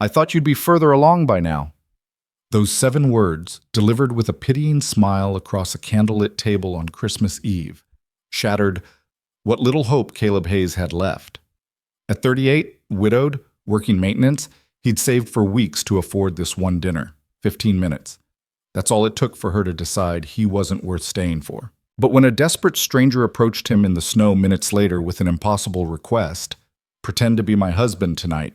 I thought you'd be further along by now. Those 7 words, delivered with a pitying smile across a candlelit table on Christmas Eve, shattered what little hope Caleb Hayes had left. At 38, widowed, working maintenance, he'd saved for weeks to afford this one dinner, 15 minutes. That's all it took for her to decide he wasn't worth staying for. But when a desperate stranger approached him in the snow minutes later with an impossible request, pretend to be my husband tonight,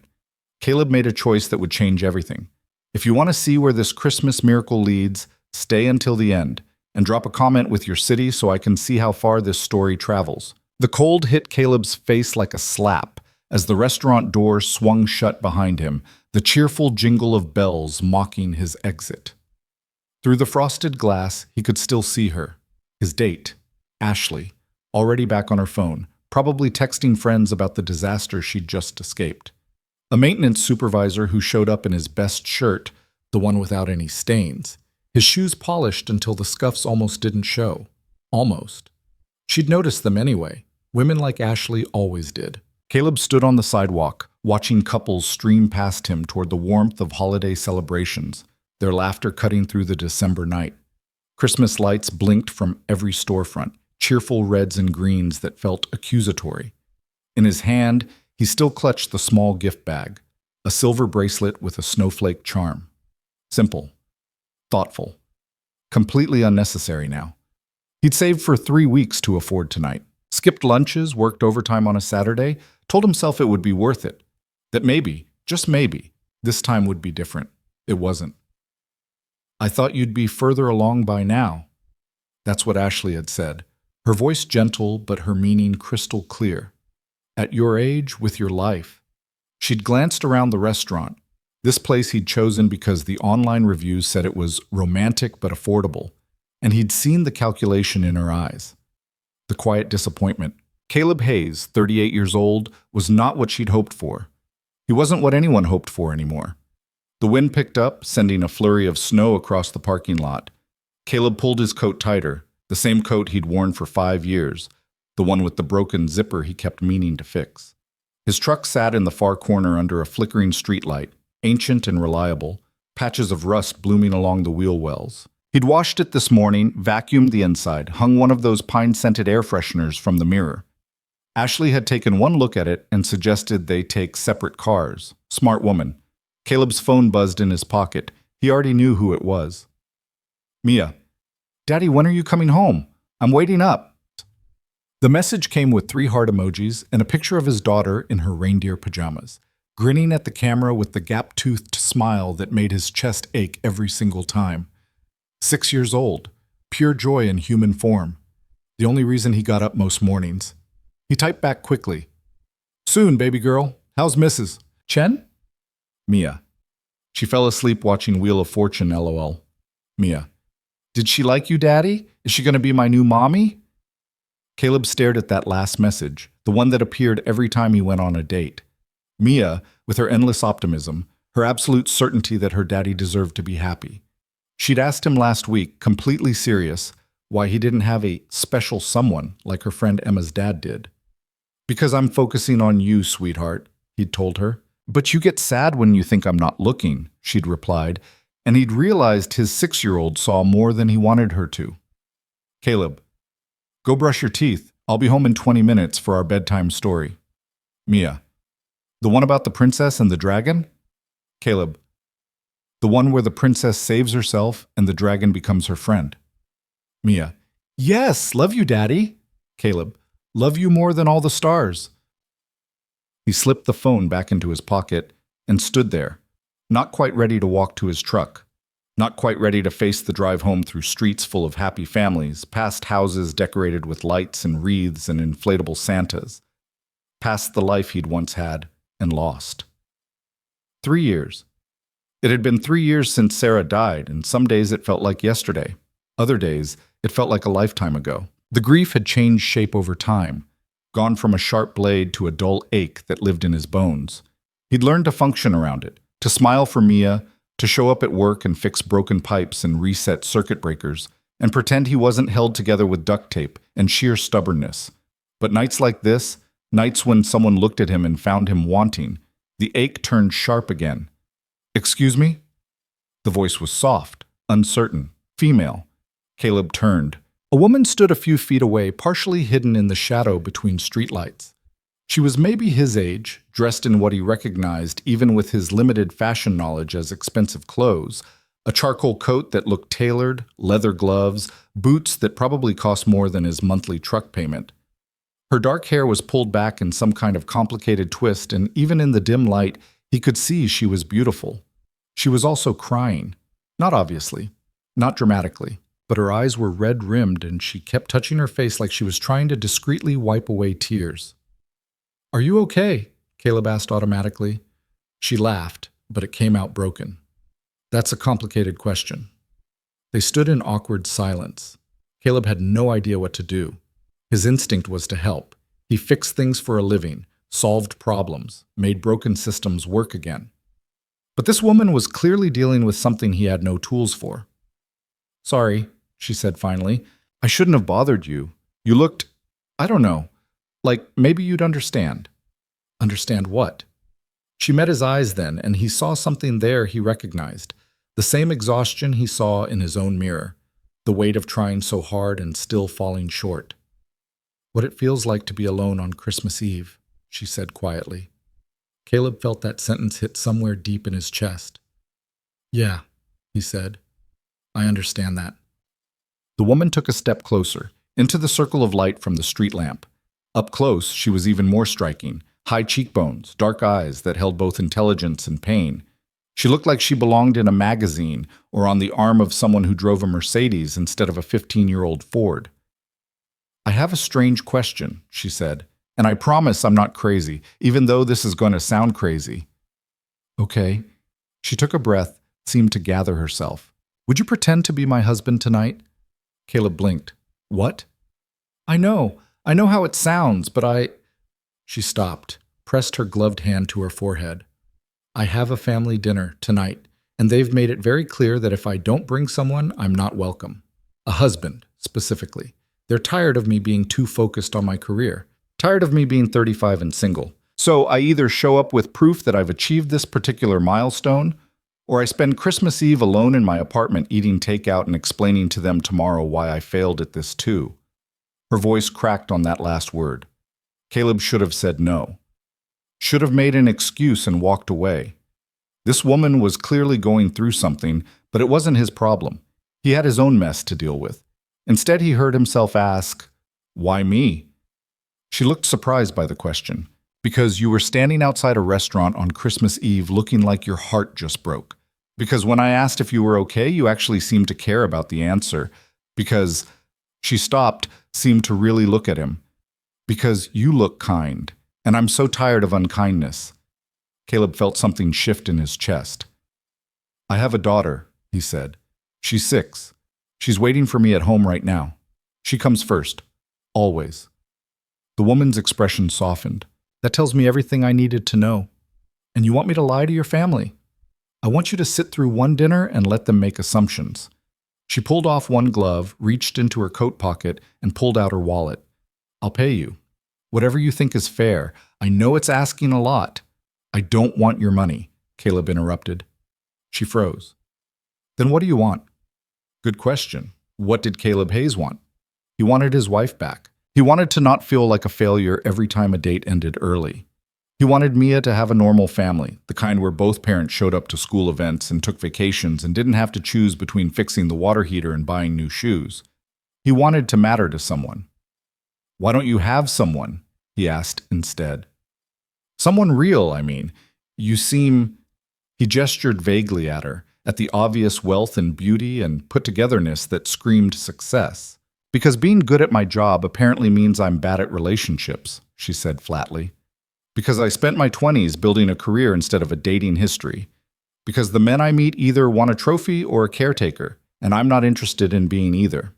Caleb made a choice that would change everything. If you want to see where this Christmas miracle leads, stay until the end, and drop a comment with your city so I can see how far this story travels. The cold hit Caleb's face like a slap as the restaurant door swung shut behind him, the cheerful jingle of bells mocking his exit. Through the frosted glass, he could still see her. His date, Ashley, already back on her phone, probably texting friends about the disaster she'd just escaped. A maintenance supervisor who showed up in his best shirt, the one without any stains, his shoes polished until the scuffs almost didn't show. Almost. She'd noticed them anyway. Women like Ashley always did. Caleb stood on the sidewalk, watching couples stream past him toward the warmth of holiday celebrations, their laughter cutting through the December night. Christmas lights blinked from every storefront, cheerful reds and greens that felt accusatory. In his hand, he still clutched the small gift bag, a silver bracelet with a snowflake charm. Simple, thoughtful, completely unnecessary now. He'd saved for 3 weeks to afford tonight, skipped lunches, worked overtime on a Saturday, told himself it would be worth it, that maybe, just maybe, this time would be different. It wasn't. I thought you'd be further along by now. That's what Ashley had said, her voice gentle but her meaning crystal clear. At your age, with your life. She'd glanced around the restaurant, this place he'd chosen because the online reviews said it was romantic but affordable, and he'd seen the calculation in her eyes. The quiet disappointment. Caleb Hayes, 38 years old, was not what she'd hoped for. He wasn't what anyone hoped for anymore. The wind picked up, sending a flurry of snow across the parking lot. Caleb pulled his coat tighter, the same coat he'd worn for 5 years, the one with the broken zipper he kept meaning to fix. His truck sat in the far corner under a flickering streetlight, ancient and reliable, patches of rust blooming along the wheel wells. He'd washed it this morning, vacuumed the inside, hung one of those pine-scented air fresheners from the mirror. Ashley had taken one look at it and suggested they take separate cars. Smart woman. Caleb's phone buzzed in his pocket. He already knew who it was. Mia. Daddy, when are you coming home? I'm waiting up. The message came with 3 heart emojis and a picture of his daughter in her reindeer pajamas, grinning at the camera with the gap-toothed smile that made his chest ache every single time. 6 years old, pure joy in human form. The only reason he got up most mornings. He typed back quickly. Soon, baby girl. How's Mrs. Chen? Mia. She fell asleep watching Wheel of Fortune, LOL. Mia. Did she like you, Daddy? Is she going to be my new mommy? Caleb stared at that last message, the one that appeared every time he went on a date. Mia, with her endless optimism, her absolute certainty that her daddy deserved to be happy. She'd asked him last week, completely serious, why he didn't have a special someone like her friend Emma's dad did. Because I'm focusing on you, sweetheart, he'd told her. But you get sad when you think I'm not looking, she'd replied, and he'd realized his 6-year-old saw more than he wanted her to. Caleb. Go brush your teeth. I'll be home in 20 minutes for our bedtime story. Mia. The one about the princess and the dragon? Caleb. The one where the princess saves herself and the dragon becomes her friend. Mia. Yes, love you, Daddy. Caleb. Love you more than all the stars. He slipped the phone back into his pocket and stood there, not quite ready to walk to his truck. Not quite ready to face the drive home through streets full of happy families, past houses decorated with lights and wreaths and inflatable Santas, past the life he'd once had and lost. 3 years. It had been 3 years since Sarah died, and some days it felt like yesterday. Other days, it felt like a lifetime ago. The grief had changed shape over time, gone from a sharp blade to a dull ache that lived in his bones. He'd learned to function around it, to smile for Mia, to show up at work and fix broken pipes and reset circuit breakers, and pretend he wasn't held together with duct tape and sheer stubbornness. But nights like this, nights when someone looked at him and found him wanting, the ache turned sharp again. Excuse me? The voice was soft, uncertain, female. Caleb turned. A woman stood a few feet away, partially hidden in the shadow between streetlights. She was maybe his age, dressed in what he recognized even with his limited fashion knowledge as expensive clothes, a charcoal coat that looked tailored, leather gloves, boots that probably cost more than his monthly truck payment. Her dark hair was pulled back in some kind of complicated twist, and even in the dim light, he could see she was beautiful. She was also crying. Not obviously, not dramatically, but her eyes were red-rimmed and she kept touching her face like she was trying to discreetly wipe away tears. "Are you okay?" Caleb asked automatically. She laughed, but it came out broken. "That's a complicated question." They stood in awkward silence. Caleb had no idea what to do. His instinct was to help. He fixed things for a living, solved problems, made broken systems work again. But this woman was clearly dealing with something he had no tools for. "Sorry," she said finally. "I shouldn't have bothered you. You looked, I don't know, like maybe you'd understand." Understand what? She met his eyes then, and he saw something there he recognized. The same exhaustion he saw in his own mirror. The weight of trying so hard and still falling short. "What it feels like to be alone on Christmas Eve," she said quietly. Caleb felt that sentence hit somewhere deep in his chest. "Yeah," he said. "I understand that." The woman took a step closer, into the circle of light from the street lamp. Up close, she was even more striking. High cheekbones, dark eyes that held both intelligence and pain. She looked like she belonged in a magazine or on the arm of someone who drove a Mercedes instead of a 15-year-old Ford. "I have a strange question," she said, "and I promise I'm not crazy, even though this is going to sound crazy." "Okay." She took a breath, seemed to gather herself. "Would you pretend to be my husband tonight?" Caleb blinked. "What?" I know how it sounds, but She stopped, pressed her gloved hand to her forehead. "I have a family dinner tonight, and they've made it very clear that if I don't bring someone, I'm not welcome. A husband, specifically. They're tired of me being too focused on my career, tired of me being 35 and single. So I either show up with proof that I've achieved this particular milestone, or I spend Christmas Eve alone in my apartment eating takeout and explaining to them tomorrow why I failed at this too." Her voice cracked on that last word. Caleb should have said no. Should have made an excuse and walked away. This woman was clearly going through something, but it wasn't his problem. He had his own mess to deal with. Instead, he heard himself ask, "Why me?" She looked surprised by the question. "Because you were standing outside a restaurant on Christmas Eve looking like your heart just broke. Because when I asked if you were okay, you actually seemed to care about the answer. Because..." She stopped, seemed to really look at him. "Because you look kind, and I'm so tired of unkindness." Caleb felt something shift in his chest. "I have a daughter," he said. "She's 6. She's waiting for me at home right now. She comes first. Always." The woman's expression softened. "That tells me everything I needed to know. And you want me to lie to your family? I want you to sit through one dinner and let them make assumptions." She pulled off one glove, reached into her coat pocket, and pulled out her wallet. "I'll pay you. Whatever you think is fair. I know it's asking a lot." "I don't want your money," Caleb interrupted. She froze. "Then what do you want?" Good question. What did Caleb Hayes want? He wanted his wife back. He wanted to not feel like a failure every time a date ended early. He wanted Mia to have a normal family, the kind where both parents showed up to school events and took vacations and didn't have to choose between fixing the water heater and buying new shoes. He wanted to matter to someone. "Why don't you have someone?" he asked instead. "Someone real, I mean. You seem..." He gestured vaguely at her, at the obvious wealth and beauty and put-togetherness that screamed success. "Because being good at my job apparently means I'm bad at relationships," she said flatly. "Because I spent my 20s building a career instead of a dating history. Because the men I meet either want a trophy or a caretaker, and I'm not interested in being either."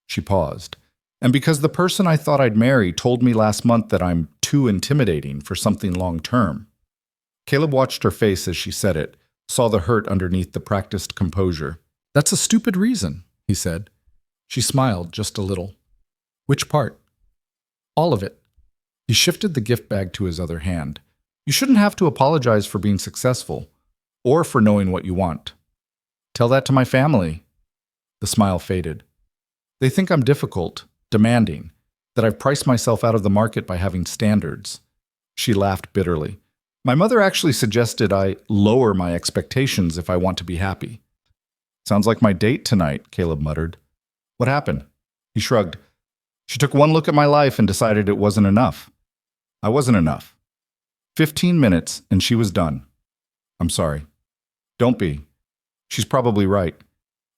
She paused. "And because the person I thought I'd marry told me last month that I'm too intimidating for something long-term." Caleb watched her face as she said it, saw the hurt underneath the practiced composure. "That's a stupid reason," he said. She smiled just a little. "Which part?" "All of it." He shifted the gift bag to his other hand. "You shouldn't have to apologize for being successful. or for knowing what you want. Tell that to my family. The smile faded. They think I'm difficult, demanding, that I've priced myself out of the market by having standards. She laughed bitterly. My mother actually suggested I lower my expectations if I want to be happy. Sounds like my date tonight, Caleb muttered. What happened? He shrugged. She took one look at my life and decided it wasn't enough. I wasn't enough. 15 minutes and she was done. I'm sorry. Don't be. She's probably right.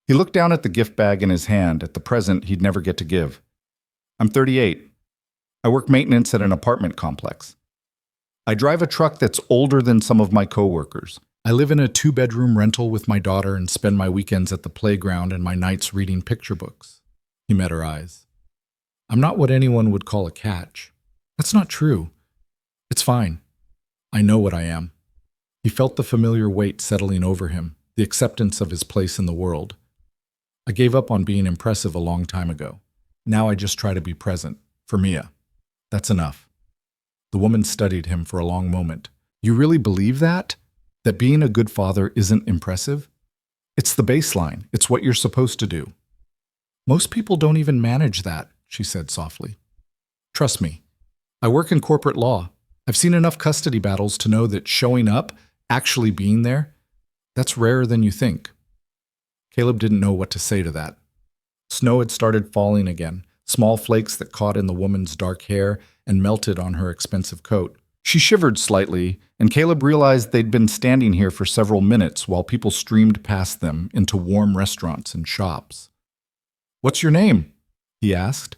He looked down at the gift bag in his hand, at the present he'd never get to give. I'm 38. I work maintenance at an apartment complex. I drive a truck that's older than some of my coworkers. I live in a 2-bedroom rental with my daughter and spend my weekends at the playground and my nights reading picture books. He met her eyes. I'm not what anyone would call a catch. That's not true. It's fine. I know what I am. He felt the familiar weight settling over him, the acceptance of his place in the world. I gave up on being impressive a long time ago. Now I just try to be present, for Mia. That's enough. The woman studied him for a long moment. You really believe that? That being a good father isn't impressive? It's the baseline. It's what you're supposed to do. Most people don't even manage that, she said softly. Trust me. I work in corporate law. I've seen enough custody battles to know that showing up, actually being there, that's rarer than you think. Caleb didn't know what to say to that. Snow had started falling again, small flakes that caught in the woman's dark hair and melted on her expensive coat. She shivered slightly, and Caleb realized they'd been standing here for several minutes while people streamed past them into warm restaurants and shops. What's your name? He asked.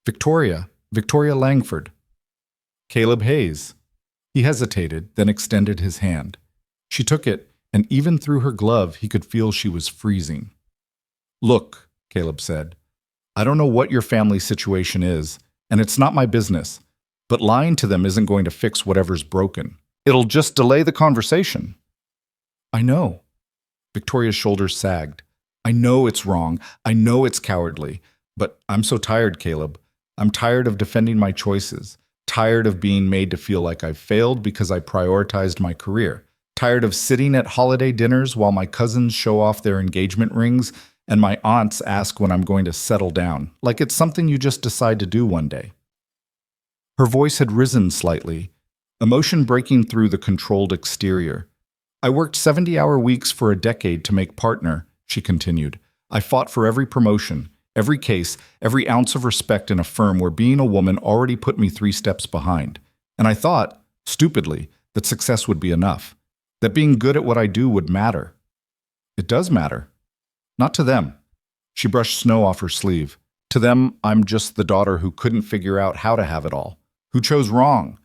Victoria Langford. Caleb Hayes. He hesitated, then extended his hand. She took it, and even through her glove he could feel she was freezing. Look, Caleb said, I don't know what your family situation is, and it's not my business, but lying to them isn't going to fix whatever's broken. It'll just delay the conversation. I know. Victoria's shoulders sagged. I know it's wrong. I know it's cowardly. But I'm so tired, Caleb. I'm tired of defending my choices. Tired of being made to feel like I've failed because I prioritized my career. Tired of sitting at holiday dinners while my cousins show off their engagement rings and my aunts ask when I'm going to settle down, like it's something you just decide to do one day. Her voice had risen slightly, emotion breaking through the controlled exterior. I worked 70-hour weeks for a decade to make partner, she continued. I fought for every promotion, every case, every ounce of respect in a firm where being a woman already put me 3 steps behind. And I thought, stupidly, that success would be enough, that being good at what I do would matter. It does matter. Not to them. She brushed snow off her sleeve. To them, I'm just the daughter who couldn't figure out how to have it all, who chose wrong,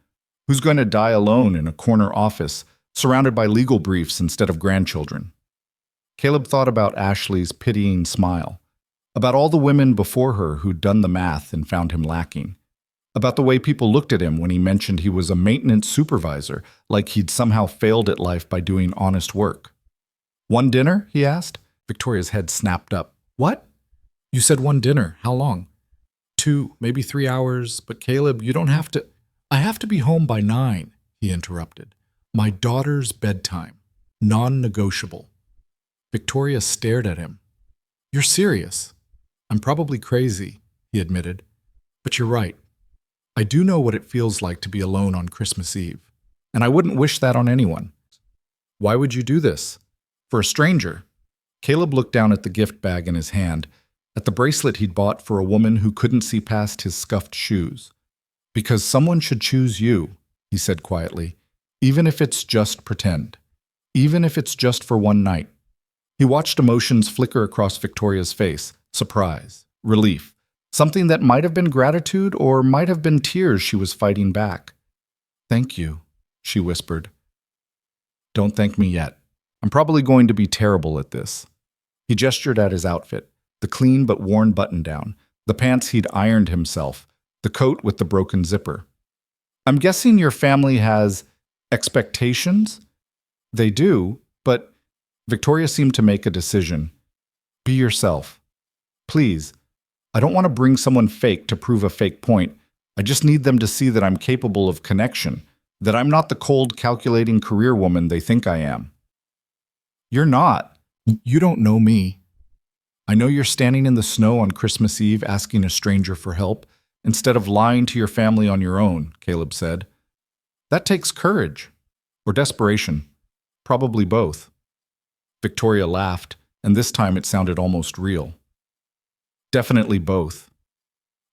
who's going to die alone in a corner office, surrounded by legal briefs instead of grandchildren. Caleb thought about Ashley's pitying smile, about all the women before her who'd done the math and found him lacking, about the way people looked at him when he mentioned he was a maintenance supervisor, like he'd somehow failed at life by doing honest work. One dinner? He asked. Victoria's head snapped up. What? You said one dinner. How long? 2, maybe 3 hours, but Caleb, you don't have to. I have to be home by 9, he interrupted. My daughter's bedtime. Non-negotiable. Victoria stared at him. You're serious. I'm probably crazy, he admitted. But you're right. I do know what it feels like to be alone on Christmas Eve, and I wouldn't wish that on anyone. Why would you do this? For a stranger. Caleb looked down at the gift bag in his hand, at the bracelet he'd bought for a woman who couldn't see past his scuffed shoes. Because someone should choose you, he said quietly, even if it's just pretend, even if it's just for one night. He watched emotions flicker across Victoria's face, surprise, relief, something that might have been gratitude or might have been tears she was fighting back. Thank you, she whispered. Don't thank me yet. I'm probably going to be terrible at this. He gestured at his outfit, the clean but worn button-down, the pants he'd ironed himself, the coat with the broken zipper. I'm guessing your family has expectations? They do, but Victoria seemed to make a decision. Be yourself. Please. I don't want to bring someone fake to prove a fake point. I just need them to see that I'm capable of connection, that I'm not the cold, calculating career woman they think I am. You're not. You don't know me. I know you're standing in the snow on Christmas Eve asking a stranger for help instead of lying to your family on your own, Caleb said. That takes courage. Or desperation. Probably both. Victoria laughed, and this time it sounded almost real. Definitely both.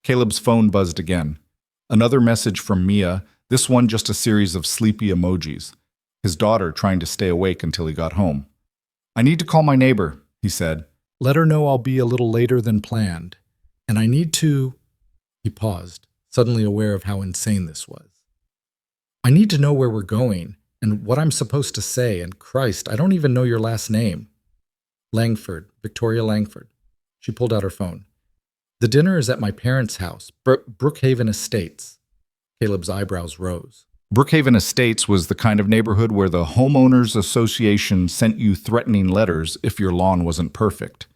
Caleb's phone buzzed again. Another message from Mia, this one just a series of sleepy emojis. His daughter trying to stay awake until he got home. I need to call my neighbor, he said. Let her know I'll be a little later than planned. And I need to... He paused, suddenly aware of how insane this was. I need to know where we're going and what I'm supposed to say, and Christ, I don't even know your last name. Langford, Victoria Langford. She pulled out her phone. The dinner is at my parents' house, Brookhaven Estates. Caleb's eyebrows rose. Brookhaven Estates was the kind of neighborhood where the Homeowners Association sent you threatening letters if your lawn wasn't perfect,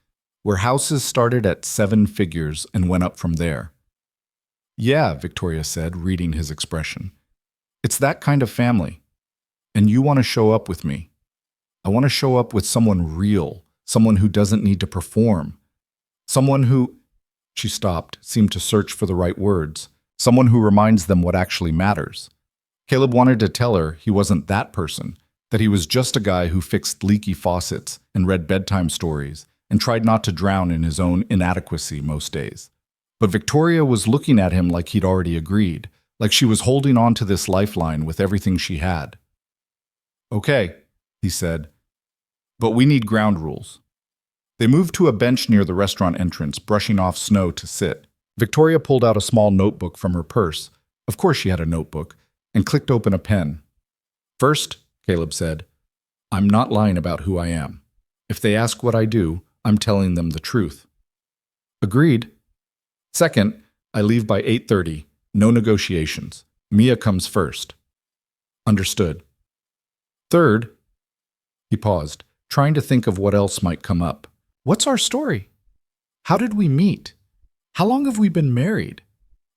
where houses started at 7 figures and went up from there. Yeah, Victoria said, reading his expression. It's that kind of family. And you want to show up with me. I want to show up with someone real, someone who doesn't need to perform. Someone who... She stopped, seemed to search for the right words. Someone who reminds them what actually matters. Caleb wanted to tell her he wasn't that person, that he was just a guy who fixed leaky faucets and read bedtime stories and tried not to drown in his own inadequacy most days. But Victoria was looking at him like he'd already agreed, like she was holding on to this lifeline with everything she had. Okay, he said, but we need ground rules. They moved to a bench near the restaurant entrance, brushing off snow to sit. Victoria pulled out a small notebook from her purse. Of course she had a notebook, and clicked open a pen. First, Caleb said, I'm not lying about who I am. If they ask what I do, I'm telling them the truth. Agreed. Second, I leave by 8:30. No negotiations. Mia comes first. Understood. Third, he paused, trying to think of what else might come up. What's our story? How did we meet? How long have we been married?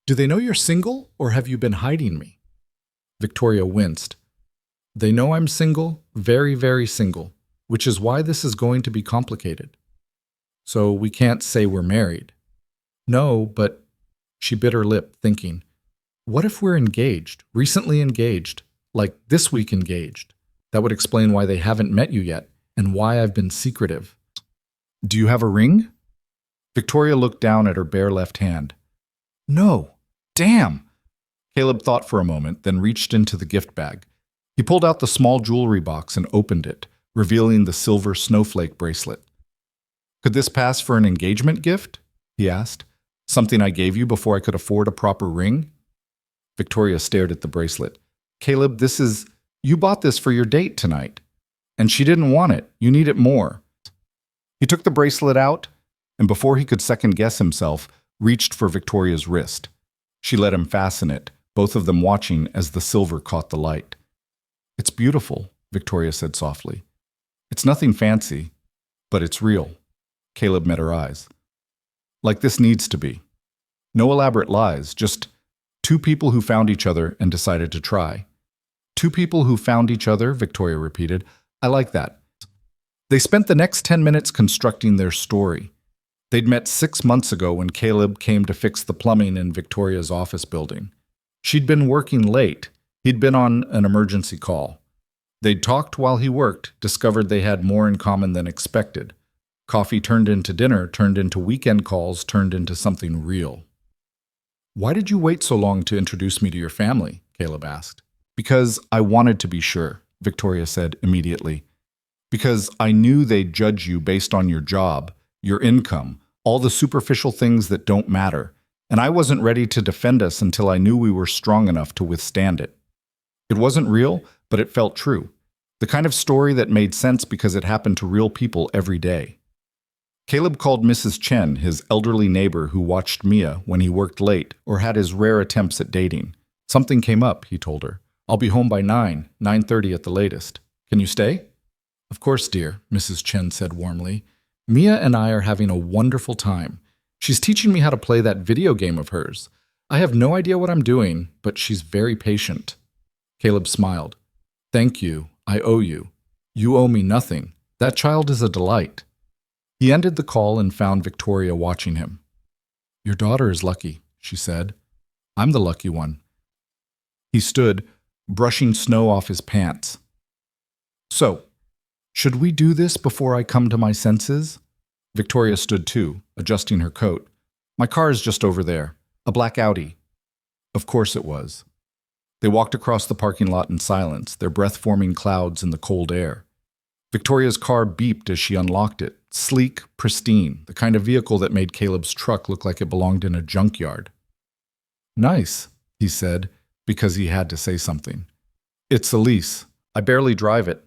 Do they know you're single, or have you been hiding me? Victoria winced. They know I'm single, very, very single, which is why this is going to be complicated. So we can't say we're married. No, but... She bit her lip, thinking, what if we're engaged, recently engaged, like this week engaged? That would explain why they haven't met you yet, and why I've been secretive. Do you have a ring? Victoria looked down at her bare left hand. No. Damn! Caleb thought for a moment, then reached into the gift bag. He pulled out the small jewelry box and opened it, revealing the silver snowflake bracelet. Could this pass for an engagement gift? He asked. Something I gave you before I could afford a proper ring? Victoria stared at the bracelet. Caleb, you bought this for your date tonight. And she didn't want it. You need it more. He took the bracelet out, and before he could second-guess himself, reached for Victoria's wrist. She let him fasten it, both of them watching as the silver caught the light. It's beautiful, Victoria said softly. It's nothing fancy, but it's real. Caleb met her eyes. Like this needs to be. No elaborate lies, just two people who found each other and decided to try. Two people who found each other, Victoria repeated. I like that. They spent the next 10 minutes constructing their story. They'd met 6 months ago when Caleb came to fix the plumbing in Victoria's office building. She'd been working late. He'd been on an emergency call. They'd talked while he worked, discovered they had more in common than expected. Coffee turned into dinner, turned into weekend calls, turned into something real. Why did you wait so long to introduce me to your family? Caleb asked. Because I wanted to be sure, Victoria said immediately. Because I knew they'd judge you based on your job, your income, all the superficial things that don't matter, and I wasn't ready to defend us until I knew we were strong enough to withstand it. It wasn't real, but it felt true. The kind of story that made sense because it happened to real people every day. Caleb called Mrs. Chen, his elderly neighbor who watched Mia when he worked late or had his rare attempts at dating. Something came up, he told her. I'll be home by 9:30 at the latest. Can you stay? Of course, dear, Mrs. Chen said warmly. Mia and I are having a wonderful time. She's teaching me how to play that video game of hers. I have no idea what I'm doing, but she's very patient. Caleb smiled. Thank you. I owe you. You owe me nothing. That child is a delight. He ended the call and found Victoria watching him. Your daughter is lucky, she said. I'm the lucky one. He stood, brushing snow off his pants. So, should we do this before I come to my senses? Victoria stood too, adjusting her coat. My car is just over there, a black Audi. Of course it was. They walked across the parking lot in silence, their breath-forming clouds in the cold air. Victoria's car beeped as she unlocked it, sleek, pristine, the kind of vehicle that made Caleb's truck look like it belonged in a junkyard. Nice, he said, because he had to say something. It's a lease. I barely drive it.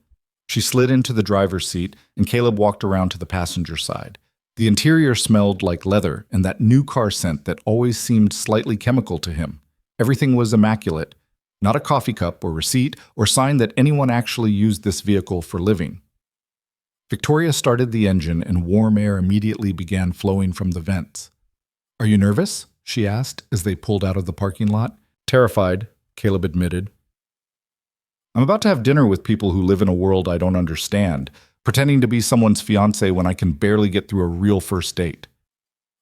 She slid into the driver's seat, and Caleb walked around to the passenger side. The interior smelled like leather and that new car scent that always seemed slightly chemical to him. Everything was immaculate, not a coffee cup or receipt or sign that anyone actually used this vehicle for living. Victoria started the engine and warm air immediately began flowing from the vents. Are you nervous? She asked as they pulled out of the parking lot. Terrified, Caleb admitted. I'm about to have dinner with people who live in a world I don't understand, pretending to be someone's fiancé when I can barely get through a real first date.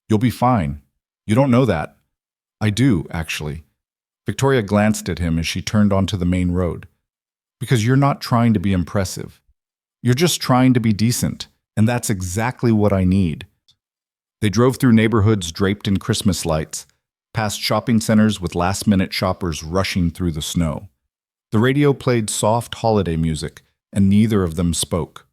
You'll be fine. You don't know that. I do, actually. Victoria glanced at him as she turned onto the main road. Because you're not trying to be impressive. You're just trying to be decent, and that's exactly what I need. They drove through neighborhoods draped in Christmas lights, past shopping centers with last-minute shoppers rushing through the snow. The radio played soft holiday music, and neither of them spoke.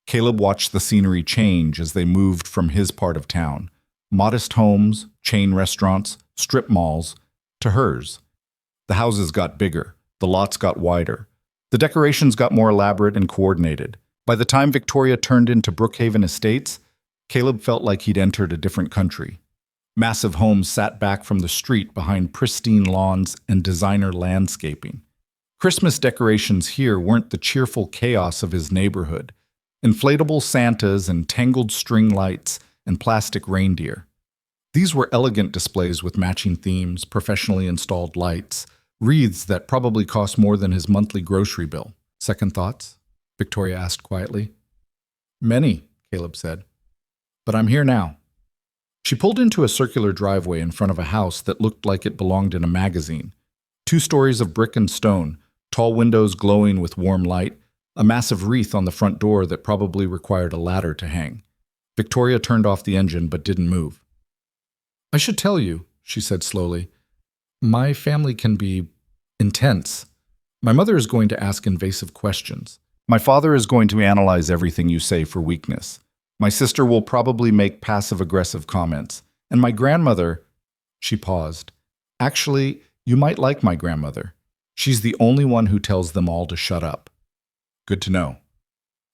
Caleb watched the scenery change as they moved from his part of town, modest homes, chain restaurants, strip malls, to hers. The houses got bigger, the lots got wider. The decorations got more elaborate and coordinated. By the time Victoria turned into Brookhaven Estates, Caleb felt like he'd entered a different country. Massive homes sat back from the street behind pristine lawns and designer landscaping. Christmas decorations here weren't the cheerful chaos of his neighborhood. Inflatable Santas and tangled string lights and plastic reindeer. These were elegant displays with matching themes, professionally installed lights, wreaths that probably cost more than his monthly grocery bill. Second thoughts? Victoria asked quietly. Many, Caleb said. But I'm here now. She pulled into a circular driveway in front of a house that looked like it belonged in a magazine. 2 stories of brick and stone, tall windows glowing with warm light, a massive wreath on the front door that probably required a ladder to hang. Victoria turned off the engine but didn't move. I should tell you, she said slowly, my family can be intense. My mother is going to ask invasive questions. My father is going to analyze everything you say for weakness. My sister will probably make passive-aggressive comments. And my grandmother, she paused. Actually, you might like my grandmother. She's the only one who tells them all to shut up. Good to know.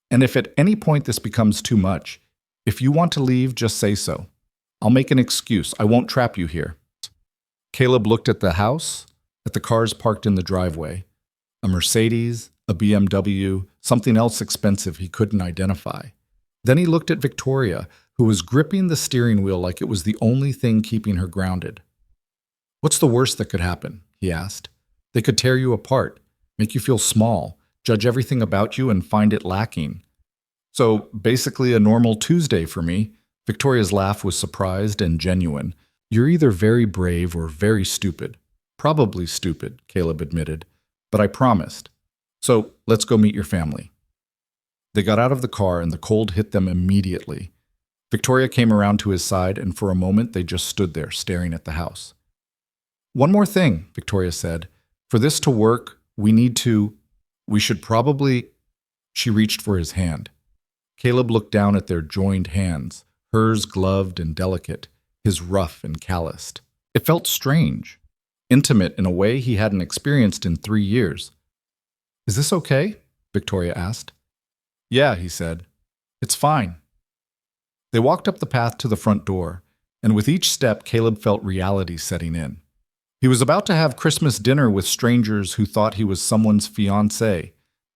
And if at any point this becomes too much, if you want to leave, just say so. I'll make an excuse. I won't trap you here. Caleb looked at the house, at the cars parked in the driveway. A Mercedes, a BMW, something else expensive he couldn't identify. Then he looked at Victoria, who was gripping the steering wheel like it was the only thing keeping her grounded. What's the worst that could happen? He asked. They could tear you apart, make you feel small, judge everything about you and find it lacking. So basically a normal Tuesday for me. Victoria's laugh was surprised and genuine. You're either very brave or very stupid. Probably stupid, Caleb admitted, but I promised. So let's go meet your family. They got out of the car and the cold hit them immediately. Victoria came around to his side and for a moment they just stood there staring at the house. One more thing, Victoria said. For this to work, we should probably... She reached for his hand. Caleb looked down at their joined hands, hers gloved and delicate, his rough and calloused. It felt strange, intimate in a way he hadn't experienced in 3 years. Is this okay? Victoria asked. Yeah, he said. It's fine. They walked up the path to the front door, and with each step, Caleb felt reality setting in. He was about to have Christmas dinner with strangers who thought he was someone's fiancé.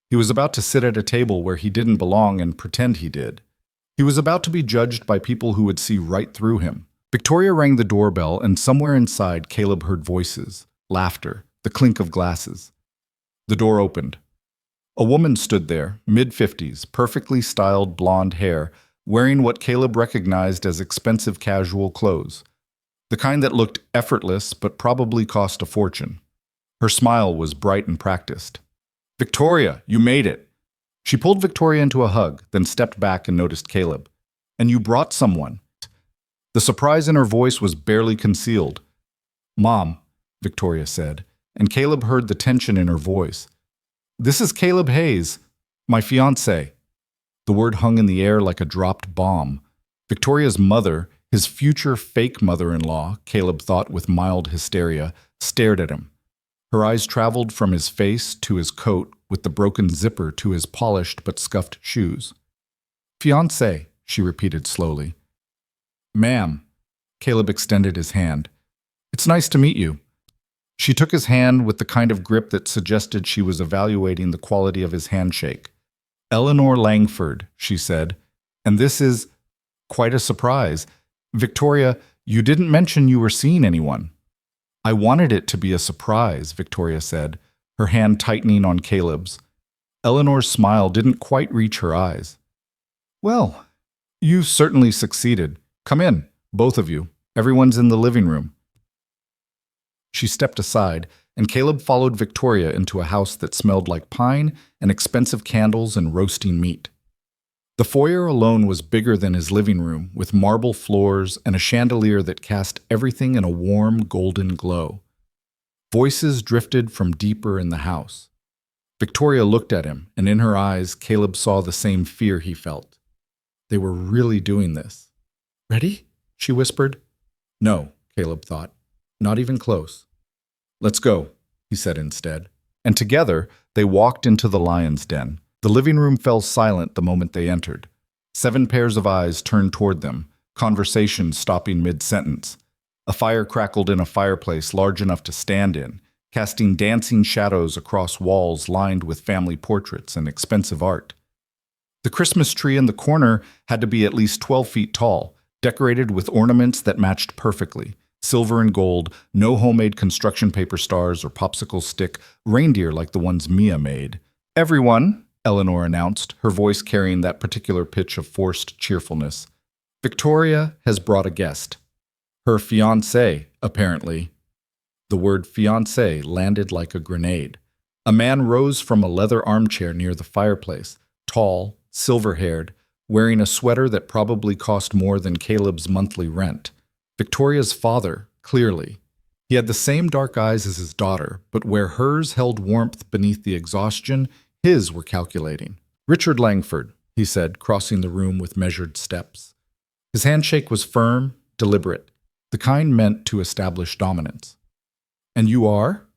He was about to sit at a table where he didn't belong and pretend he did. He was about to be judged by people who would see right through him. Victoria rang the doorbell, and somewhere inside, Caleb heard voices, laughter, the clink of glasses. The door opened. A woman stood there, mid-50s, perfectly styled blonde hair, wearing what Caleb recognized as expensive casual clothes, the kind that looked effortless but probably cost a fortune. Her smile was bright and practiced. "Victoria, you made it!" She pulled Victoria into a hug, then stepped back and noticed Caleb. "And you brought someone." The surprise in her voice was barely concealed. "Mom," Victoria said, and Caleb heard the tension in her voice. "This is Caleb Hayes, my fiancé." The word hung in the air like a dropped bomb. Victoria's mother, his future fake mother-in-law, Caleb thought with mild hysteria, stared at him. Her eyes traveled from his face to his coat, with the broken zipper to his polished but scuffed shoes. "Fiancé," she repeated slowly. "Ma'am." Caleb extended his hand. "It's nice to meet you." She took his hand with the kind of grip that suggested she was evaluating the quality of his handshake. "Eleanor Langford," she said, "and this is quite a surprise. Victoria, you didn't mention you were seeing anyone." "I wanted it to be a surprise," Victoria said, her hand tightening on Caleb's. Eleanor's smile didn't quite reach her eyes. "Well, you certainly succeeded. Come in, both of you. Everyone's in the living room." She stepped aside, and Caleb followed Victoria into a house that smelled like pine and expensive candles and roasting meat. The foyer alone was bigger than his living room, with marble floors and a chandelier that cast everything in a warm, golden glow. Voices drifted from deeper in the house. Victoria looked at him, and in her eyes, Caleb saw the same fear he felt. They were really doing this. "Ready?" she whispered. No, Caleb thought. Not even close. "Let's go," he said instead. And together, they walked into the lion's den. The living room fell silent the moment they entered. 7 pairs of eyes turned toward them, conversation stopping mid-sentence. A fire crackled in a fireplace large enough to stand in, casting dancing shadows across walls lined with family portraits and expensive art. The Christmas tree in the corner had to be at least 12 feet tall, decorated with ornaments that matched perfectly. Silver and gold, no homemade construction paper stars or popsicle stick reindeer like the ones Mia made. "Everyone," Eleanor announced, her voice carrying that particular pitch of forced cheerfulness. "Victoria has brought a guest. Her fiancé, apparently." The word fiancé landed like a grenade. A man rose from a leather armchair near the fireplace, tall, silver-haired, wearing a sweater that probably cost more than Caleb's monthly rent. Victoria's father, clearly. He had the same dark eyes as his daughter, but where hers held warmth beneath the exhaustion, his were calculating. "Richard Langford," he said, crossing the room with measured steps. His handshake was firm, deliberate, the kind meant to establish dominance. "And you are?"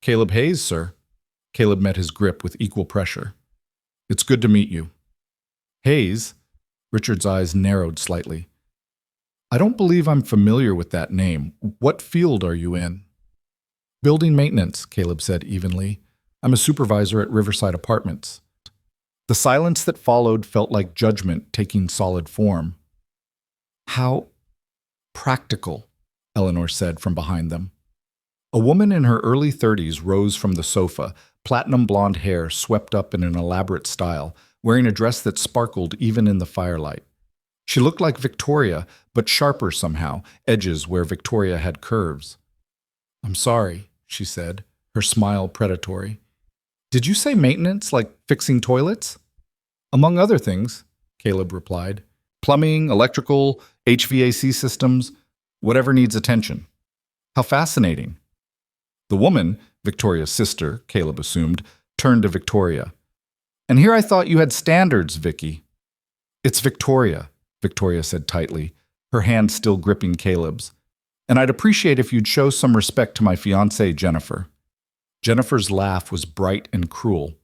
"Caleb Hayes, sir." Caleb met his grip with equal pressure. "It's good to meet you." "Hayes?" Richard's eyes narrowed slightly. "I don't believe I'm familiar with that name. What field are you in?" "Building maintenance," Caleb said evenly. "I'm a supervisor at Riverside Apartments." The silence that followed felt like judgment taking solid form. "How practical," Eleanor said from behind them. A woman in her early 30s rose from the sofa, platinum blonde hair swept up in an elaborate style, wearing a dress that sparkled even in the firelight. She looked like Victoria, but sharper somehow, edges where Victoria had curves. "I'm sorry," she said, her smile predatory. "Did you say maintenance, like fixing toilets?" "Among other things," Caleb replied. "Plumbing, electrical, HVAC systems, whatever needs attention." "How fascinating." The woman, Victoria's sister, Caleb assumed, turned to Victoria. "And here I thought you had standards, Vicky." "It's Victoria," Victoria said tightly, her hand still gripping Caleb's. "And I'd appreciate if you'd show some respect to my fiancée, Jennifer." Jennifer's laugh was bright and cruel.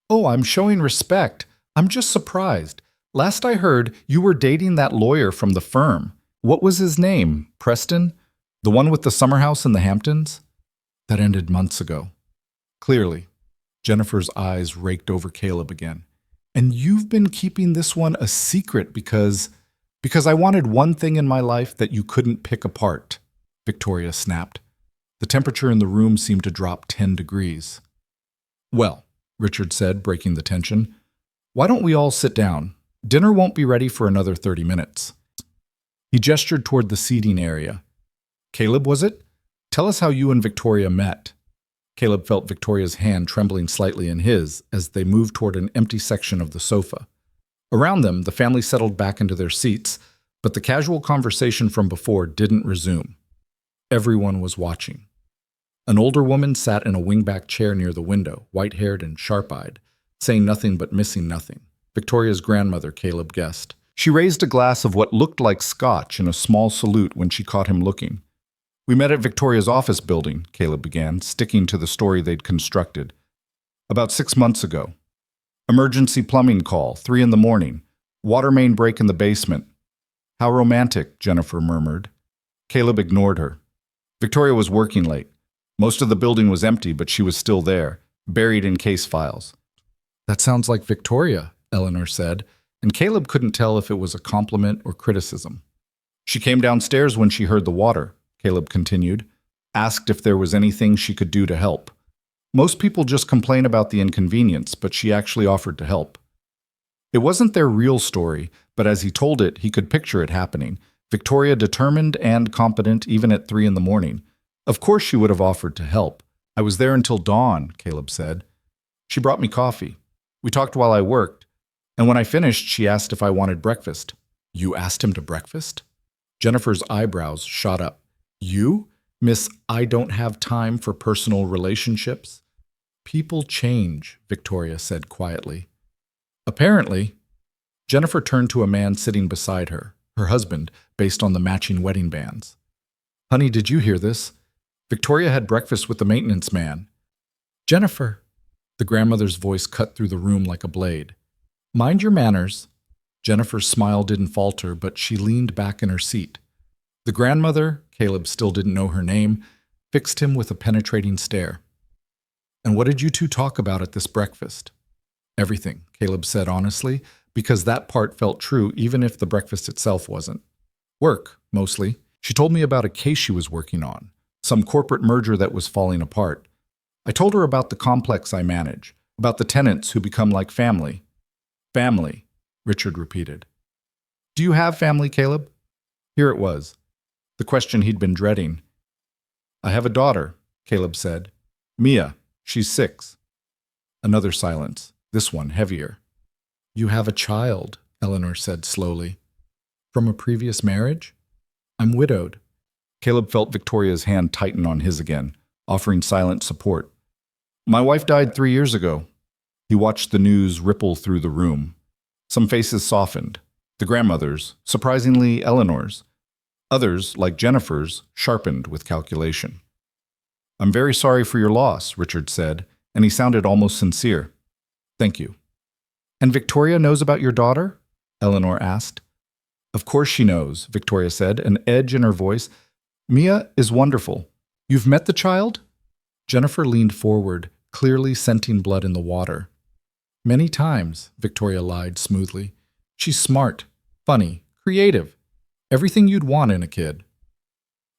"Oh, I'm showing respect. I'm just surprised. Last I heard, you were dating that lawyer from the firm. What was his name? Preston? The one with the summer house in the Hamptons?" "That ended months ago." "Clearly." Jennifer's eyes raked over Caleb again. "And you've been keeping this one a secret because I wanted one thing in my life that you couldn't pick apart," Victoria snapped. The temperature in the room seemed to drop 10 degrees. "Well," Richard said, breaking the tension. Why don't we all sit down? Dinner won't be ready for another 30 minutes. He gestured toward the seating area. Caleb, was it? Tell us how you and Victoria met. Caleb felt Victoria's hand trembling slightly in his as they moved toward an empty section of the sofa. Around them, the family settled back into their seats, but the casual conversation from before didn't resume. Everyone was watching. An older woman sat in a wingback chair near the window, white-haired and sharp-eyed, saying nothing but missing nothing. Victoria's grandmother, Caleb guessed. She raised a glass of what looked like scotch in a small salute when she caught him looking. We met at Victoria's office building, Caleb began, sticking to the story they'd constructed. About 6 months ago. Emergency plumbing call, 3 a.m. Water main break in the basement. How romantic, Jennifer murmured. Caleb ignored her. Victoria was working late. Most of the building was empty, but she was still there, buried in case files. That sounds like Victoria, Eleanor said, and Caleb couldn't tell if it was a compliment or criticism. She came downstairs when she heard the water, Caleb continued, asked if there was anything she could do to help. Most people just complain about the inconvenience, but she actually offered to help. It wasn't their real story, but as he told it, he could picture it happening. Victoria determined and competent even at 3 a.m. Of course she would have offered to help. I was there until dawn, Caleb said. She brought me coffee. We talked while I worked, and when I finished, she asked if I wanted breakfast. You asked him to breakfast? Jennifer's eyebrows shot up. You? Miss, I don't have time for personal relationships? People change, Victoria said quietly. Apparently. Jennifer turned to a man sitting beside her husband, based on the matching wedding bands. Honey, did you hear this? Victoria had breakfast with the maintenance man. Jennifer. The grandmother's voice cut through the room like a blade. Mind your manners. Jennifer's smile didn't falter, but she leaned back in her seat. The grandmother, Caleb still didn't know her name, fixed him with a penetrating stare. And what did you two talk about at this breakfast? Everything, Caleb said honestly, because that part felt true even if the breakfast itself wasn't. Work, mostly. She told me about a case she was working on, some corporate merger that was falling apart. I told her about the complex I manage, about the tenants who become like family. Family, Richard repeated. Do you have family, Caleb? Here it was. The question he'd been dreading. I have a daughter, Caleb said. Mia, she's 6. Another silence, this one heavier. You have a child, Eleanor said slowly. From a previous marriage? I'm widowed. Caleb felt Victoria's hand tighten on his again, offering silent support. My wife died 3 years ago. He watched the news ripple through the room. Some faces softened. The grandmother's, surprisingly Eleanor's. Others, like Jennifer's, sharpened with calculation. I'm very sorry for your loss, Richard said, and he sounded almost sincere. Thank you. And Victoria knows about your daughter? Eleanor asked. Of course she knows, Victoria said, an edge in her voice. Mia is wonderful. You've met the child? Jennifer leaned forward, clearly scenting blood in the water. Many times, Victoria lied smoothly. She's smart, funny, creative. Everything you'd want in a kid.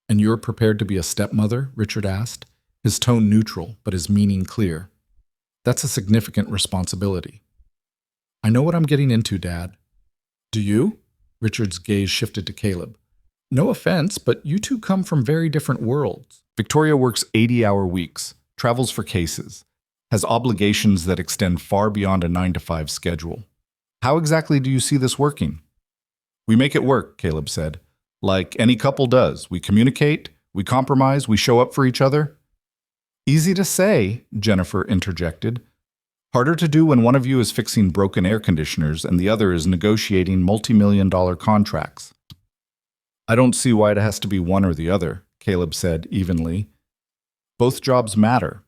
And you're prepared to be a stepmother? Richard asked, his tone neutral, but his meaning clear. That's a significant responsibility. I know what I'm getting into, Dad. Do you? Richard's gaze shifted to Caleb. No offense, but you two come from very different worlds. Victoria works 80-hour weeks, travels for cases, has obligations that extend far beyond a 9-to-5 schedule. How exactly do you see this working? We make it work, Caleb said. Like any couple does. We communicate, we compromise, we show up for each other. Easy to say, Jennifer interjected. Harder to do when one of you is fixing broken air conditioners and the other is negotiating multi-million-dollar contracts. I don't see why it has to be one or the other, Caleb said evenly. Both jobs matter.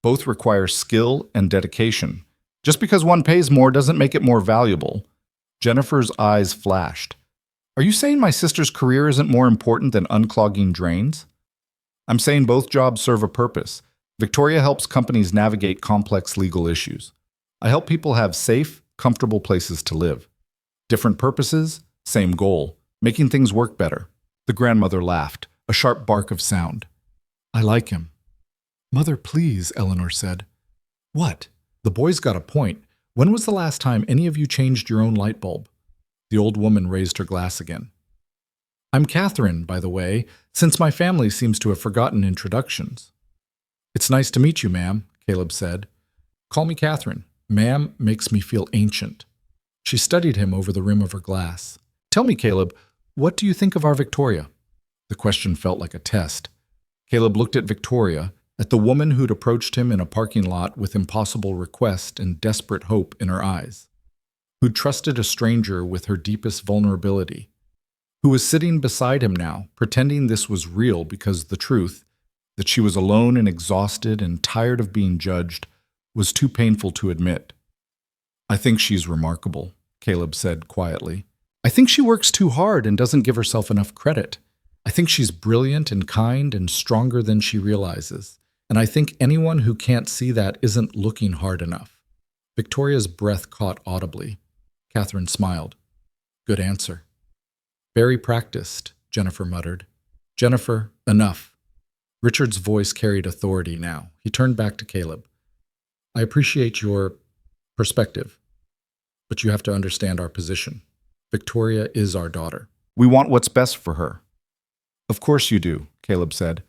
Both require skill and dedication. Just because one pays more doesn't make it more valuable. Jennifer's eyes flashed. Are you saying my sister's career isn't more important than unclogging drains? I'm saying both jobs serve a purpose. Victoria helps companies navigate complex legal issues. I help people have safe, comfortable places to live. Different purposes, same goal, making things work better. The grandmother laughed, a sharp bark of sound. I like him. Mother, please, Eleanor said. What? The The boy's got a point. When was the last time any of you changed your own light bulb? The old woman raised her glass again. I'm Catherine, by the way, since my family seems to have forgotten introductions. It's nice to meet you, ma'am, Caleb said. Call me Catherine. Ma'am makes me feel ancient. She studied him over the rim of her glass. Tell me, Caleb, what do you think of our Victoria? The question felt like a test. Caleb looked at Victoria, at the woman who'd approached him in a parking lot with impossible request and desperate hope in her eyes, who'd trusted a stranger with her deepest vulnerability, who was sitting beside him now, pretending this was real because the truth, that she was alone and exhausted and tired of being judged, was too painful to admit. I think she's remarkable, Caleb said quietly. I think she works too hard and doesn't give herself enough credit. I think she's brilliant and kind and stronger than she realizes. And I think anyone who can't see that isn't looking hard enough. Victoria's breath caught audibly. Catherine smiled. Good answer. Very practiced, Jennifer muttered. Jennifer, enough. Richard's voice carried authority now. He turned back to Caleb. I appreciate your perspective, but you have to understand our position. Victoria is our daughter. We want what's best for her. Of course you do, Caleb said.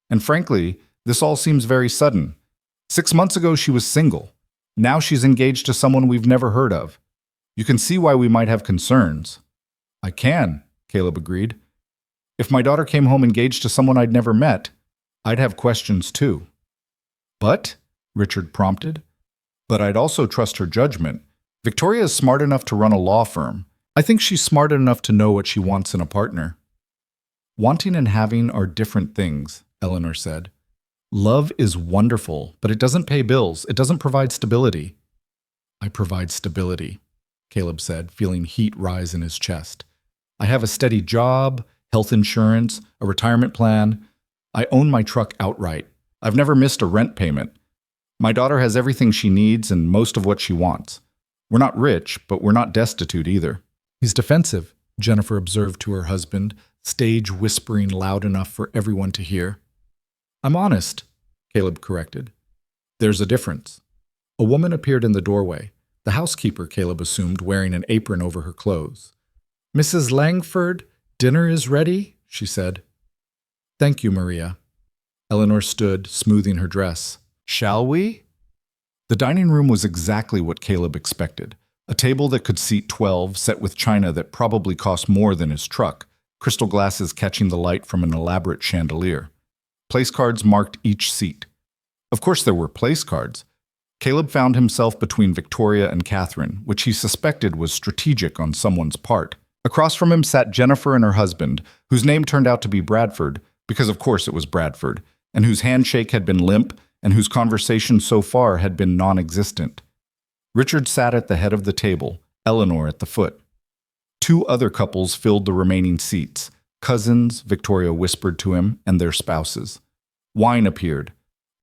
And frankly, this all seems very sudden. 6 months ago she was single. Now she's engaged to someone we've never heard of. You can see why we might have concerns. I can, Caleb agreed. If my daughter came home engaged to someone I'd never met, I'd have questions too. But, Richard prompted, but I'd also trust her judgment. Victoria is smart enough to run a law firm. I think she's smart enough to know what she wants in a partner. Wanting and having are different things, Eleanor said. Love is wonderful, but it doesn't pay bills. It doesn't provide stability. I provide stability, Caleb said, feeling heat rise in his chest. I have a steady job, health insurance, a retirement plan. I own my truck outright. I've never missed a rent payment. My daughter has everything she needs and most of what she wants. We're not rich, but we're not destitute either. He's defensive, Jennifer observed to her husband, stage whispering loud enough for everyone to hear. I'm honest, Caleb corrected. There's a difference. A woman appeared in the doorway, the housekeeper, Caleb assumed, wearing an apron over her clothes. Mrs. Langford, dinner is ready, she said. Thank you, Maria. Eleanor stood, smoothing her dress. Shall we? The dining room was exactly what Caleb expected. A table that could seat 12, set with china that probably cost more than his truck, crystal glasses catching the light from an elaborate chandelier. Place cards marked each seat. Of course there were place cards. Caleb found himself between Victoria and Catherine, which he suspected was strategic on someone's part. Across from him sat Jennifer and her husband, whose name turned out to be Bradford, because of course it was Bradford, and whose handshake had been limp, and whose conversation so far had been non-existent. Richard sat at the head of the table, Eleanor at the foot. 2 other couples filled the remaining seats. Cousins, Victoria whispered to him, and their spouses. Wine appeared.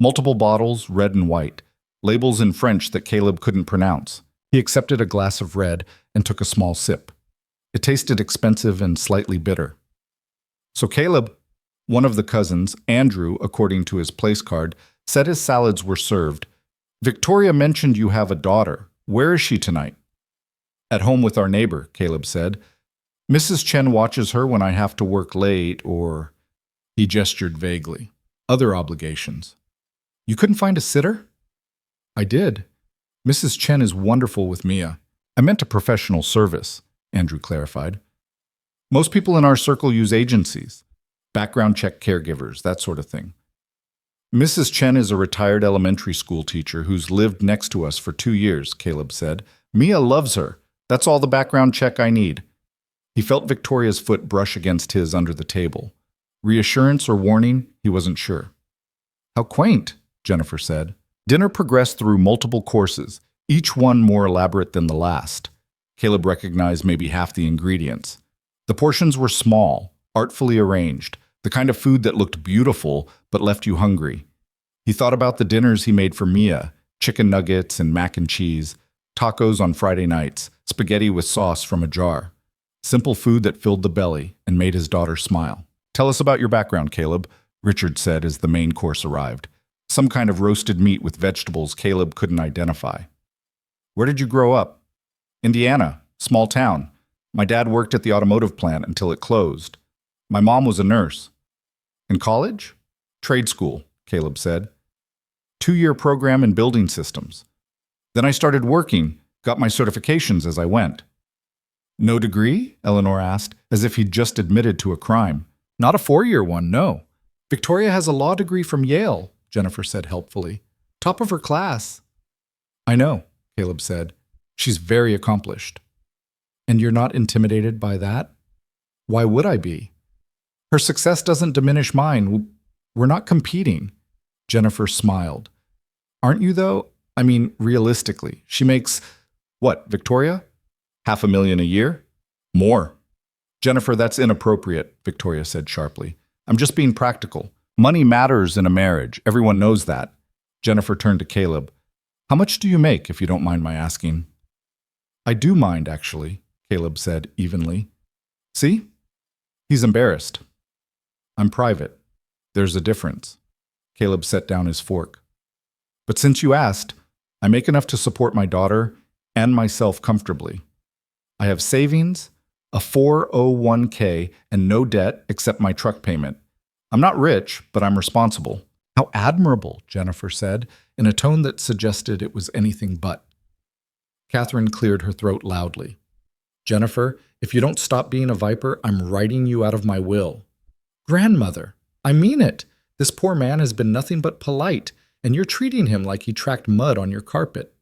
Multiple bottles, red and white. Labels in French that Caleb couldn't pronounce. He accepted a glass of red and took a small sip. It tasted expensive and slightly bitter. So Caleb, one of the cousins, Andrew, according to his place card, said his salads were served. Victoria mentioned you have a daughter. Where is she tonight? At home with our neighbor, Caleb said. Mrs. Chen watches her when I have to work late or... He gestured vaguely. Other obligations. You couldn't find a sitter? I did. Mrs. Chen is wonderful with Mia. I meant a professional service, Andrew clarified. Most people in our circle use agencies. Background check caregivers, that sort of thing. Mrs. Chen is a retired elementary school teacher who's lived next to us for 2 years, Caleb said. Mia loves her. That's all the background check I need. He felt Victoria's foot brush against his under the table. Reassurance or warning, he wasn't sure. How quaint, Jennifer said. Dinner progressed through multiple courses, each one more elaborate than the last. Caleb recognized maybe half the ingredients. The portions were small, artfully arranged, the kind of food that looked beautiful but left you hungry. He thought about the dinners he made for Mia, chicken nuggets and mac and cheese, tacos on Friday nights, spaghetti with sauce from a jar. Simple food that filled the belly and made his daughter smile. Tell us about your background, Caleb, Richard said as the main course arrived. Some kind of roasted meat with vegetables Caleb couldn't identify. Where did you grow up? Indiana, small town. My dad worked at the automotive plant until it closed. My mom was a nurse. In college? Trade school, Caleb said. 2-year program in building systems. Then I started working, got my certifications as I went. No degree? Eleanor asked, as if he'd just admitted to a crime. Not a 4-year one, no. Victoria has a law degree from Yale, Jennifer said helpfully. Top of her class. I know, Caleb said. She's very accomplished. And you're not intimidated by that? Why would I be? Her success doesn't diminish mine. We're not competing. Jennifer smiled. Aren't you, though? I mean, realistically. She makes, what, Victoria? $500,000 a year? More. Jennifer, that's inappropriate, Victoria said sharply. I'm just being practical. Money matters in a marriage. Everyone knows that. Jennifer turned to Caleb. How much do you make, if you don't mind my asking? I do mind, actually, Caleb said evenly. See? He's embarrassed. I'm private. There's a difference. Caleb set down his fork. But since you asked, I make enough to support my daughter and myself comfortably. I have savings, a 401k, and no debt except my truck payment. I'm not rich, but I'm responsible. How admirable, Jennifer said, in a tone that suggested it was anything but. Catherine cleared her throat loudly. Jennifer, if you don't stop being a viper, I'm writing you out of my will. Grandmother, I mean it. This poor man has been nothing but polite, and you're treating him like he tracked mud on your carpet.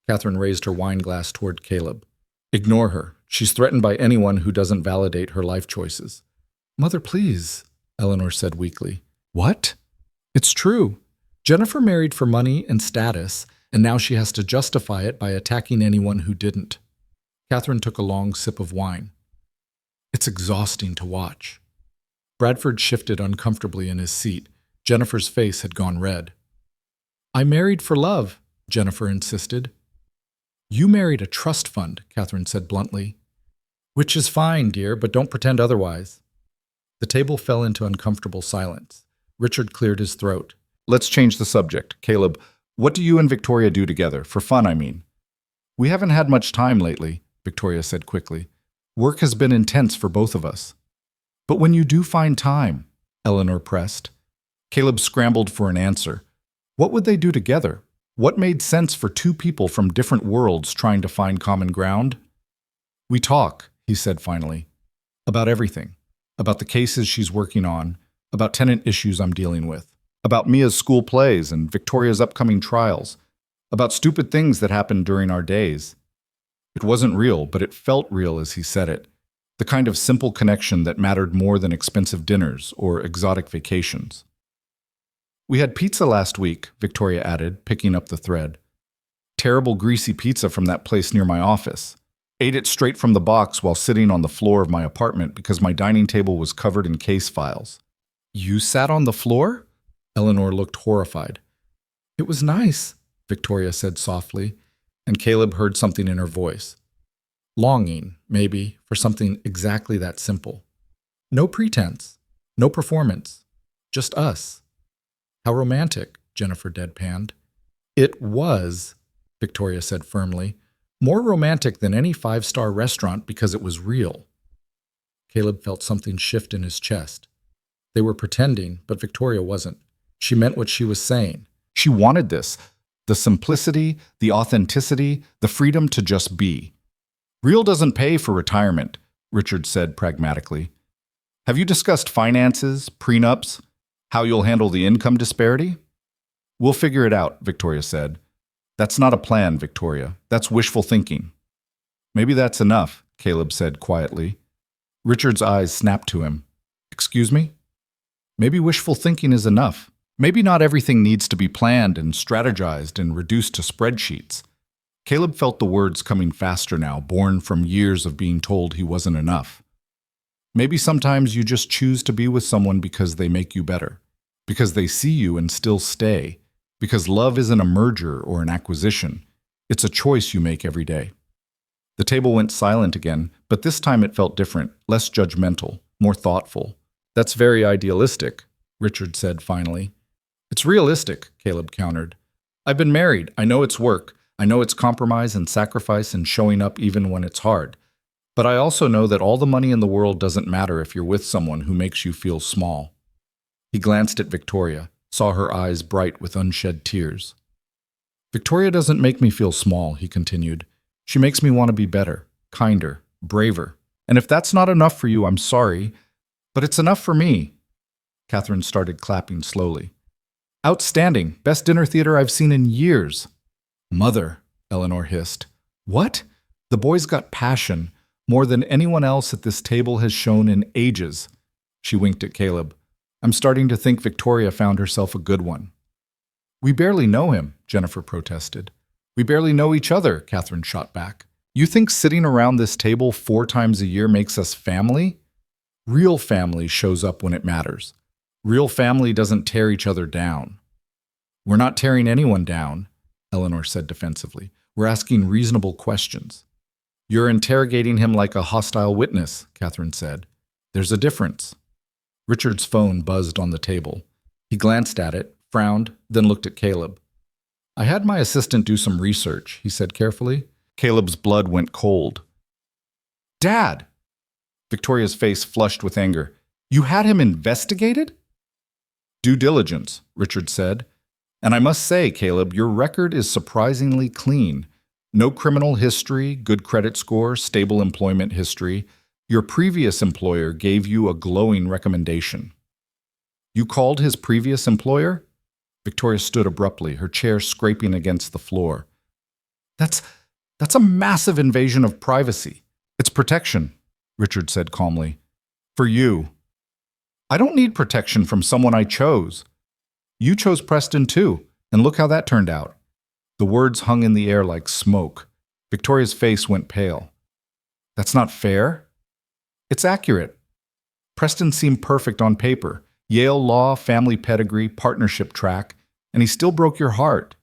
Catherine raised her wine glass toward Caleb. Ignore her. She's threatened by anyone who doesn't validate her life choices. Mother, please, Eleanor said weakly. What? It's true. Jennifer married for money and status, and now she has to justify it by attacking anyone who didn't. Catherine took a long sip of wine. It's exhausting to watch. Bradford shifted uncomfortably in his seat. Jennifer's face had gone red. I married for love, Jennifer insisted. You married a trust fund, Catherine said bluntly. Which is fine, dear, but don't pretend otherwise. The table fell into uncomfortable silence. Richard cleared his throat. Let's change the subject. Caleb, what do you and Victoria do together? For fun, I mean. We haven't had much time lately, Victoria said quickly. Work has been intense for both of us. But when you do find time, Eleanor pressed. Caleb scrambled for an answer. What would they do together? What made sense for two people from different worlds trying to find common ground? We talk, he said finally, about everything. About the cases she's working on, about tenant issues I'm dealing with, about Mia's school plays and Victoria's upcoming trials, about stupid things that happened during our days. It wasn't real, but it felt real as he said it. The kind of simple connection that mattered more than expensive dinners or exotic vacations. We had pizza last week, Victoria added, picking up the thread. Terrible greasy pizza from that place near my office. Ate it straight from the box while sitting on the floor of my apartment because my dining table was covered in case files. You sat on the floor? Eleanor looked horrified. It was nice, Victoria said softly, and Caleb heard something in her voice. Longing, maybe, for something exactly that simple. No pretense, no performance, just us. How romantic, Jennifer deadpanned. It was, Victoria said firmly, more romantic than any 5-star restaurant because it was real. Caleb felt something shift in his chest. They were pretending, but Victoria wasn't. She meant what she was saying. She wanted this. The simplicity, the authenticity, the freedom to just be. Real doesn't pay for retirement, Richard said pragmatically. Have you discussed finances, prenups, how you'll handle the income disparity? We'll figure it out, Victoria said. That's not a plan, Victoria. That's wishful thinking. Maybe that's enough, Caleb said quietly. Richard's eyes snapped to him. Excuse me? Maybe wishful thinking is enough. Maybe not everything needs to be planned and strategized and reduced to spreadsheets. Caleb felt the words coming faster now, born from years of being told he wasn't enough. Maybe sometimes you just choose to be with someone because they make you better, because they see you and still stay, because love isn't a merger or an acquisition. It's a choice you make every day. The table went silent again, but this time it felt different, less judgmental, more thoughtful. That's very idealistic, Richard said finally. It's realistic, Caleb countered. I've been married. I know it's work. I know it's compromise and sacrifice and showing up even when it's hard. But I also know that all the money in the world doesn't matter if you're with someone who makes you feel small. He glanced at Victoria, saw her eyes bright with unshed tears. Victoria doesn't make me feel small, he continued. She makes me want to be better, kinder, braver. And if that's not enough for you, I'm sorry, but it's enough for me. Catherine started clapping slowly. Outstanding, best dinner theater I've seen in years. Mother, Eleanor hissed. What? The boy's got passion, more than anyone else at this table has shown in ages. She winked at Caleb. I'm starting to think Victoria found herself a good one. We barely know him, Jennifer protested. We barely know each other, Catherine shot back. You think sitting around this table 4 times a year makes us family? Real family shows up when it matters. Real family doesn't tear each other down. We're not tearing anyone down, Eleanor said defensively. We're asking reasonable questions. You're interrogating him like a hostile witness, Catherine said. There's a difference. Richard's phone buzzed on the table. He glanced at it, frowned, then looked at Caleb. I had my assistant do some research, he said carefully. Caleb's blood went cold. Dad! Victoria's face flushed with anger. You had him investigated? Due diligence, Richard said. And I must say, Caleb, your record is surprisingly clean. No criminal history, good credit score, stable employment history. Your previous employer gave you a glowing recommendation. You called his previous employer? Victoria stood abruptly, her chair scraping against the floor. That's a massive invasion of privacy. It's protection, Richard said calmly. For you. I don't need protection from someone I chose. You chose Preston too, and look how that turned out. The words hung in the air like smoke. Victoria's face went pale. That's not fair. It's accurate. Preston seemed perfect on paper. Yale law, family pedigree, partnership track, and he still broke your heart.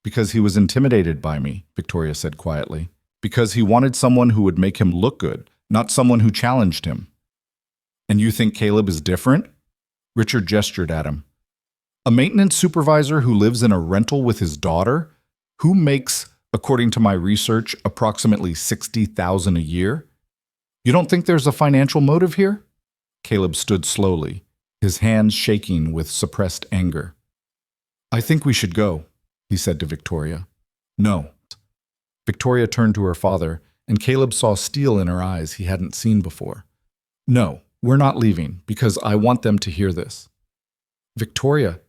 Because he was intimidated by me, Victoria said quietly. Because he wanted someone who would make him look good, not someone who challenged him. And you think Caleb is different? Richard gestured at him. A maintenance supervisor who lives in a rental with his daughter, who makes, according to my research, approximately $60,000 a year? You don't think there's a financial motive here? Caleb stood slowly, his hands shaking with suppressed anger. I think we should go, he said to Victoria. No. Victoria turned to her father, and Caleb saw steel in her eyes he hadn't seen before. No, we're not leaving, because I want them to hear this. Victoria,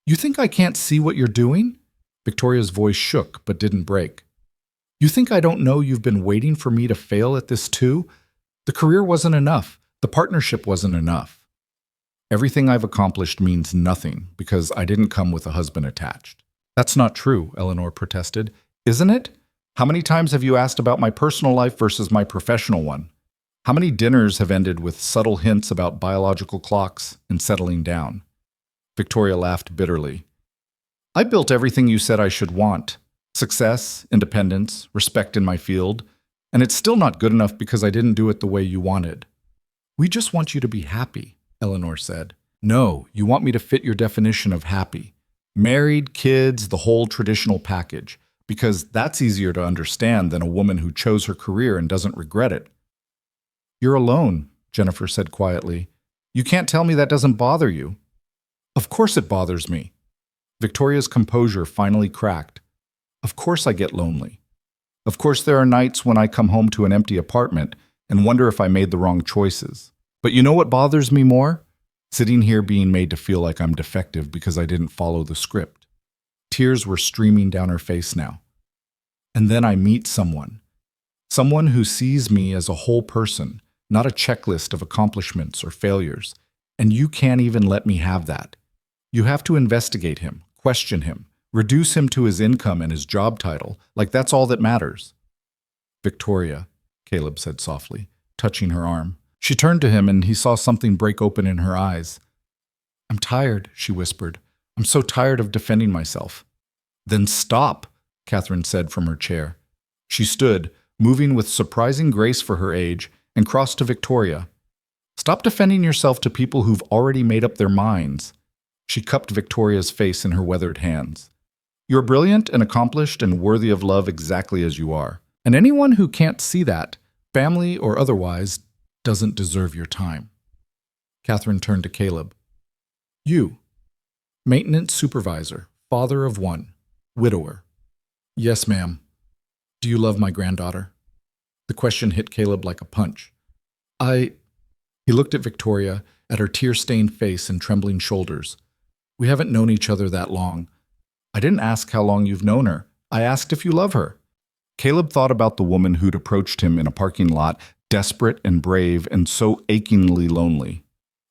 you think I can't see what you're doing? Victoria's voice shook but didn't break. You think I don't know you've been waiting for me to fail at this too? The career wasn't enough. The partnership wasn't enough. Everything I've accomplished means nothing because I didn't come with a husband attached. That's not true, Eleanor protested. Isn't it? How many times have you asked about my personal life versus my professional one? How many dinners have ended with subtle hints about biological clocks and settling down? Victoria laughed bitterly. I built everything you said I should want. Success, independence, respect in my field, and it's still not good enough because I didn't do it the way you wanted. We just want you to be happy, Eleanor said. No, you want me to fit your definition of happy. Married, kids, the whole traditional package, because that's easier to understand than a woman who chose her career and doesn't regret it. You're alone, Jennifer said quietly. You can't tell me that doesn't bother you. Of course it bothers me. Victoria's composure finally cracked. Of course I get lonely. Of course there are nights when I come home to an empty apartment and wonder if I made the wrong choices. But you know what bothers me more? Sitting here being made to feel like I'm defective because I didn't follow the script. Tears were streaming down her face now. And then I meet someone. Someone who sees me as a whole person, not a checklist of accomplishments or failures. And you can't even let me have that. You have to investigate him, question him, reduce him to his income and his job title, like that's all that matters. Victoria, Caleb said softly, touching her arm. She turned to him and he saw something break open in her eyes. I'm tired, she whispered. I'm so tired of defending myself. Then stop, Catherine said from her chair. She stood, moving with surprising grace for her age, and crossed to Victoria. Stop defending yourself to people who've already made up their minds. She cupped Victoria's face in her weathered hands. You're brilliant and accomplished and worthy of love exactly as you are. And anyone who can't see that, family or otherwise, doesn't deserve your time. Catherine turned to Caleb. You, maintenance supervisor, father of one, widower. Yes, ma'am. Do you love my granddaughter? The question hit Caleb like a punch. He looked at Victoria, at her tear-stained face and trembling shoulders. We haven't known each other that long. I didn't ask how long you've known her. I asked if you love her. Caleb thought about the woman who'd approached him in a parking lot, desperate and brave and so achingly lonely.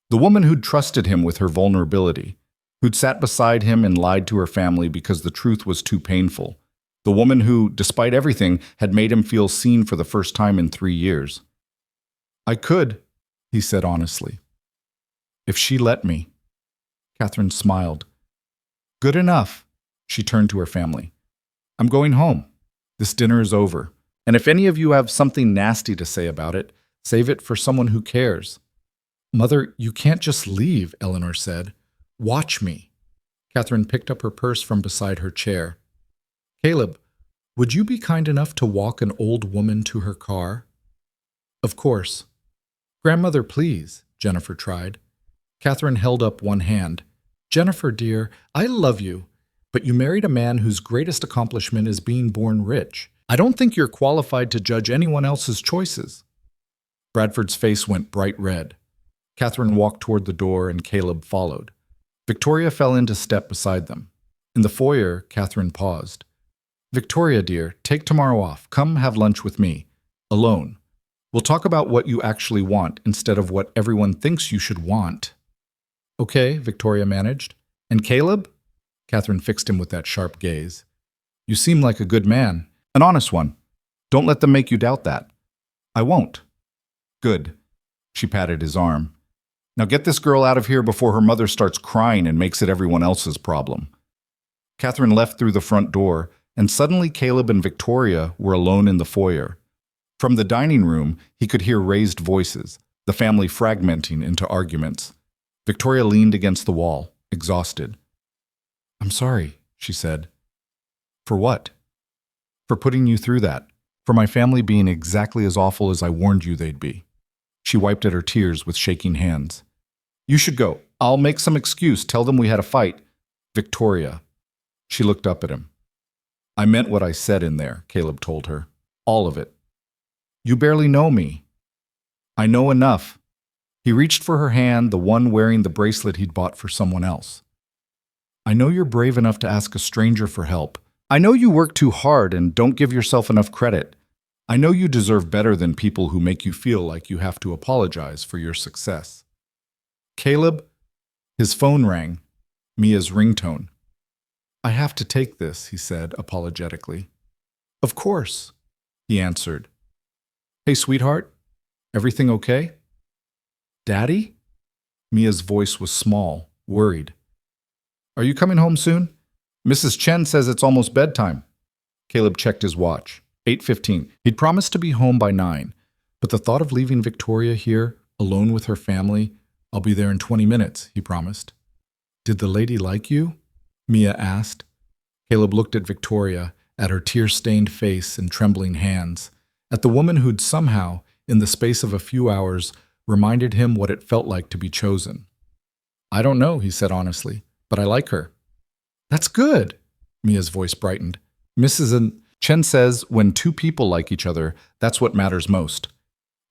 The woman who'd trusted him with her vulnerability, who'd sat beside him and lied to her family because the truth was too painful. The woman who, despite everything, had made him feel seen for the first time in 3 years. I could, he said honestly. If she let me. Catherine smiled. Good enough. She turned to her family. I'm going home. This dinner is over. And if any of you have something nasty to say about it, save it for someone who cares. Mother, you can't just leave, Eleanor said. Watch me. Catherine picked up her purse from beside her chair. Caleb, would you be kind enough to walk an old woman to her car? Of course. Grandmother, please, Jennifer tried. Catherine held up one hand. Jennifer, dear, I love you, but you married a man whose greatest accomplishment is being born rich. I don't think you're qualified to judge anyone else's choices. Bradford's face went bright red. Catherine walked toward the door and Caleb followed. Victoria fell into step beside them. In the foyer, Catherine paused. Victoria, dear, take tomorrow off. Come have lunch with me. Alone. We'll talk about what you actually want instead of what everyone thinks you should want. Okay, Victoria managed. And Caleb? Catherine fixed him with that sharp gaze. You seem like a good man. An honest one. Don't let them make you doubt that. I won't. Good. She patted his arm. Now get this girl out of here before her mother starts crying and makes it everyone else's problem. Catherine left through the front door, and suddenly Caleb and Victoria were alone in the foyer. From the dining room, he could hear raised voices, the family fragmenting into arguments. Victoria leaned against the wall, exhausted. I'm sorry, she said. For what? For putting you through that. For my family being exactly as awful as I warned you they'd be. She wiped at her tears with shaking hands. You should go. I'll make some excuse. Tell them we had a fight. Victoria. She looked up at him. I meant what I said in there, Caleb told her. All of it. You barely know me. I know enough. He reached for her hand, the one wearing the bracelet he'd bought for someone else. I know you're brave enough to ask a stranger for help. I know you work too hard and don't give yourself enough credit. I know you deserve better than people who make you feel like you have to apologize for your success. Caleb, his phone rang, Mia's ringtone. I have to take this, he said apologetically. Of course, he answered. Hey, sweetheart, everything okay? Daddy? Mia's voice was small, worried. Are you coming home soon? Mrs. Chen says it's almost bedtime. Caleb checked his watch. 8:15. He'd promised to be home by 9, but the thought of leaving Victoria here, alone with her family, I'll be there in 20 minutes, he promised. Did the lady like you? Mia asked. Caleb looked at Victoria, at her tear-stained face and trembling hands, at the woman who'd somehow, in the space of a few hours, reminded him what it felt like to be chosen. I don't know, he said honestly, but I like her. That's good, Mia's voice brightened. Mrs. Chen says when two people like each other, that's what matters most.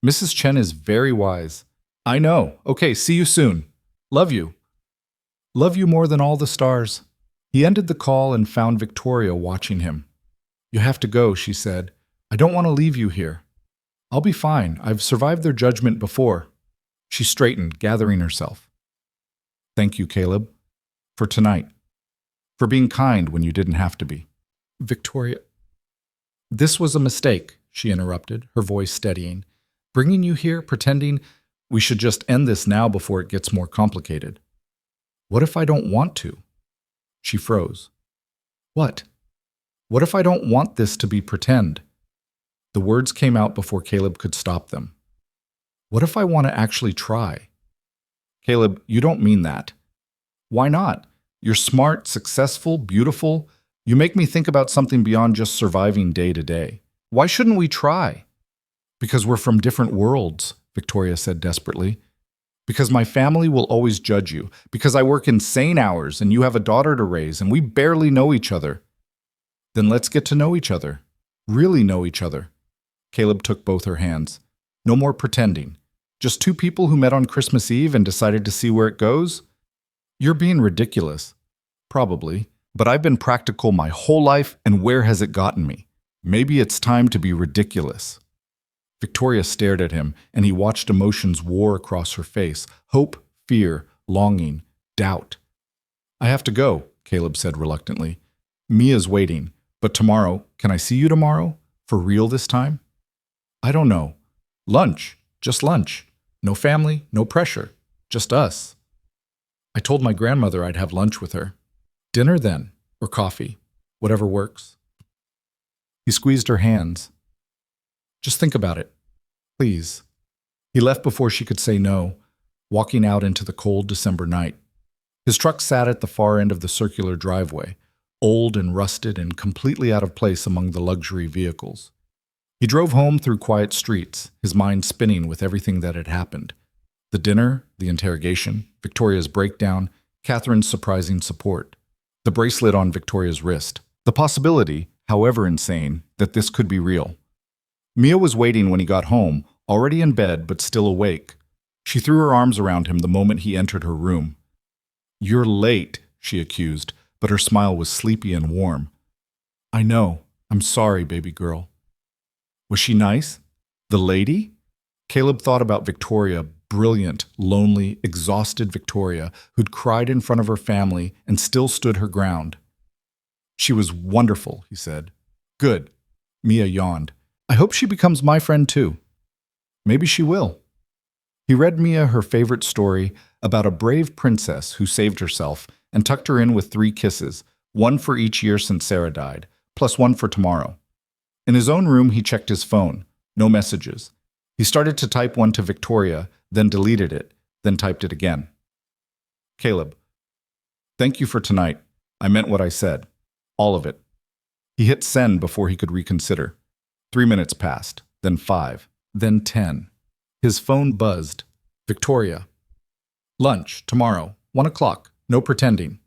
Mrs. Chen is very wise. I know. Okay, see you soon. Love you. Love you more than all the stars. He ended the call and found Victoria watching him. You have to go, she said. I don't want to leave you here. I'll be fine. I've survived their judgment before. She straightened, gathering herself. Thank you, Caleb. For tonight. For being kind when you didn't have to be. Victoria. This was a mistake, she interrupted, her voice steadying. Bringing you here, pretending we should just end this now before it gets more complicated. What if I don't want to? She froze. What? What if I don't want this to be pretend? The words came out before Caleb could stop them. What if I want to actually try? Caleb, you don't mean that. Why not? You're smart, successful, beautiful. You make me think about something beyond just surviving day to day. Why shouldn't we try? Because we're from different worlds, Victoria said desperately. Because my family will always judge you. Because I work insane hours and you have a daughter to raise and we barely know each other. Then let's get to know each other. Really know each other. Caleb took both her hands. No more pretending. Just two people who met on Christmas Eve and decided to see where it goes? You're being ridiculous. Probably. But I've been practical my whole life, and where has it gotten me? Maybe it's time to be ridiculous. Victoria stared at him, and he watched emotions war across her face. Hope, fear, longing, doubt. I have to go, Caleb said reluctantly. Mia's waiting. But tomorrow, can I see you tomorrow? For real this time? I don't know. Lunch. Just lunch. No family, no pressure. Just us. I told my grandmother I'd have lunch with her. Dinner then, or coffee, whatever works. He squeezed her hands. Just think about it, please. He left before she could say no, walking out into the cold December night. His truck sat at the far end of the circular driveway, old and rusted and completely out of place among the luxury vehicles. He drove home through quiet streets, his mind spinning with everything that had happened. The dinner, the interrogation, Victoria's breakdown, Catherine's surprising support. The bracelet on Victoria's wrist. The possibility, however insane, that this could be real. Mia was waiting when he got home, already in bed but still awake. She threw her arms around him the moment he entered her room. You're late, she accused, but her smile was sleepy and warm. I know. I'm sorry, baby girl. Was she nice? The lady? Caleb thought about Victoria, brilliant, lonely, exhausted Victoria, who'd cried in front of her family and still stood her ground. She was wonderful, he said. Good. Mia yawned. I hope she becomes my friend too. Maybe she will. He read Mia her favorite story about a brave princess who saved herself and tucked her in with 3 kisses, one for each year since Sarah died, plus one for tomorrow. In his own room, he checked his phone. No messages. He started to type one to Victoria, then deleted it, then typed it again. Caleb, thank you for tonight. I meant what I said. All of it. He hit send before he could reconsider. 3 minutes passed, then 5, then 10. His phone buzzed. Victoria. Lunch, tomorrow, 1 o'clock. No pretending.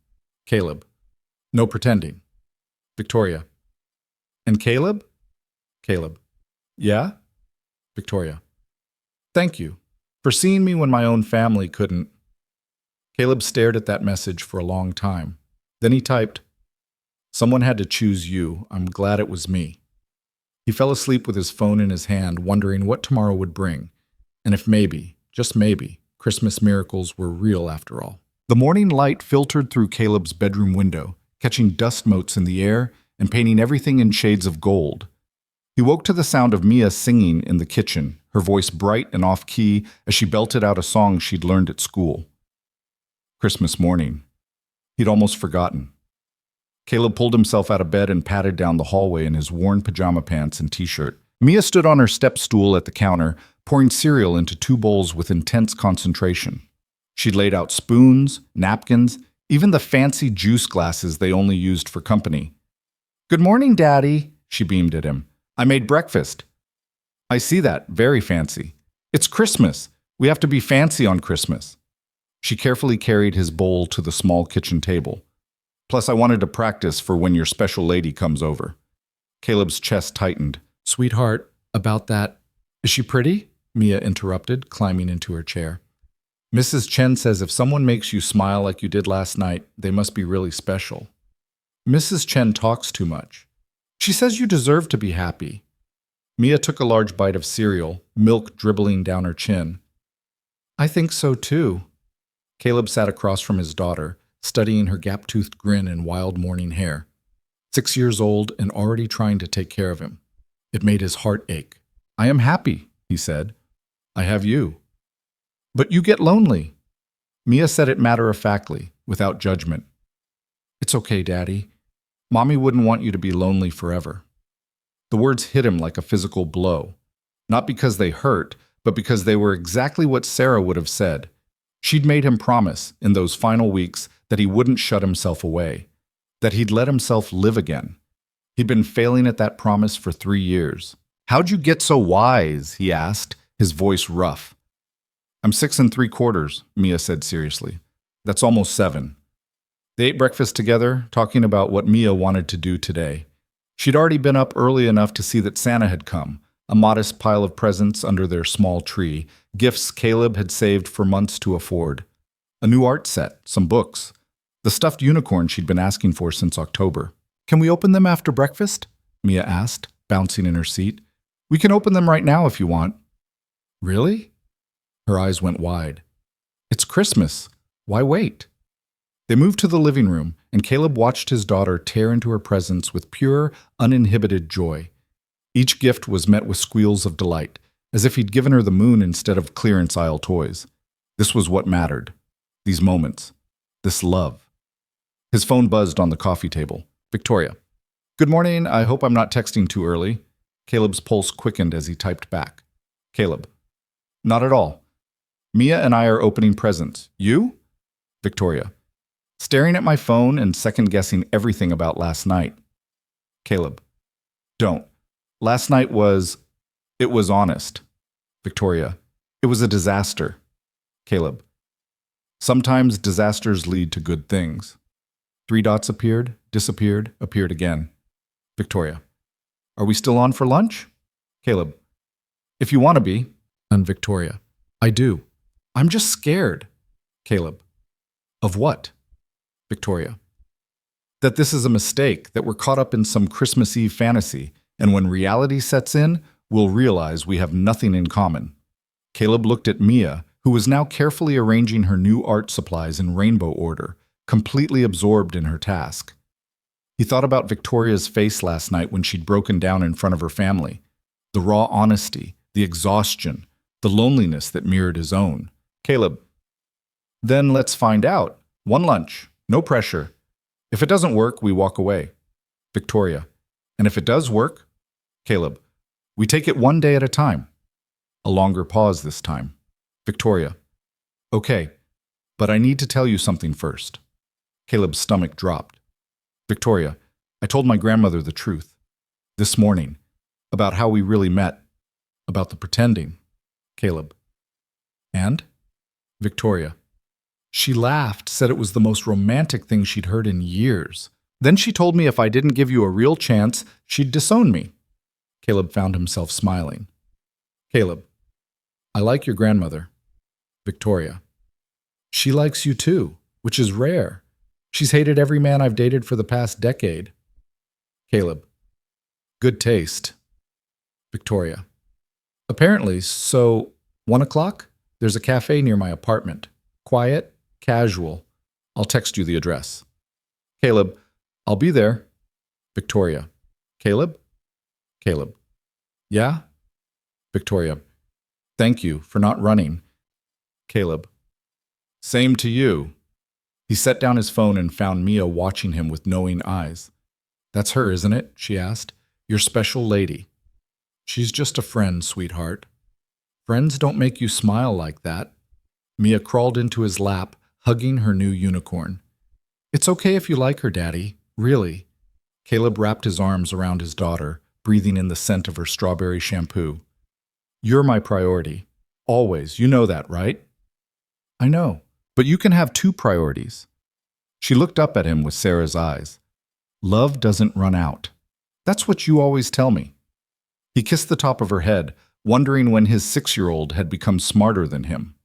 Caleb. No pretending. Victoria. And Caleb? Caleb. Yeah? Victoria. Thank you for seeing me when my own family couldn't. Caleb stared at that message for a long time. Then he typed, Someone had to choose you. I'm glad it was me. He fell asleep with his phone in his hand, wondering what tomorrow would bring, and if maybe, just maybe, Christmas miracles were real after all. The morning light filtered through Caleb's bedroom window, catching dust motes in the air and painting everything in shades of gold. He woke to the sound of Mia singing in the kitchen, her voice bright and off-key as she belted out a song she'd learned at school. Christmas morning. He'd almost forgotten. Caleb pulled himself out of bed and padded down the hallway in his worn pajama pants and t-shirt. Mia stood on her step stool at the counter, pouring cereal into 2 bowls with intense concentration. She'd laid out spoons, napkins, even the fancy juice glasses they only used for company. Good morning, Daddy, she beamed at him. I made breakfast. I see that, very fancy. It's Christmas. We have to be fancy on Christmas. She carefully carried his bowl to the small kitchen table. Plus, I wanted to practice for when your special lady comes over. Caleb's chest tightened. Sweetheart, about that. Is she pretty? Mia interrupted, climbing into her chair. Mrs. Chen says if someone makes you smile like you did last night, they must be really special. Mrs. Chen talks too much. She says you deserve to be happy. Mia took a large bite of cereal, milk dribbling down her chin. I think so too. Caleb sat across from his daughter, studying her gap-toothed grin and wild morning hair. 6 years old and already trying to take care of him. It made his heart ache. I am happy, he said. I have you. But you get lonely. Mia said it matter-of-factly, without judgment. It's okay, Daddy. Mommy wouldn't want you to be lonely forever. The words hit him like a physical blow. Not because they hurt, but because they were exactly what Sarah would have said. She'd made him promise, in those final weeks, that he wouldn't shut himself away. that he'd let himself live again. He'd been failing at that promise for 3 years. "How'd you get so wise?" he asked, his voice rough. "I'm 6 3/4, Mia said seriously. "That's almost 7. They ate breakfast together, talking about what Mia wanted to do today. She'd already been up early enough to see that Santa had come, a modest pile of presents under their small tree, gifts Caleb had saved for months to afford. A new art set, some books, the stuffed unicorn she'd been asking for since October. "Can we open them after breakfast?" Mia asked, bouncing in her seat. "We can open them right now if you want." "Really?" Her eyes went wide. "It's Christmas. Why wait?" They moved to the living room, and Caleb watched his daughter tear into her presents with pure, uninhibited joy. Each gift was met with squeals of delight, as if he'd given her the moon instead of clearance aisle toys. This was what mattered. These moments. This love. His phone buzzed on the coffee table. Victoria. "Good morning. I hope I'm not texting too early." Caleb's pulse quickened as he typed back. Caleb. "Not at all. Mia and I are opening presents. You?" Victoria. "Staring at my phone and second-guessing everything about last night." Caleb. "Don't. Last night it was honest." Victoria. "It was a disaster." Caleb. "Sometimes disasters lead to good things." 3 dots appeared, disappeared, appeared again. Victoria. "Are we still on for lunch?" Caleb. "If you want to be." And Victoria. "I do. I'm just scared." Caleb. "Of what?" Victoria. "That this is a mistake, that we're caught up in some Christmas Eve fantasy, and when reality sets in, we'll realize we have nothing in common." Caleb looked at Mia, who was now carefully arranging her new art supplies in rainbow order, completely absorbed in her task. He thought about Victoria's face last night when she'd broken down in front of her family, the raw honesty, the exhaustion, the loneliness that mirrored his own. Caleb. "Then let's find out. One lunch. No pressure. If it doesn't work, we walk away." Victoria. "And if it does work?" Caleb. "We take it one day at a time." A longer pause this time. Victoria. "Okay, but I need to tell you something first." Caleb's stomach dropped. Victoria. "I told my grandmother the truth. This morning. About how we really met. About the pretending." Caleb. "And?" Victoria. "She laughed, said it was the most romantic thing she'd heard in years. Then she told me if I didn't give you a real chance, she'd disown me." Caleb found himself smiling. Caleb. "I like your grandmother." Victoria. "She likes you too, which is rare. She's hated every man I've dated for the past decade." Caleb. "Good taste." Victoria. "Apparently, so 1 o'clock? There's a cafe near my apartment. Quiet, casual. I'll text you the address." Caleb. "I'll be there." Victoria. "Caleb?" Caleb. "Yeah?" Victoria. "Thank you for not running." Caleb. "Same to you." He set down his phone and found Mia watching him with knowing eyes. "That's her, isn't it?" she asked. "Your special lady." "She's just a friend, sweetheart." "Friends don't make you smile like that." Mia crawled into his lap, hugging her new unicorn. "It's okay if you like her, Daddy. Really." Caleb wrapped his arms around his daughter, breathing in the scent of her strawberry shampoo. "You're my priority. Always. You know that, right?" "I know. But you can have 2 priorities." She looked up at him with Sarah's eyes. "Love doesn't run out. That's what you always tell me." He kissed the top of her head, wondering when his 6-year-old had become smarter than him.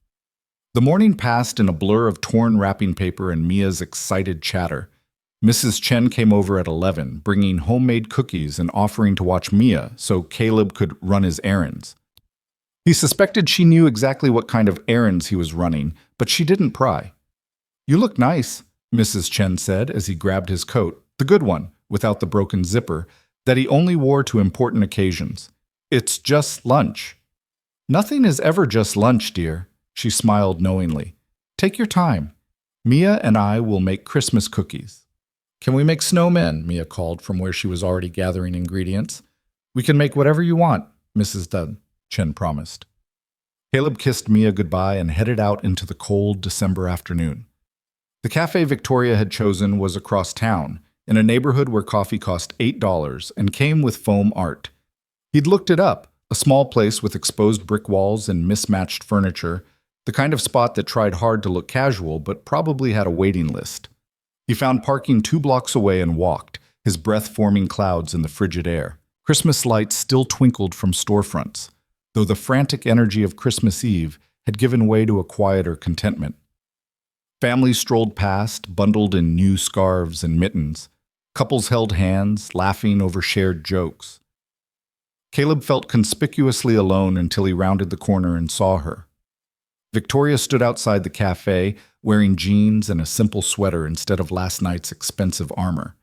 The morning passed in a blur of torn wrapping paper and Mia's excited chatter. Mrs. Chen came over at 11, bringing homemade cookies and offering to watch Mia so Caleb could run his errands. He suspected she knew exactly what kind of errands he was running, but she didn't pry. "You look nice," Mrs. Chen said as he grabbed his coat, the good one, without the broken zipper, that he only wore to important occasions. "It's just lunch." "Nothing is ever just lunch, dear," she smiled knowingly. "Take your time. Mia and I will make Christmas cookies." "Can we make snowmen?" Mia called from where she was already gathering ingredients. "We can make whatever you want," Mrs. Chen promised. Caleb kissed Mia goodbye and headed out into the cold December afternoon. The cafe Victoria had chosen was across town, in a neighborhood where coffee cost $8 and came with foam art. He'd looked it up, a small place with exposed brick walls and mismatched furniture, the kind of spot that tried hard to look casual but probably had a waiting list. He found parking 2 blocks away and walked, his breath forming clouds in the frigid air. Christmas lights still twinkled from storefronts, though the frantic energy of Christmas Eve had given way to a quieter contentment. Families strolled past, bundled in new scarves and mittens. Couples held hands, laughing over shared jokes. Caleb felt conspicuously alone until he rounded the corner and saw her. Victoria stood outside the cafe, wearing jeans and a simple sweater instead of last night's expensive armor.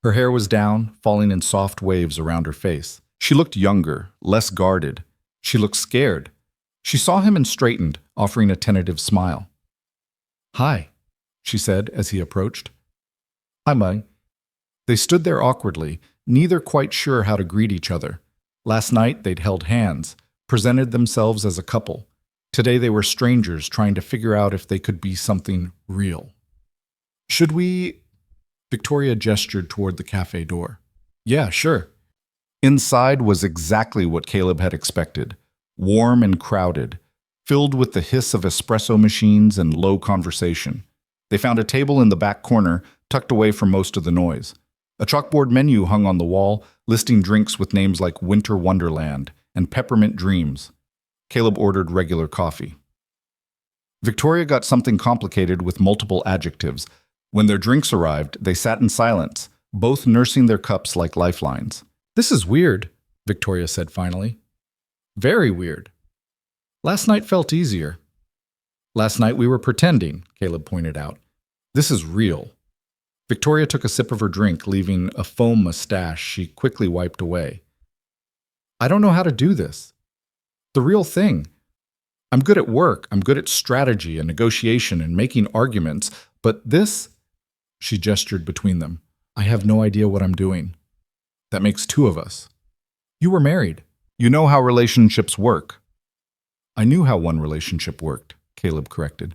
Her hair was down, falling in soft waves around her face. She looked younger, less guarded. She looked scared. She saw him and straightened, offering a tentative smile. "Hi," she said as he approached. "Hi, Mai." They stood there awkwardly, neither quite sure how to greet each other. Last night they'd held hands, presented themselves as a couple. Today they were strangers trying to figure out if they could be something real. "Should we—" Victoria gestured toward the cafe door. "Yeah, sure." Inside was exactly what Caleb had expected, warm and crowded, filled with the hiss of espresso machines and low conversation. They found a table in the back corner, tucked away from most of the noise. A chalkboard menu hung on the wall, listing drinks with names like Winter Wonderland and Peppermint Dreams. Caleb ordered regular coffee. Victoria got something complicated with multiple adjectives. When their drinks arrived, they sat in silence, both nursing their cups like lifelines. "This is weird," Victoria said finally. "Very weird. Last night felt easier." "Last night we were pretending," Caleb pointed out. "This is real." Victoria took a sip of her drink, leaving a foam mustache she quickly wiped away. "I don't know how to do this. The real thing. I'm good at work, I'm good at strategy and negotiation and making arguments, but this—" She gestured between them. "I have no idea what I'm doing. That makes 2 of us. You were married. You know how relationships work." "I knew how one relationship worked," Caleb corrected.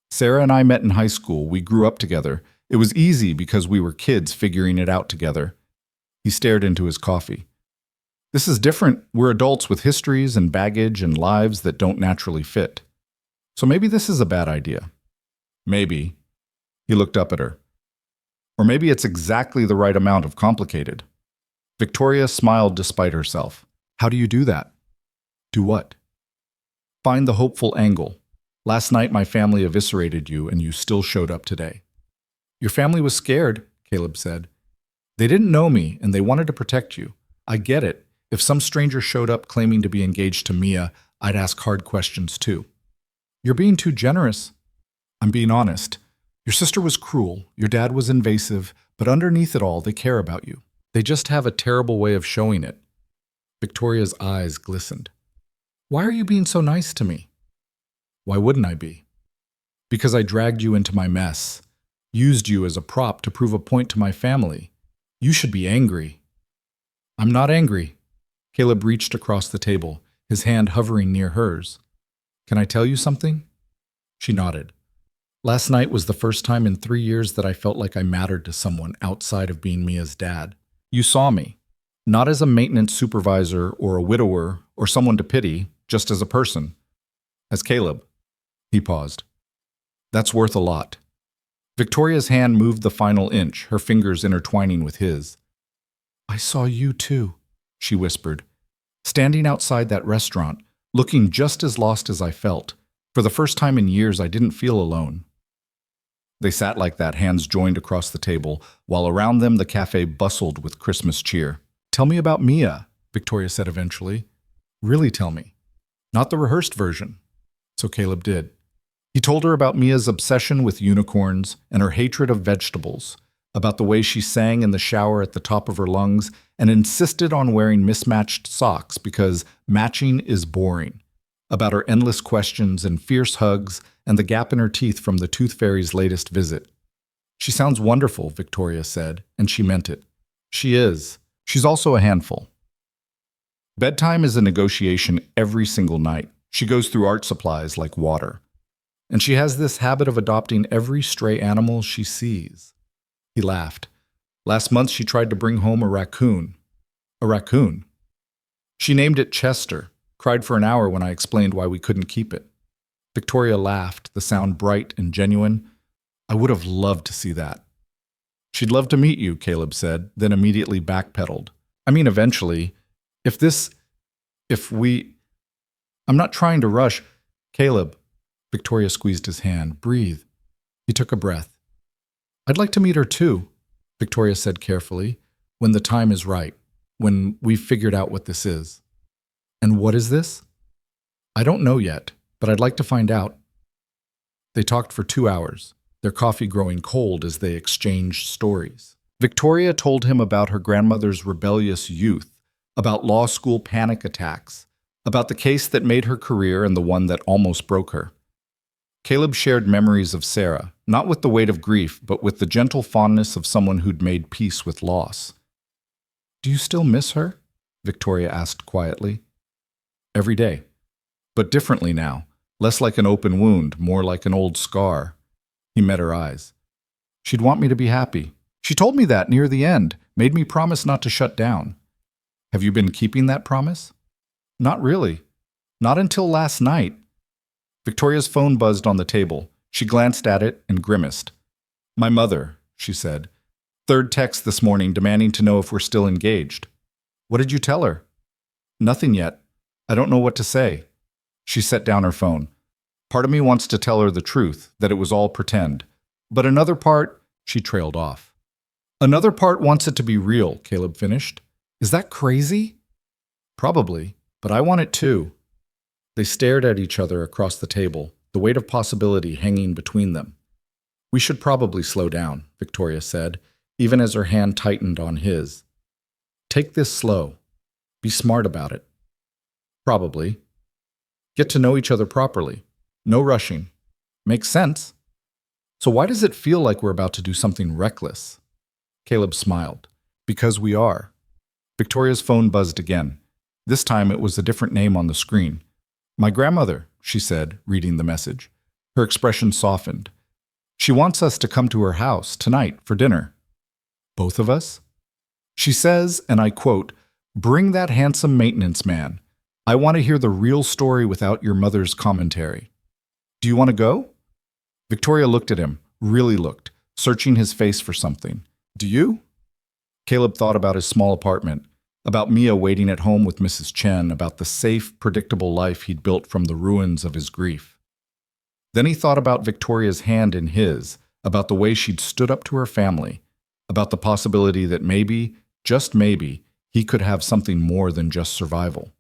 "Sarah and I met in high school. We grew up together. It was easy because we were kids figuring it out together." He stared into his coffee. "This is different. We're adults with histories and baggage and lives that don't naturally fit. So maybe this is a bad idea." "Maybe." He looked up at her. "Or maybe it's exactly the right amount of complicated." Victoria smiled despite herself. "How do you do that?" "Do what?" "Find the hopeful angle. Last night my family eviscerated you and you still showed up today." "Your family was scared," Caleb said. "They didn't know me and they wanted to protect you. I get it. If some stranger showed up claiming to be engaged to Mia, I'd ask hard questions too." "You're being too generous." "I'm being honest. Your sister was cruel, your dad was invasive, but underneath it all, they care about you. They just have a terrible way of showing it." Victoria's eyes glistened. "Why are you being so nice to me?" "Why wouldn't I be?" "Because I dragged you into my mess, used you as a prop to prove a point to my family. You should be angry." "I'm not angry." Caleb reached across the table, his hand hovering near hers. "Can I tell you something?" She nodded. "Last night was the first time in 3 years that I felt like I mattered to someone outside of being Mia's dad. You saw me, not as a maintenance supervisor or a widower or someone to pity, just as a person. As Caleb." He paused. "That's worth a lot." Victoria's hand moved the final inch, her fingers intertwining with his. "I saw you too," she whispered. "Standing outside that restaurant, looking just as lost as I felt. For the first time in years, I didn't feel alone." They sat like that, hands joined across the table, while around them the cafe bustled with Christmas cheer. "Tell me about Mia," Victoria said eventually. "Really tell me. Not the rehearsed version." So Caleb did. He told her about Mia's obsession with unicorns and her hatred of vegetables, about the way she sang in the shower at the top of her lungs and insisted on wearing mismatched socks because matching is boring, about her endless questions and fierce hugs and the gap in her teeth from the tooth fairy's latest visit. "She sounds wonderful," Victoria said, and she meant it. "She is. She's also a handful." Bedtime is a negotiation every single night. She goes through art supplies like water. And she has this habit of adopting every stray animal she sees. He laughed. Last month she tried to bring home a raccoon. A raccoon. She named it Chester, cried for an hour when I explained why we couldn't keep it. Victoria laughed, the sound bright and genuine. I would have loved to see that. She'd love to meet you, Caleb said, then immediately backpedaled. I mean, eventually. I'm not trying to rush. Caleb. Victoria squeezed his hand. Breathe. He took a breath. I'd like to meet her too, Victoria said carefully, when the time is right, when we've figured out what this is. And what is this? I don't know yet, but I'd like to find out. They talked for 2 hours, their coffee growing cold as they exchanged stories. Victoria told him about her grandmother's rebellious youth, about law school panic attacks, about the case that made her career and the one that almost broke her. Caleb shared memories of Sarah, not with the weight of grief, but with the gentle fondness of someone who'd made peace with loss. Do you still miss her? Victoria asked quietly. Every day, but differently now, less like an open wound, more like an old scar. He met her eyes. She'd want me to be happy. She told me that near the end, made me promise not to shut down. Have you been keeping that promise? Not really. Not until last night. Victoria's phone buzzed on the table. She glanced at it and grimaced. My mother, she said. Third text this morning demanding to know if we're still engaged. What did you tell her? Nothing yet. I don't know what to say. She set down her phone. Part of me wants to tell her the truth, that it was all pretend. But another part, she trailed off. Another part wants it to be real, Caleb finished. Is that crazy? Probably, but I want it too. They stared at each other across the table, the weight of possibility hanging between them. We should probably slow down, Victoria said, even as her hand tightened on his. Take this slow. Be smart about it. Probably. Get to know each other properly. No rushing. Makes sense. So why does it feel like we're about to do something reckless? Caleb smiled. Because we are. Victoria's phone buzzed again. This time it was a different name on the screen. My grandmother, she said, reading the message. Her expression softened. She wants us to come to her house tonight for dinner. Both of us? She says, and I quote, bring that handsome maintenance man. I want to hear the real story without your mother's commentary. Do you want to go? Victoria looked at him, really looked, searching his face for something. Do you? Caleb thought about his small apartment, about Mia waiting at home with Mrs. Chen, about the safe, predictable life he'd built from the ruins of his grief. Then he thought about Victoria's hand in his, about the way she'd stood up to her family, about the possibility that maybe, just maybe, he could have something more than just survival.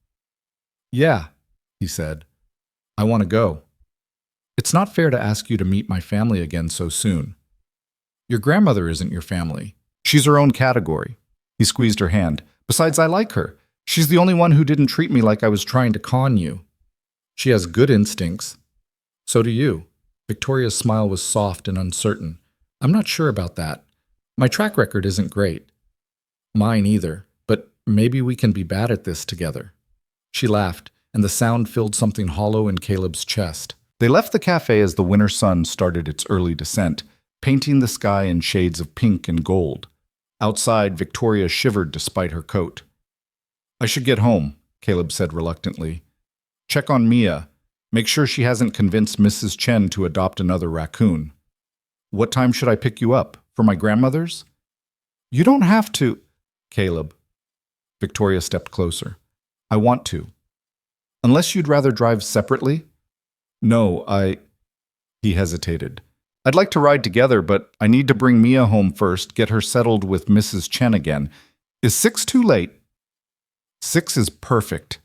Yeah, he said. I want to go. It's not fair to ask you to meet my family again so soon. Your grandmother isn't your family. She's her own category. He squeezed her hand. Besides, I like her. She's the only one who didn't treat me like I was trying to con you. She has good instincts. So do you. Victoria's smile was soft and uncertain. I'm not sure about that. My track record isn't great. Mine either, but maybe we can be bad at this together. She laughed, and the sound filled something hollow in Caleb's chest. They left the cafe as the winter sun started its early descent, painting the sky in shades of pink and gold. Outside, Victoria shivered despite her coat. I should get home, Caleb said reluctantly. Check on Mia. Make sure she hasn't convinced Mrs. Chen to adopt another raccoon. What time should I pick you up? For my grandmother's? You don't have to, Caleb. Victoria stepped closer. I want to. Unless you'd rather drive separately? No, He hesitated. I'd like to ride together, but I need to bring Mia home first, get her settled with Mrs. Chen again. Is 6 too late? 6 is perfect.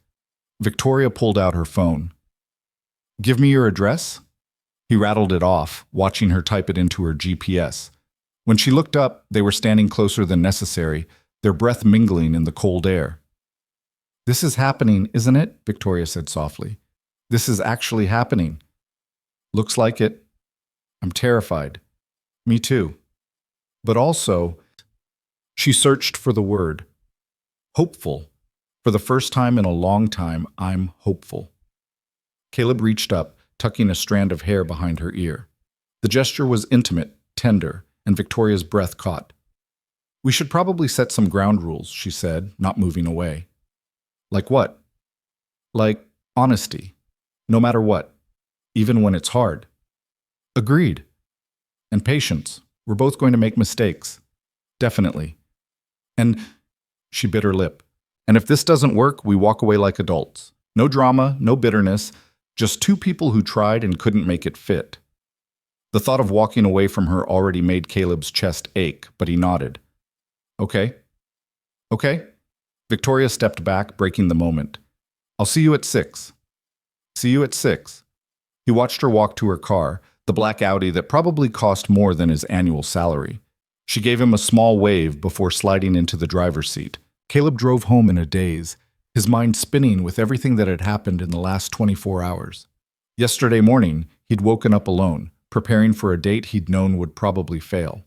Victoria pulled out her phone. Give me your address? He rattled it off, watching her type it into her GPS. When she looked up, they were standing closer than necessary, their breath mingling in the cold air. This is happening, isn't it? Victoria said softly. This is actually happening. Looks like it. I'm terrified. Me too. But also, she searched for the word. Hopeful. For the first time in a long time, I'm hopeful. Caleb reached up, tucking a strand of hair behind her ear. The gesture was intimate, tender, and Victoria's breath caught. We should probably set some ground rules, she said, not moving away. Like what? Like honesty. No matter what. Even when it's hard. Agreed. And patience. We're both going to make mistakes. Definitely. And she bit her lip. And if this doesn't work, we walk away like adults. No drama, no bitterness, just two people who tried and couldn't make it fit. The thought of walking away from her already made Caleb's chest ache, but he nodded. Okay. Okay. Victoria stepped back, breaking the moment. I'll see you at 6. See you at 6. He watched her walk to her car, the black Audi that probably cost more than his annual salary. She gave him a small wave before sliding into the driver's seat. Caleb drove home in a daze, his mind spinning with everything that had happened in the last 24 hours. Yesterday morning, he'd woken up alone, preparing for a date he'd known would probably fail.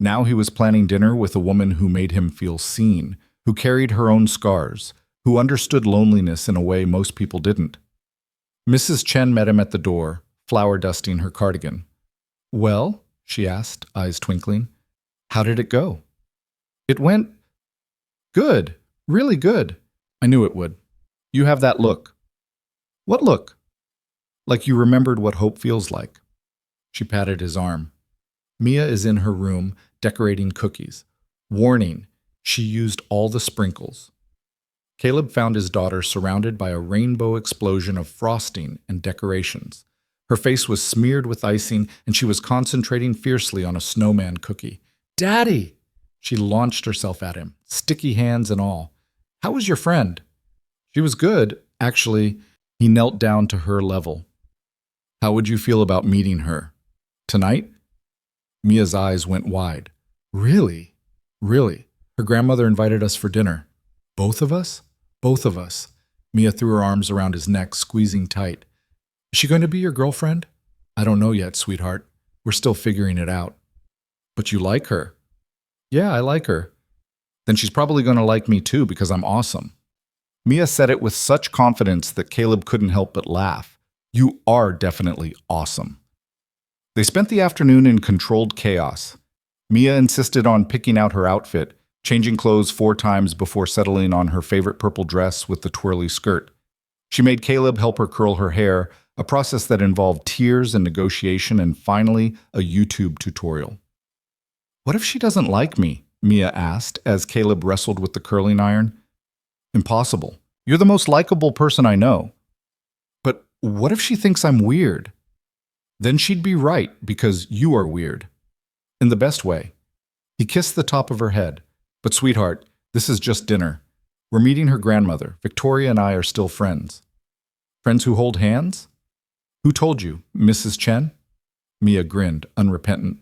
Now he was planning dinner with a woman who made him feel seen, who carried her own scars, who understood loneliness in a way most people didn't. Mrs. Chen met him at the door, flower dusting her cardigan. Well, she asked, eyes twinkling, how did it go? It went good, really good. I knew it would. You have that look. What look? Like you remembered what hope feels like. She patted his arm. Mia is in her room, decorating cookies. Warning, she used all the sprinkles. Caleb found his daughter surrounded by a rainbow explosion of frosting and decorations. Her face was smeared with icing, and she was concentrating fiercely on a snowman cookie. Daddy! She launched herself at him, sticky hands and all. How was your friend? She was good, actually. He knelt down to her level. How would you feel about meeting her? Tonight? Mia's eyes went wide. Really? Really? Her grandmother invited us for dinner. Both of us? Both of us. Mia threw her arms around his neck, squeezing tight. Is she going to be your girlfriend? I don't know yet, sweetheart. We're still figuring it out. But you like her? Yeah, I like her. Then she's probably going to like me too because I'm awesome. Mia said it with such confidence that Caleb couldn't help but laugh. You are definitely awesome. They spent the afternoon in controlled chaos. Mia insisted on picking out her outfit, changing clothes 4 times before settling on her favorite purple dress with the twirly skirt. She made Caleb help her curl her hair, a process that involved tears and negotiation and finally a YouTube tutorial. What if she doesn't like me? Mia asked as Caleb wrestled with the curling iron. Impossible. You're the most likable person I know. But what if she thinks I'm weird? Then she'd be right because you are weird. In the best way. He kissed the top of her head. But sweetheart, this is just dinner. We're meeting her grandmother. Victoria and I are still friends. Friends who hold hands? Who told you, Mrs. Chen? Mia grinned, unrepentant.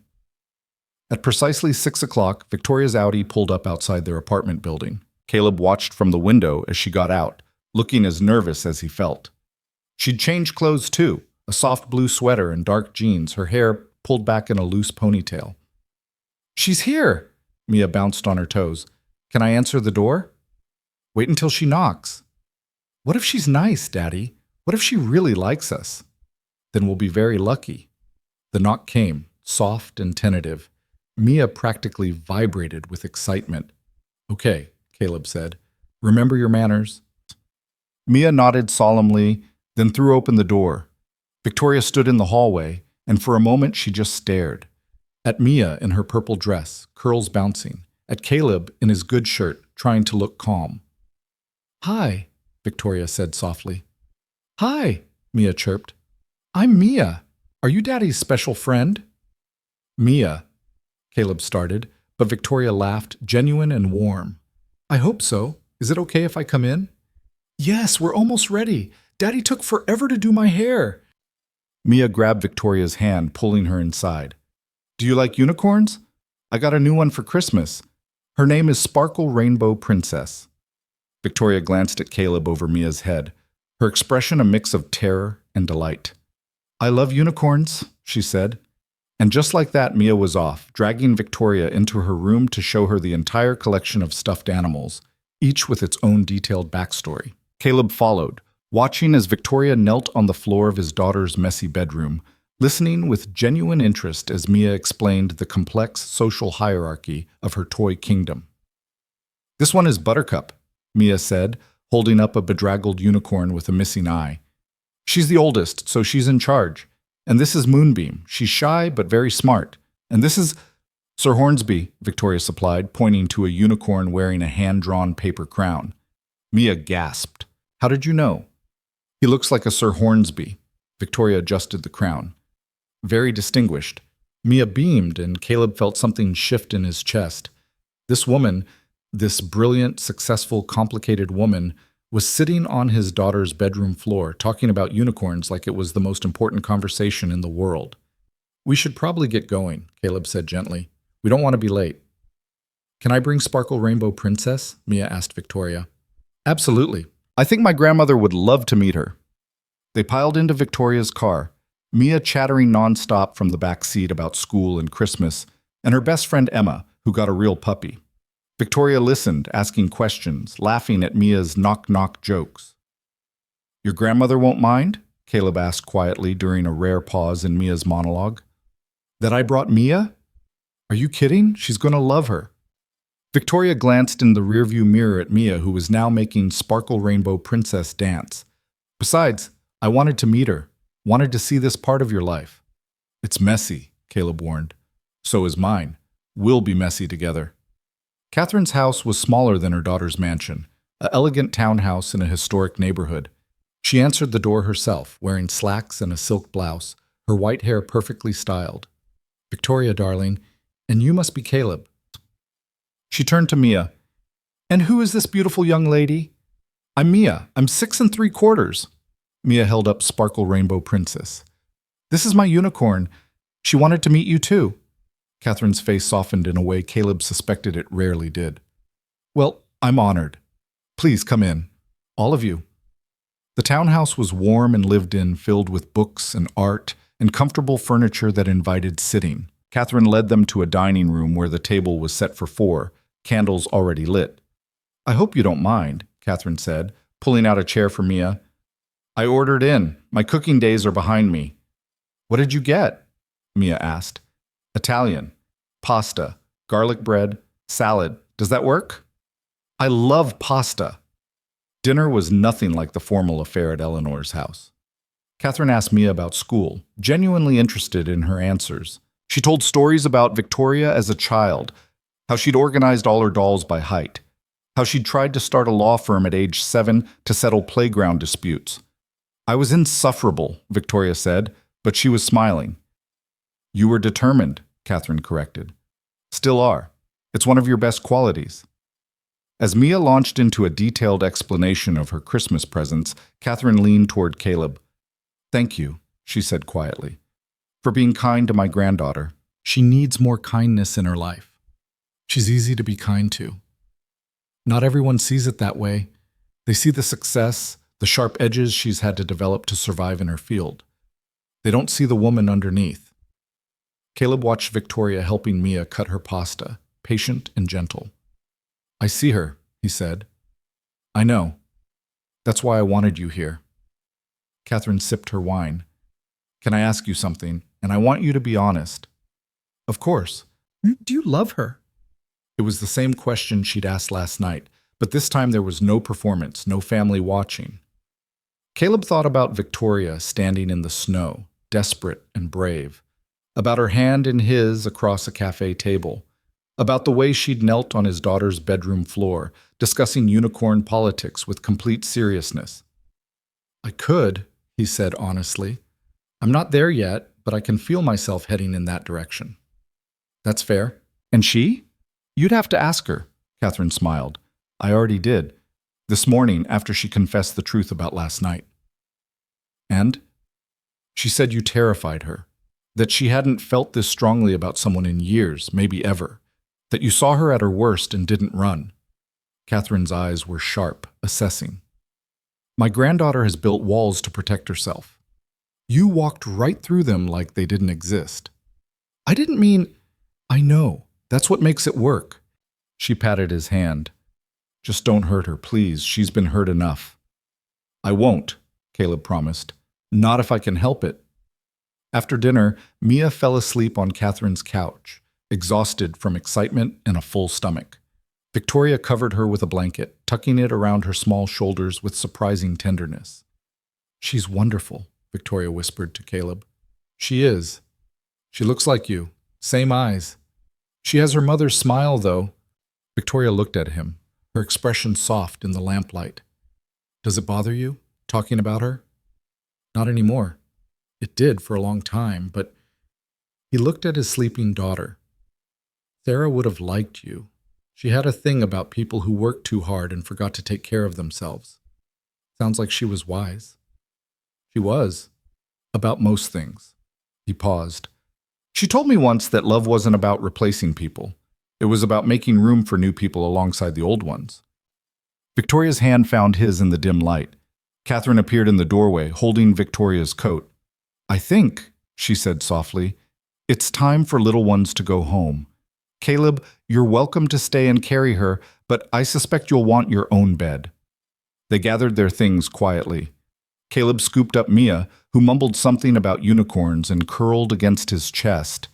At precisely 6 o'clock, Victoria's Audi pulled up outside their apartment building. Caleb watched from the window as she got out, looking as nervous as he felt. She'd changed clothes too, a soft blue sweater and dark jeans, her hair pulled back in a loose ponytail. She's here! Mia bounced on her toes. Can I answer the door? Wait until she knocks. What if she's nice, Daddy? What if she really likes us? Then we'll be very lucky. The knock came, soft and tentative. Mia practically vibrated with excitement. Okay, Caleb said. Remember your manners. Mia nodded solemnly, then threw open the door. Victoria stood in the hallway, and for a moment she just stared. At Mia in her purple dress, curls bouncing. At Caleb in his good shirt, trying to look calm. Hi, Victoria said softly. Hi, Mia chirped. I'm Mia. Are you Daddy's special friend? Mia, Caleb started, but Victoria laughed, genuine and warm. I hope so. Is it okay if I come in? Yes, we're almost ready. Daddy took forever to do my hair. Mia grabbed Victoria's hand, pulling her inside. Do you like unicorns? I got a new one for Christmas. Her name is Sparkle Rainbow Princess. Victoria glanced at Caleb over Mia's head, her expression a mix of terror and delight. I love unicorns, she said. And just like that, Mia was off, dragging Victoria into her room to show her the entire collection of stuffed animals, each with its own detailed backstory. Caleb followed, watching as Victoria knelt on the floor of his daughter's messy bedroom, listening with genuine interest as Mia explained the complex social hierarchy of her toy kingdom. "This one is Buttercup," Mia said, holding up a bedraggled unicorn with a missing eye. "She's the oldest, so she's in charge. And this is Moonbeam. She's shy but very smart. And this is Sir Hornsby," Victoria supplied, pointing to a unicorn wearing a hand-drawn paper crown. Mia gasped. "How did you know?" "He looks like a Sir Hornsby." Victoria adjusted the crown. "Very distinguished." Mia beamed, and Caleb felt something shift in his chest. This woman, this brilliant, successful, complicated woman, was sitting on his daughter's bedroom floor, talking about unicorns like it was the most important conversation in the world. "We should probably get going," Caleb said gently. "We don't want to be late." "Can I bring Sparkle Rainbow Princess?" Mia asked Victoria. "Absolutely. I think my grandmother would love to meet her." They piled into Victoria's car, Mia chattering nonstop from the back seat about school and Christmas, and her best friend Emma, who got a real puppy. Victoria listened, asking questions, laughing at Mia's knock-knock jokes. "Your grandmother won't mind?" Caleb asked quietly during a rare pause in Mia's monologue. "That I brought Mia? Are you kidding? She's going to love her." Victoria glanced in the rearview mirror at Mia, who was now making Sparkle Rainbow Princess dance. "Besides, I wanted to meet her, wanted to see this part of your life." "It's messy," Caleb warned. "So is mine. We'll be messy together." Catherine's house was smaller than her daughter's mansion, an elegant townhouse in a historic neighborhood. She answered the door herself, wearing slacks and a silk blouse, her white hair perfectly styled. "Victoria, darling, and you must be Caleb." She turned to Mia. "And who is this beautiful young lady?" "I'm Mia. I'm 6 3/4." Mia held up Sparkle Rainbow Princess. "This is my unicorn. She wanted to meet you too." Catherine's face softened in a way Caleb suspected it rarely did. "Well, I'm honored. Please come in. All of you." The townhouse was warm and lived in, filled with books and art and comfortable furniture that invited sitting. Catherine led them to a dining room where the table was set for 4, candles already lit. "I hope you don't mind," Catherine said, pulling out a chair for Mia. "I ordered in. My cooking days are behind me." "What did you get?" Mia asked. "Italian. Pasta, garlic bread, salad. Does that work?" "I love pasta." Dinner was nothing like the formal affair at Eleanor's house. Catherine asked Mia about school, genuinely interested in her answers. She told stories about Victoria as a child, how she'd organized all her dolls by height, how she'd tried to start a law firm at age 7 to settle playground disputes. "I was insufferable," Victoria said, but she was smiling. "You were determined," Catherine corrected. "Still are. It's one of your best qualities." As Mia launched into a detailed explanation of her Christmas presents, Catherine leaned toward Caleb. "Thank you," she said quietly, "for being kind to my granddaughter. She needs more kindness in her life. She's easy to be kind to. Not everyone sees it that way. They see the success, the sharp edges she's had to develop to survive in her field. They don't see the woman underneath." Caleb watched Victoria helping Mia cut her pasta, patient and gentle. "I see her," he said. "I know. That's why I wanted you here." Catherine sipped her wine. "Can I ask you something? And I want you to be honest." "Of course. Do you love her?" It was the same question she'd asked last night, but this time there was no performance, no family watching. Caleb thought about Victoria standing in the snow, desperate and brave, about her hand in his across a cafe table, about the way she'd knelt on his daughter's bedroom floor, discussing unicorn politics with complete seriousness. "I could," he said honestly. "I'm not there yet, but I can feel myself heading in that direction." "That's fair. And she?" "You'd have to ask her," Catherine smiled. "I already did. This morning, after she confessed the truth about last night." "And?" "She said you terrified her. That she hadn't felt this strongly about someone in years, maybe ever. That you saw her at her worst and didn't run." Catherine's eyes were sharp, assessing. "My granddaughter has built walls to protect herself. You walked right through them like they didn't exist." "I didn't mean—" "I know. That's what makes it work." She patted his hand. "Just don't hurt her, please. She's been hurt enough." "I won't," Caleb promised. "Not if I can help it." After dinner, Mia fell asleep on Catherine's couch, exhausted from excitement and a full stomach. Victoria covered her with a blanket, tucking it around her small shoulders with surprising tenderness. "She's wonderful," Victoria whispered to Caleb. "She is. She looks like you. Same eyes. She has her mother's smile, though." Victoria looked at him, her expression soft in the lamplight. "Does it bother you, talking about her?" "Not anymore. It did for a long time, but..." He looked at his sleeping daughter. "Sarah would have liked you. She had a thing about people who worked too hard and forgot to take care of themselves. Sounds like she was wise." "She was. About most things." He paused. "She told me once that love wasn't about replacing people. It was about making room for new people alongside the old ones." Victoria's hand found his in the dim light. Catherine appeared in the doorway, holding Victoria's coat. "I think," she said softly, "it's time for little ones to go home. Caleb, you're welcome to stay and carry her, but I suspect you'll want your own bed." They gathered their things quietly. Caleb scooped up Mia, who mumbled something about unicorns and curled against his chest.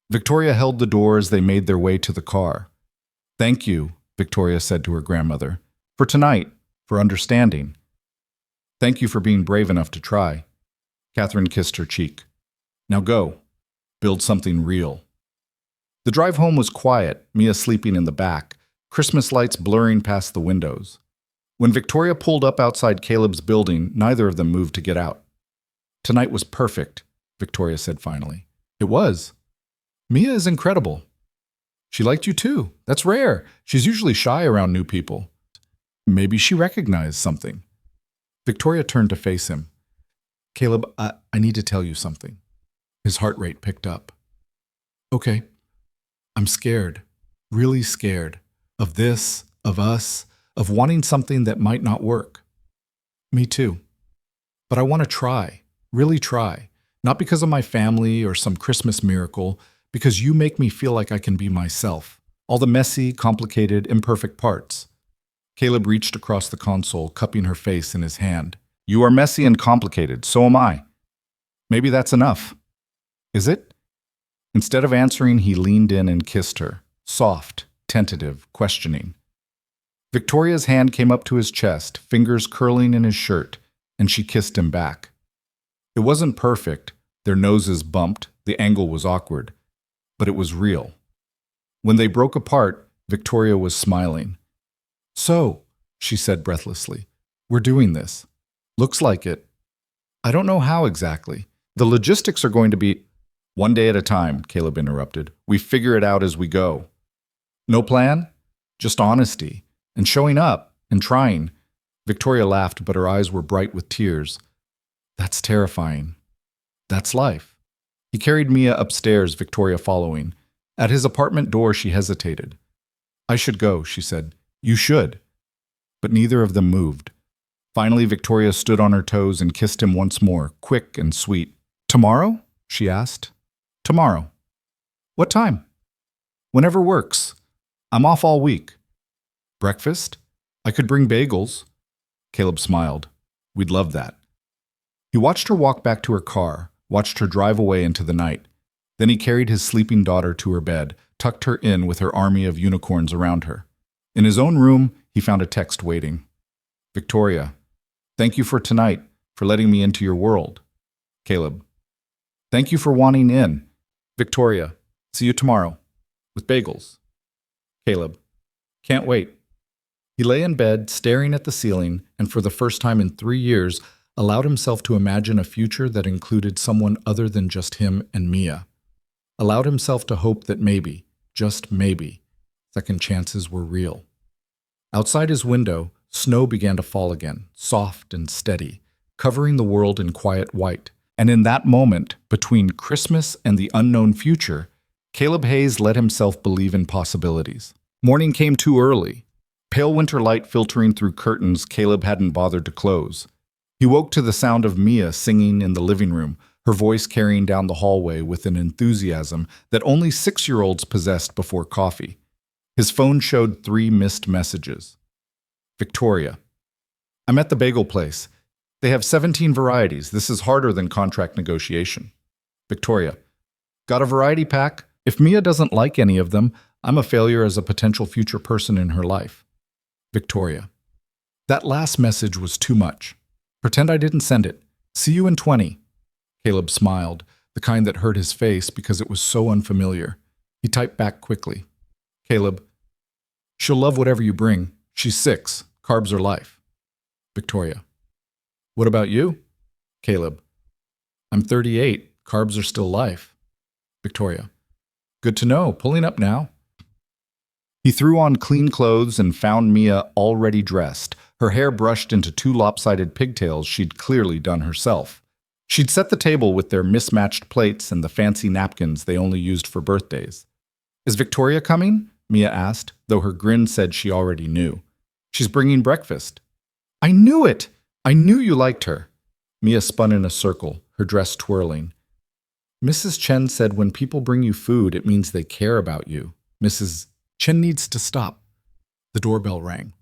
Victoria held the door as they made their way to the car. "Thank you," Victoria said to her grandmother, "for tonight, for understanding. Thank you for being brave enough to try." Catherine kissed her cheek. "Now go. Build something real." The drive home was quiet, Mia sleeping in the back, Christmas lights blurring past the windows. When Victoria pulled up outside Caleb's building, neither of them moved to get out. "Tonight was perfect," Victoria said finally. "It was. Mia is incredible." "She liked you too. That's rare. She's usually shy around new people." "Maybe she recognized something." Victoria turned to face him. "Caleb, I need to tell you something." His heart rate picked up. "Okay. I'm scared, really scared, of this, of us, of wanting something that might not work." "Me too. But I want to try, really try, not because of my family or some Christmas miracle, because you make me feel like I can be myself, all the messy, complicated, imperfect parts." Caleb reached across the console, cupping her face in his hand. "You are messy and complicated, so am I. Maybe that's enough." "Is it?" Instead of answering, he leaned in and kissed her, soft, tentative, questioning. Victoria's hand came up to his chest, fingers curling in his shirt, and she kissed him back. It wasn't perfect, their noses bumped, the angle was awkward, but it was real. When they broke apart, Victoria was smiling. "So," she said breathlessly, "we're doing this. Looks like it. I don't know how exactly. The logistics are going to be..." "One day at a time," Caleb interrupted. "We figure it out as we go." "No plan? Just honesty. And showing up. And trying." Victoria laughed, but her eyes were bright with tears. "That's terrifying. That's life." He carried Mia upstairs, Victoria following. At his apartment door, she hesitated. "I should go," she said. "You should." But neither of them moved. Finally, Victoria stood on her toes and kissed him once more, quick and sweet. "Tomorrow?" she asked. "Tomorrow." "What time?" "Whenever works. I'm off all week." "Breakfast? I could bring bagels." Caleb smiled. "We'd love that." He watched her walk back to her car, watched her drive away into the night. Then he carried his sleeping daughter to her bed, tucked her in with her army of unicorns around her. In his own room, he found a text waiting. "Victoria, thank you for tonight, for letting me into your world." Caleb, "Thank you for wanting in." Victoria, "See you tomorrow. With bagels." Caleb, "Can't wait." He lay in bed, staring at the ceiling, and for the first time in 3 years, allowed himself to imagine a future that included someone other than just him and Mia. Allowed himself to hope that maybe, just maybe, second chances were real. Outside his window, snow began to fall again, soft and steady, covering the world in quiet white. And in that moment, between Christmas and the unknown future, Caleb Hayes let himself believe in possibilities. Morning came too early. Pale winter light filtering through curtains Caleb hadn't bothered to close. He woke to the sound of Mia singing in the living room, her voice carrying down the hallway with an enthusiasm that only 6-year-olds possessed before coffee. His phone showed 3 missed messages. Victoria, "I'm at the bagel place. They have 17 varieties. This is harder than contract negotiation." Victoria. Got a variety pack? If Mia doesn't like any of them, I'm a failure as a potential future person in her life. Victoria. That last message was too much. Pretend I didn't send it. See you in 20. Caleb smiled, the kind that hurt his face because it was so unfamiliar. He typed back quickly. Caleb. She'll love whatever you bring. She's 6. Carbs are life. Victoria. What about you? Caleb. I'm 38. Carbs are still life. Victoria. Good to know. Pulling up now. He threw on clean clothes and found Mia already dressed, her hair brushed into 2 lopsided pigtails she'd clearly done herself. She'd set the table with their mismatched plates and the fancy napkins they only used for birthdays. Is Victoria coming? Mia asked, though her grin said she already knew. She's bringing breakfast. I knew it! I knew you liked her. Mia spun in a circle, her dress twirling. Mrs. Chen said when people bring you food, it means they care about you. Mrs. Chen needs to stop. The doorbell rang.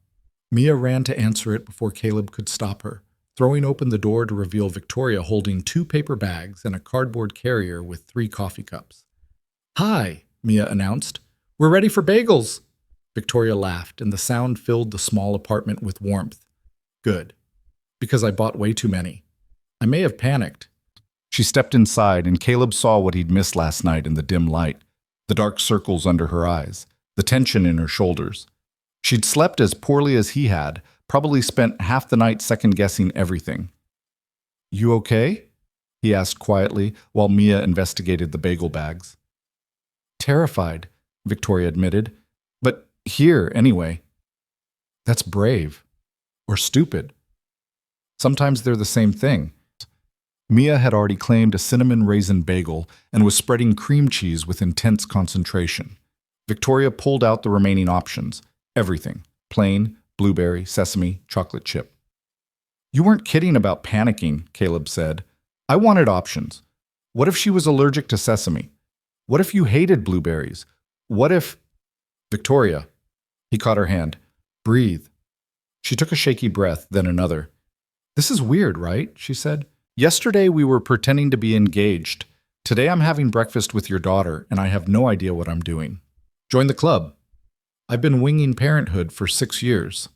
Mia ran to answer it before Caleb could stop her, throwing open the door to reveal Victoria holding 2 paper bags and a cardboard carrier with 3 coffee cups. Hi, Mia announced. We're ready for bagels. Victoria laughed, and the sound filled the small apartment with warmth. Good. Because I bought way too many. I may have panicked. She stepped inside, and Caleb saw what he'd missed last night in the dim light, the dark circles under her eyes, the tension in her shoulders. She'd slept as poorly as he had, probably spent half the night second-guessing everything. You okay? He asked quietly while Mia investigated the bagel bags. Terrified, Victoria admitted. But here, anyway. That's brave. Or stupid. Sometimes they're the same thing. Mia had already claimed a cinnamon raisin bagel and was spreading cream cheese with intense concentration. Victoria pulled out the remaining options. Everything. Plain, blueberry, sesame, chocolate chip. You weren't kidding about panicking, Caleb said. I wanted options. What if she was allergic to sesame? What if you hated blueberries? What if... Victoria. He caught her hand. Breathe. She took a shaky breath, then another. This is weird, right? She said. Yesterday we were pretending to be engaged. Today I'm having breakfast with your daughter, and I have no idea what I'm doing. Join the club. I've been winging parenthood for 6 years.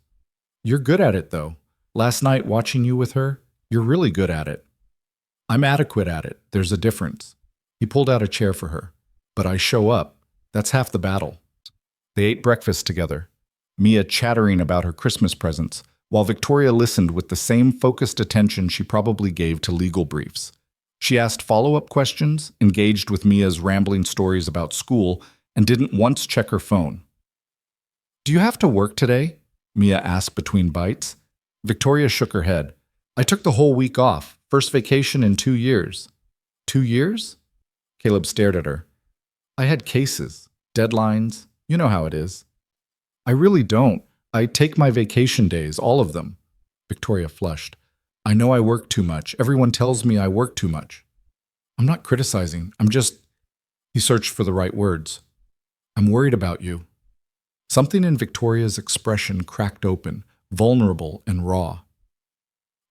You're good at it, though. Last night, watching you with her, you're really good at it. I'm adequate at it. There's a difference. He pulled out a chair for her. But I show up. That's half the battle. They ate breakfast together, Mia chattering about her Christmas presents, while Victoria listened with the same focused attention she probably gave to legal briefs. She asked follow-up questions, engaged with Mia's rambling stories about school, and didn't once check her phone. Do you have to work today? Mia asked between bites. Victoria shook her head. I took the whole week off, first vacation in 2 years. 2 years? Caleb stared at her. I had cases, deadlines, you know how it is. I really don't. I take my vacation days, all of them. Victoria flushed. I know I work too much. Everyone tells me I work too much. I'm not criticizing. I'm just... He searched for the right words. I'm worried about you. Something in Victoria's expression cracked open, vulnerable and raw.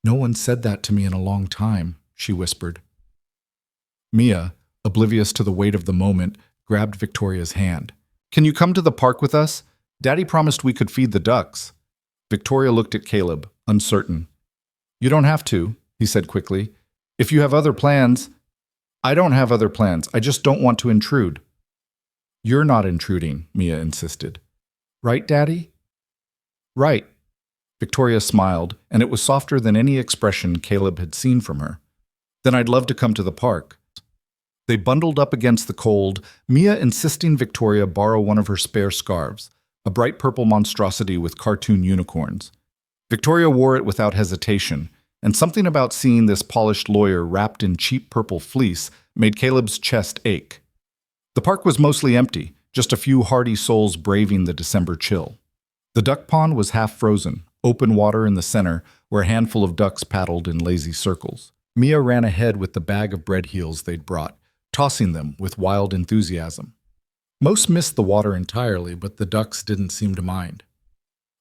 No one said that to me in a long time, she whispered. Mia, oblivious to the weight of the moment, grabbed Victoria's hand. Can you come to the park with us? Daddy promised we could feed the ducks. Victoria looked at Caleb, uncertain. You don't have to, he said quickly. If you have other plans... I don't have other plans. I just don't want to intrude. You're not intruding, Mia insisted. Right, Daddy? Right. Victoria smiled, and it was softer than any expression Caleb had seen from her. Then I'd love to come to the park. They bundled up against the cold, Mia insisting Victoria borrow one of her spare scarves, a bright purple monstrosity with cartoon unicorns. Victoria wore it without hesitation, and something about seeing this polished lawyer wrapped in cheap purple fleece made Caleb's chest ache. The park was mostly empty, just a few hardy souls braving the December chill. The duck pond was half frozen, open water in the center, where a handful of ducks paddled in lazy circles. Mia ran ahead with the bag of bread heels they'd brought, tossing them with wild enthusiasm. Most missed the water entirely, but the ducks didn't seem to mind.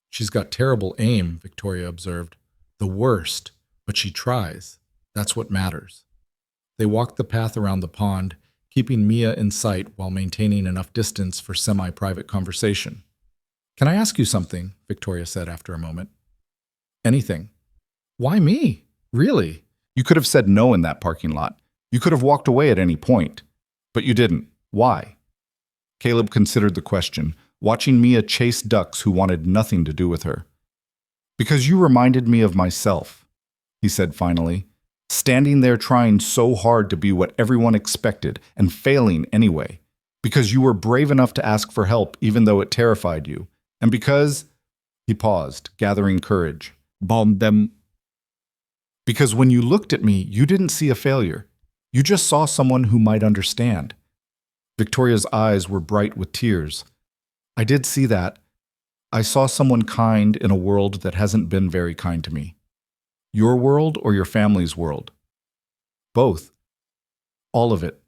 She's got terrible aim, Victoria observed. The worst, but she tries. That's what matters. They walked the path around the pond, keeping Mia in sight while maintaining enough distance for semi-private conversation. "Can I ask you something?" Victoria said after a moment. "Anything." "Why me? Really? You could have said no in that parking lot. You could have walked away at any point. But you didn't. Why?" Caleb considered the question, watching Mia chase ducks who wanted nothing to do with her. "Because you reminded me of myself," he said finally, "standing there trying so hard to be what everyone expected and failing anyway. Because you were brave enough to ask for help even though it terrified you. And because—" He paused, gathering courage. "Bomb them." "Because when you looked at me, you didn't see a failure. You just saw someone who might understand." Victoria's eyes were bright with tears. "I did see that. I saw someone kind in a world that hasn't been very kind to me." "Your world or your family's world?" "Both. All of it."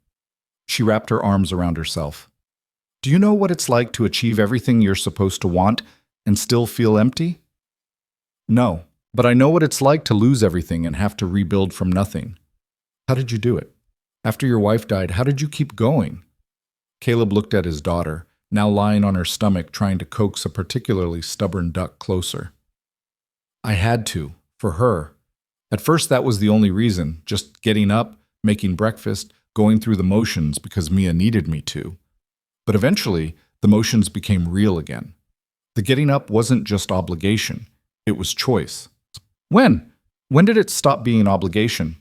She wrapped her arms around herself. "Do you know what it's like to achieve everything you're supposed to want and still feel empty?" "No, but I know what it's like to lose everything and have to rebuild from nothing." "How did you do it? After your wife died, how did you keep going?" Caleb looked at his daughter, now lying on her stomach trying to coax a particularly stubborn duck closer. "I had to, for her. At first that was the only reason, just getting up, making breakfast, going through the motions because Mia needed me to. But eventually, the motions became real again. The getting up wasn't just obligation, it was choice." "When? When did it stop being obligation?"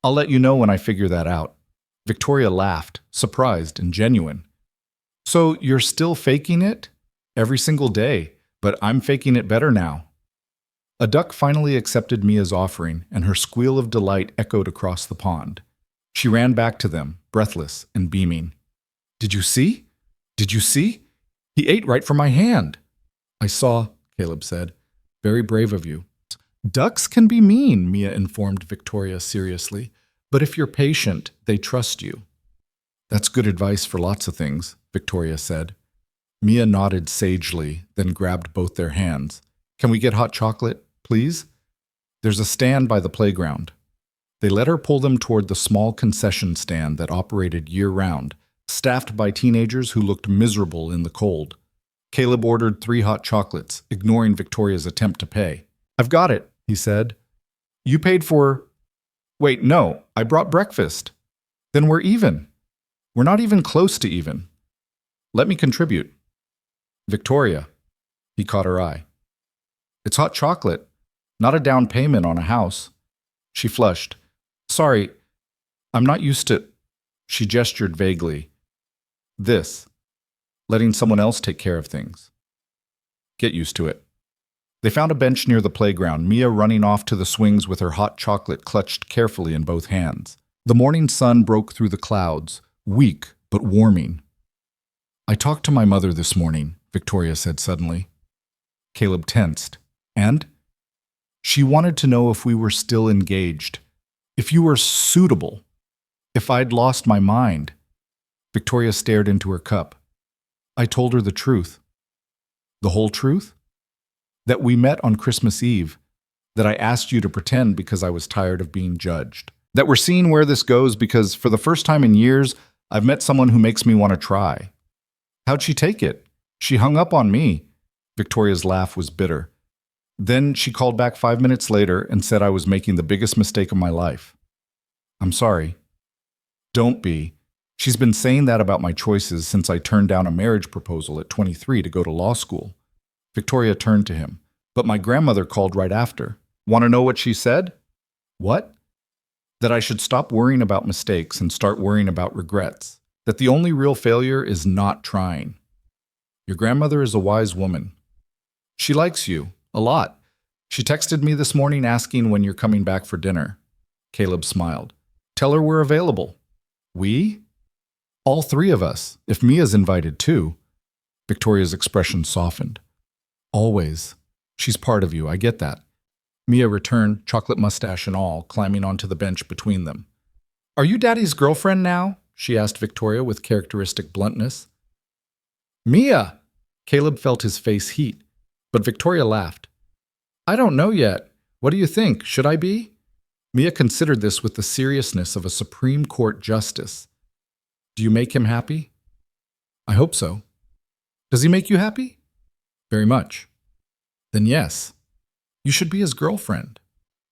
"I'll let you know when I figure that out." Victoria laughed, surprised and genuine. "So you're still faking it?" "Every single day, but I'm faking it better now." A duck finally accepted Mia's offering, and her squeal of delight echoed across the pond. She ran back to them, breathless and beaming. "Did you see? Did you see? He ate right from my hand." "I saw," Caleb said. "Very brave of you." "Ducks can be mean," Mia informed Victoria seriously. "But if you're patient, they trust you." "That's good advice for lots of things," Victoria said. Mia nodded sagely, then grabbed both their hands. "Can we get hot chocolate, please? There's a stand by the playground." They let her pull them toward the small concession stand that operated year-round, staffed by teenagers who looked miserable in the cold. Caleb ordered 3 hot chocolates, ignoring Victoria's attempt to pay. "I've got it," he said. "You paid for—" "Wait, no, I brought breakfast." "Then we're even." "We're not even close to even." "Let me contribute." "Victoria." He caught her eye. "It's hot chocolate, not a down payment on a house." She flushed. "Sorry, I'm not used to—" She gestured vaguely. "This. Letting someone else take care of things. Get used to it." They found a bench near the playground, Mia running off to the swings with her hot chocolate clutched carefully in both hands. The morning sun broke through the clouds, weak but warming. "I talked to my mother this morning," Victoria said suddenly. Caleb tensed. "And?" "She wanted to know if we were still engaged. If you were suitable. If I'd lost my mind." Victoria stared into her cup. I told her the truth. "The whole truth?" "That we met on Christmas Eve. That I asked you to pretend because I was tired of being judged. That we're seeing where this goes because, for the first time in years, I've met someone who makes me want to try." "How'd she take it?" "She hung up on me." Victoria's laugh was bitter. "Then she called back 5 minutes later and said I was making the biggest mistake of my life." "I'm sorry." "Don't be. She's been saying that about my choices since I turned down a marriage proposal at 23 to go to law school." Victoria turned to him. "But my grandmother called right after." "Want to know what she said?" "What?" "That I should stop worrying about mistakes and start worrying about regrets. That the only real failure is not trying." "Your grandmother is a wise woman." "She likes you. A lot. She texted me this morning asking when you're coming back for dinner." Caleb smiled. "Tell her we're available." "We?" "All 3 of us, if Mia's invited too." Victoria's expression softened. "Always. She's part of you, I get that." Mia returned, chocolate mustache and all, climbing onto the bench between them. "Are you Daddy's girlfriend now?" she asked Victoria with characteristic bluntness. "Mia!" Caleb felt his face heat, but Victoria laughed. "I don't know yet. What do you think? Should I be?" Mia considered this with the seriousness of a Supreme Court justice. Do you make him happy? I hope so. Does he make you happy? Very much. Then yes, you should be his girlfriend.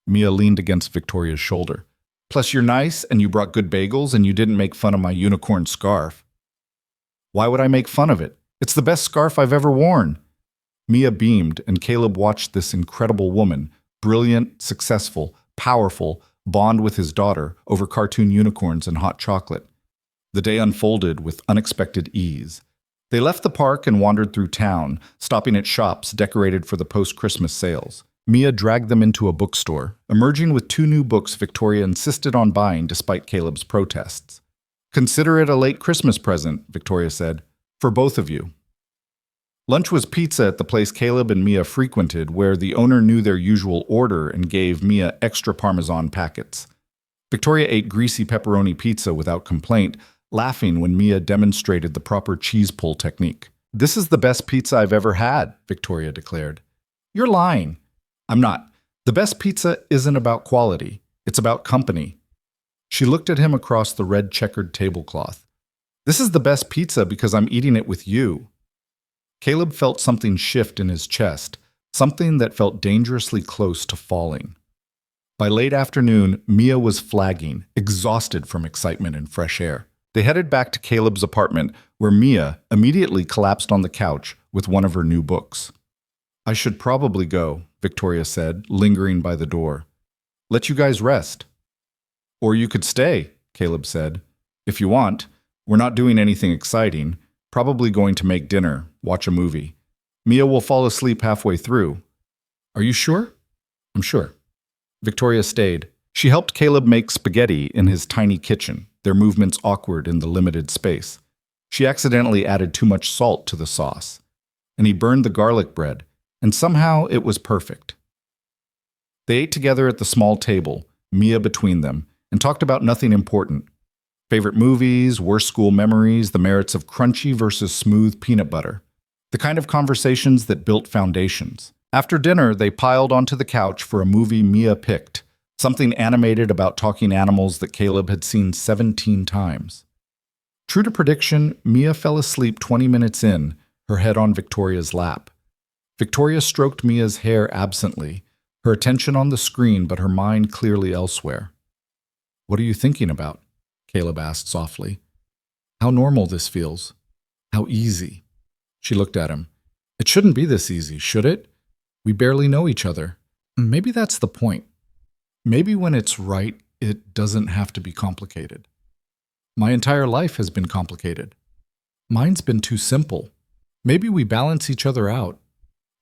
Mia leaned against Victoria's shoulder. Plus you're nice and you brought good bagels and you didn't make fun of my unicorn scarf. Why would I make fun of it? It's the best scarf I've ever worn. Mia beamed and Caleb watched this incredible woman, brilliant, successful, powerful, bond with his daughter over cartoon unicorns and hot chocolate. The day unfolded with unexpected ease. They left the park and wandered through town, stopping at shops decorated for the post-Christmas sales. Mia dragged them into a bookstore, emerging with 2 new books Victoria insisted on buying despite Caleb's protests. Consider it a late Christmas present, Victoria said, for both of you. Lunch was pizza at the place Caleb and Mia frequented, where the owner knew their usual order and gave Mia extra Parmesan packets. Victoria ate greasy pepperoni pizza without complaint, laughing when Mia demonstrated the proper cheese pull technique. This is the best pizza I've ever had, Victoria declared. You're lying. I'm not. The best pizza isn't about quality. It's about company. She looked at him across the red checkered tablecloth. This is the best pizza because I'm eating it with you. Caleb felt something shift in his chest, something that felt dangerously close to falling. By late afternoon, Mia was flagging, exhausted from excitement and fresh air. They headed back to Caleb's apartment, where Mia immediately collapsed on the couch with one of her new books. I should probably go, Victoria said, lingering by the door. Let you guys rest. Or you could stay, Caleb said. If you want. We're not doing anything exciting. Probably going to make dinner, watch a movie. Mia will fall asleep halfway through. Are you sure? I'm sure. Victoria stayed. She helped Caleb make spaghetti in his tiny kitchen, their movements awkward in the limited space. She accidentally added too much salt to the sauce, and he burned the garlic bread, and somehow it was perfect. They ate together at the small table, Mia between them, and talked about nothing important. Favorite movies, worst school memories, the merits of crunchy versus smooth peanut butter. The kind of conversations that built foundations. After dinner, they piled onto the couch for a movie Mia picked, something animated about talking animals that Caleb had seen 17 times. True to prediction, Mia fell asleep 20 minutes in, her head on Victoria's lap. Victoria stroked Mia's hair absently, her attention on the screen but her mind clearly elsewhere. What are you thinking about? Caleb asked softly. How normal this feels. How easy. She looked at him. It shouldn't be this easy, should it? We barely know each other. Maybe that's the point. Maybe when it's right, it doesn't have to be complicated. My entire life has been complicated. Mine's been too simple. Maybe we balance each other out.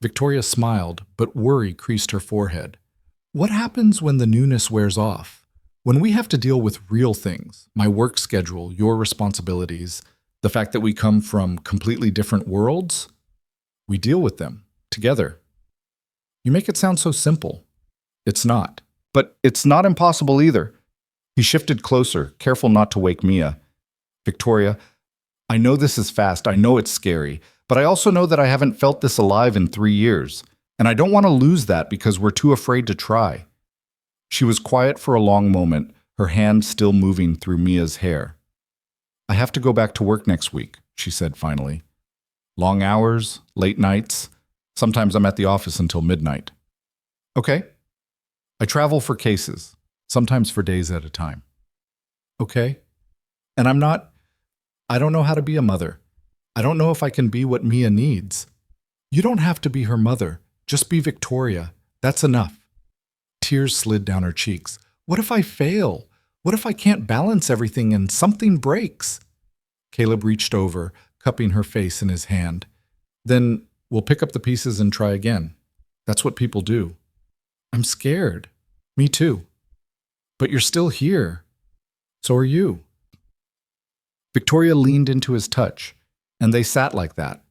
Victoria smiled, but worry creased her forehead. What happens when the newness wears off? When we have to deal with real things, my work schedule, your responsibilities, the fact that we come from completely different worlds? We deal with them, together. You make it sound so simple. It's not. But it's not impossible either. He shifted closer, careful not to wake Mia. Victoria, I know this is fast, I know it's scary, but I also know that I haven't felt this alive in 3 years, and I don't want to lose that because we're too afraid to try. She was quiet for a long moment, her hand still moving through Mia's hair. I have to go back to work next week, she said finally. Long hours, late nights. Sometimes I'm at the office until midnight. Okay. I travel for cases, sometimes for days at a time. Okay. And I don't know how to be a mother. I don't know if I can be what Mia needs. You don't have to be her mother. Just be Victoria. That's enough. Tears slid down her cheeks. What if I fail? What if I can't balance everything and something breaks? Caleb reached over, cupping her face in his hand. Then we'll pick up the pieces and try again. That's what people do. I'm scared. Me too. But you're still here. So are you. Victoria leaned into his touch, and they sat like that.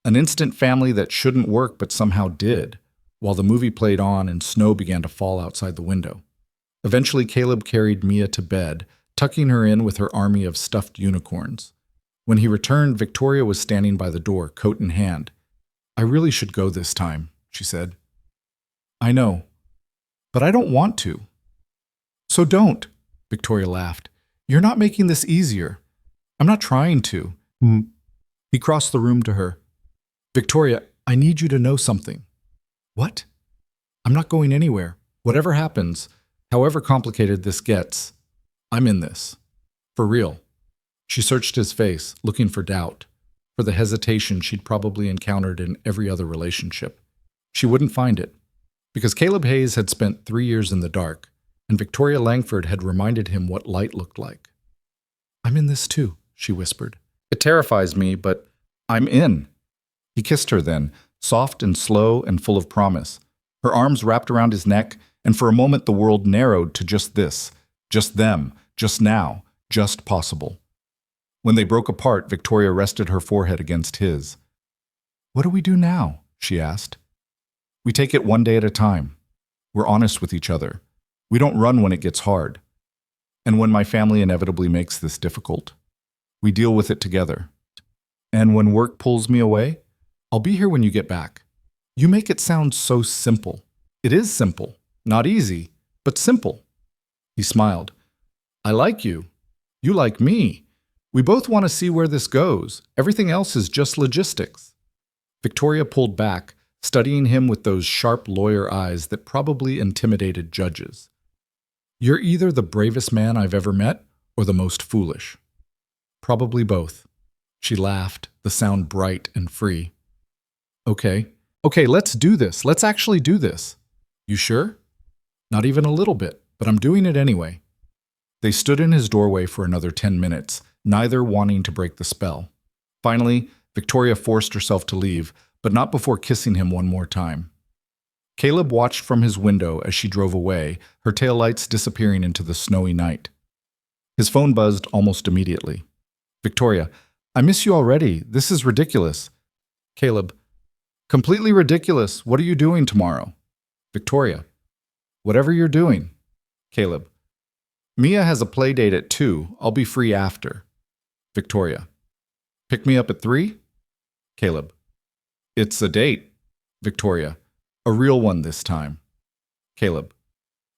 An instant family that shouldn't work but somehow did, while the movie played on and snow began to fall outside the window. Eventually, Caleb carried Mia to bed, tucking her in with her army of stuffed unicorns. When he returned, Victoria was standing by the door, coat in hand. I really should go this time, she said. I know, but I don't want to. So don't, Victoria laughed. You're not making this easier. I'm not trying to. He crossed the room to her. Victoria, I need you to know something. What? I'm not going anywhere. Whatever happens, however complicated this gets, I'm in this. For real. She searched his face, looking for doubt, for the hesitation she'd probably encountered in every other relationship. She wouldn't find it, because Caleb Hayes had spent 3 years in the dark, and Victoria Langford had reminded him what light looked like. I'm in this too, she whispered. It terrifies me, but I'm in. He kissed her then, soft and slow and full of promise. Her arms wrapped around his neck, and for a moment the world narrowed to just this, just them, just now, just possible. When they broke apart, Victoria rested her forehead against his. What do we do now? She asked. We take it one day at a time. We're honest with each other. We don't run when it gets hard. And when my family inevitably makes this difficult, we deal with it together. And when work pulls me away, I'll be here when you get back. You make it sound so simple. It is simple. Not easy, but simple. He smiled. I like you. You like me. We both want to see where this goes. Everything else is just logistics. Victoria pulled back, studying him with those sharp lawyer eyes that probably intimidated judges. You're either the bravest man I've ever met or the most foolish. Probably both. She laughed, the sound bright and free. Okay, let's do this. Let's actually do this. You sure? Not even a little bit, but I'm doing it anyway. They stood in his doorway for another 10 minutes, neither wanting to break the spell. Finally, Victoria forced herself to leave, but not before kissing him one more time. Caleb watched from his window as she drove away, her taillights disappearing into the snowy night. His phone buzzed almost immediately. Victoria, I miss you already. This is ridiculous. Caleb, completely ridiculous. What are you doing tomorrow? Victoria, whatever you're doing. Caleb, Mia has a play date at 2. I'll be free after. Victoria, pick me up at 3? Caleb, it's a date. Victoria, a real one this time. Caleb,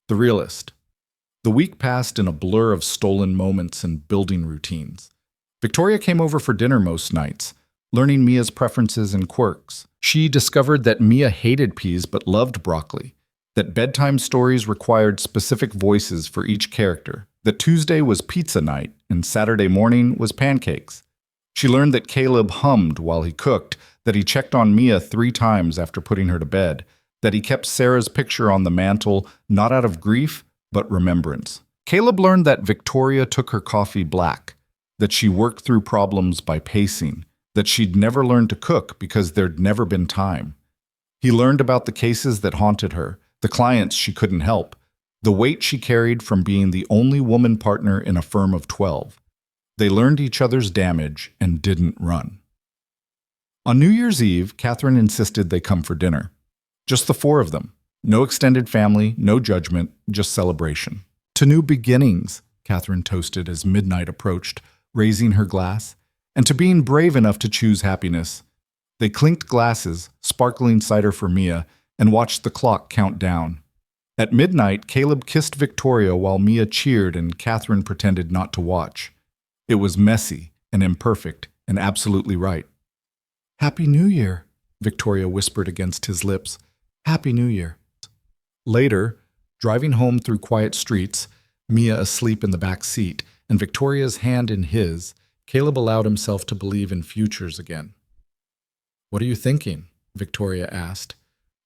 the realist. The week passed in a blur of stolen moments and building routines. Victoria came over for dinner most nights, learning Mia's preferences and quirks. She discovered that Mia hated peas but loved broccoli, that bedtime stories required specific voices for each character, that Tuesday was pizza night and Saturday morning was pancakes. She learned that Caleb hummed while he cooked, that he checked on Mia 3 times after putting her to bed, that he kept Sarah's picture on the mantle not out of grief, but remembrance. Caleb learned that Victoria took her coffee black, that she worked through problems by pacing, that she'd never learned to cook because there'd never been time. He learned about the cases that haunted her, the clients she couldn't help, the weight she carried from being the only woman partner in a firm of 12. They learned each other's damage and didn't run. On New Year's Eve, Catherine insisted they come for dinner. Just the 4 of them. No extended family, no judgment, just celebration. To new beginnings, Catherine toasted as midnight approached, raising her glass, and to being brave enough to choose happiness. They clinked glasses, sparkling cider for Mia, and watched the clock count down. At midnight, Caleb kissed Victoria while Mia cheered and Catherine pretended not to watch. It was messy and imperfect and absolutely right. Happy New Year, Victoria whispered against his lips. Happy New Year. Later, driving home through quiet streets, Mia asleep in the back seat, and Victoria's hand in his, Caleb allowed himself to believe in futures again. What are you thinking? Victoria asked.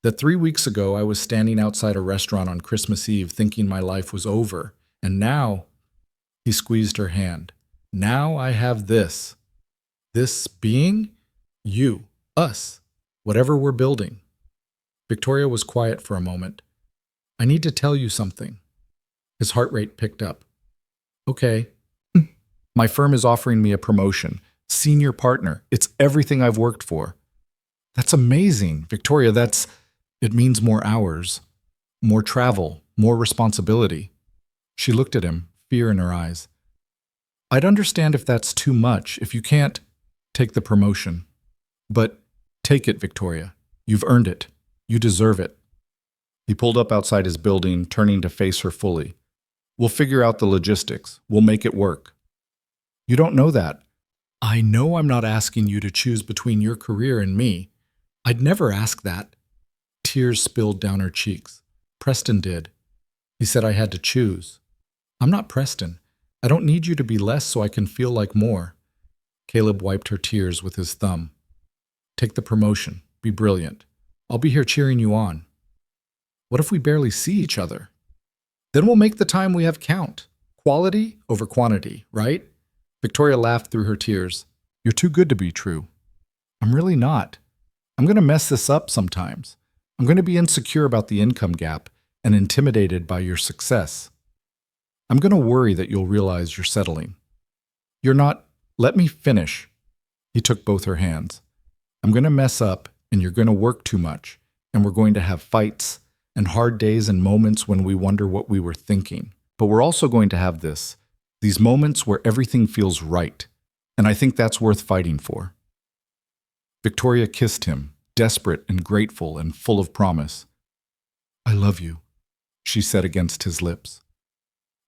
That 3 weeks ago I was standing outside a restaurant on Christmas Eve thinking my life was over, and now, he squeezed her hand, now I have this. This being? You, us, whatever we're building. Victoria was quiet for a moment. I need to tell you something. His heart rate picked up. Okay. My firm is offering me a promotion. Senior partner. It's everything I've worked for. That's amazing, Victoria. It means more hours, more travel, more responsibility. She looked at him, fear in her eyes. I'd understand if that's too much, if you can't take the promotion. But take it, Victoria. You've earned it. You deserve it. He pulled up outside his building, turning to face her fully. We'll figure out the logistics. We'll make it work. You don't know that. I know I'm not asking you to choose between your career and me. I'd never ask that. Tears spilled down her cheeks. Preston did. He said I had to choose. I'm not Preston. I don't need you to be less so I can feel like more. Caleb wiped her tears with his thumb. Take the promotion. Be brilliant. I'll be here cheering you on. What if we barely see each other? Then we'll make the time we have count. Quality over quantity, right? Victoria laughed through her tears. You're too good to be true. I'm really not. I'm going to mess this up sometimes. I'm going to be insecure about the income gap and intimidated by your success. I'm going to worry that you'll realize you're settling. You're not. Let me finish. He took both her hands. I'm going to mess up, and you're going to work too much, and we're going to have fights and hard days and moments when we wonder what we were thinking. But we're also going to have these moments where everything feels right, and I think that's worth fighting for. Victoria kissed him, desperate and grateful and full of promise. I love you, she said against his lips.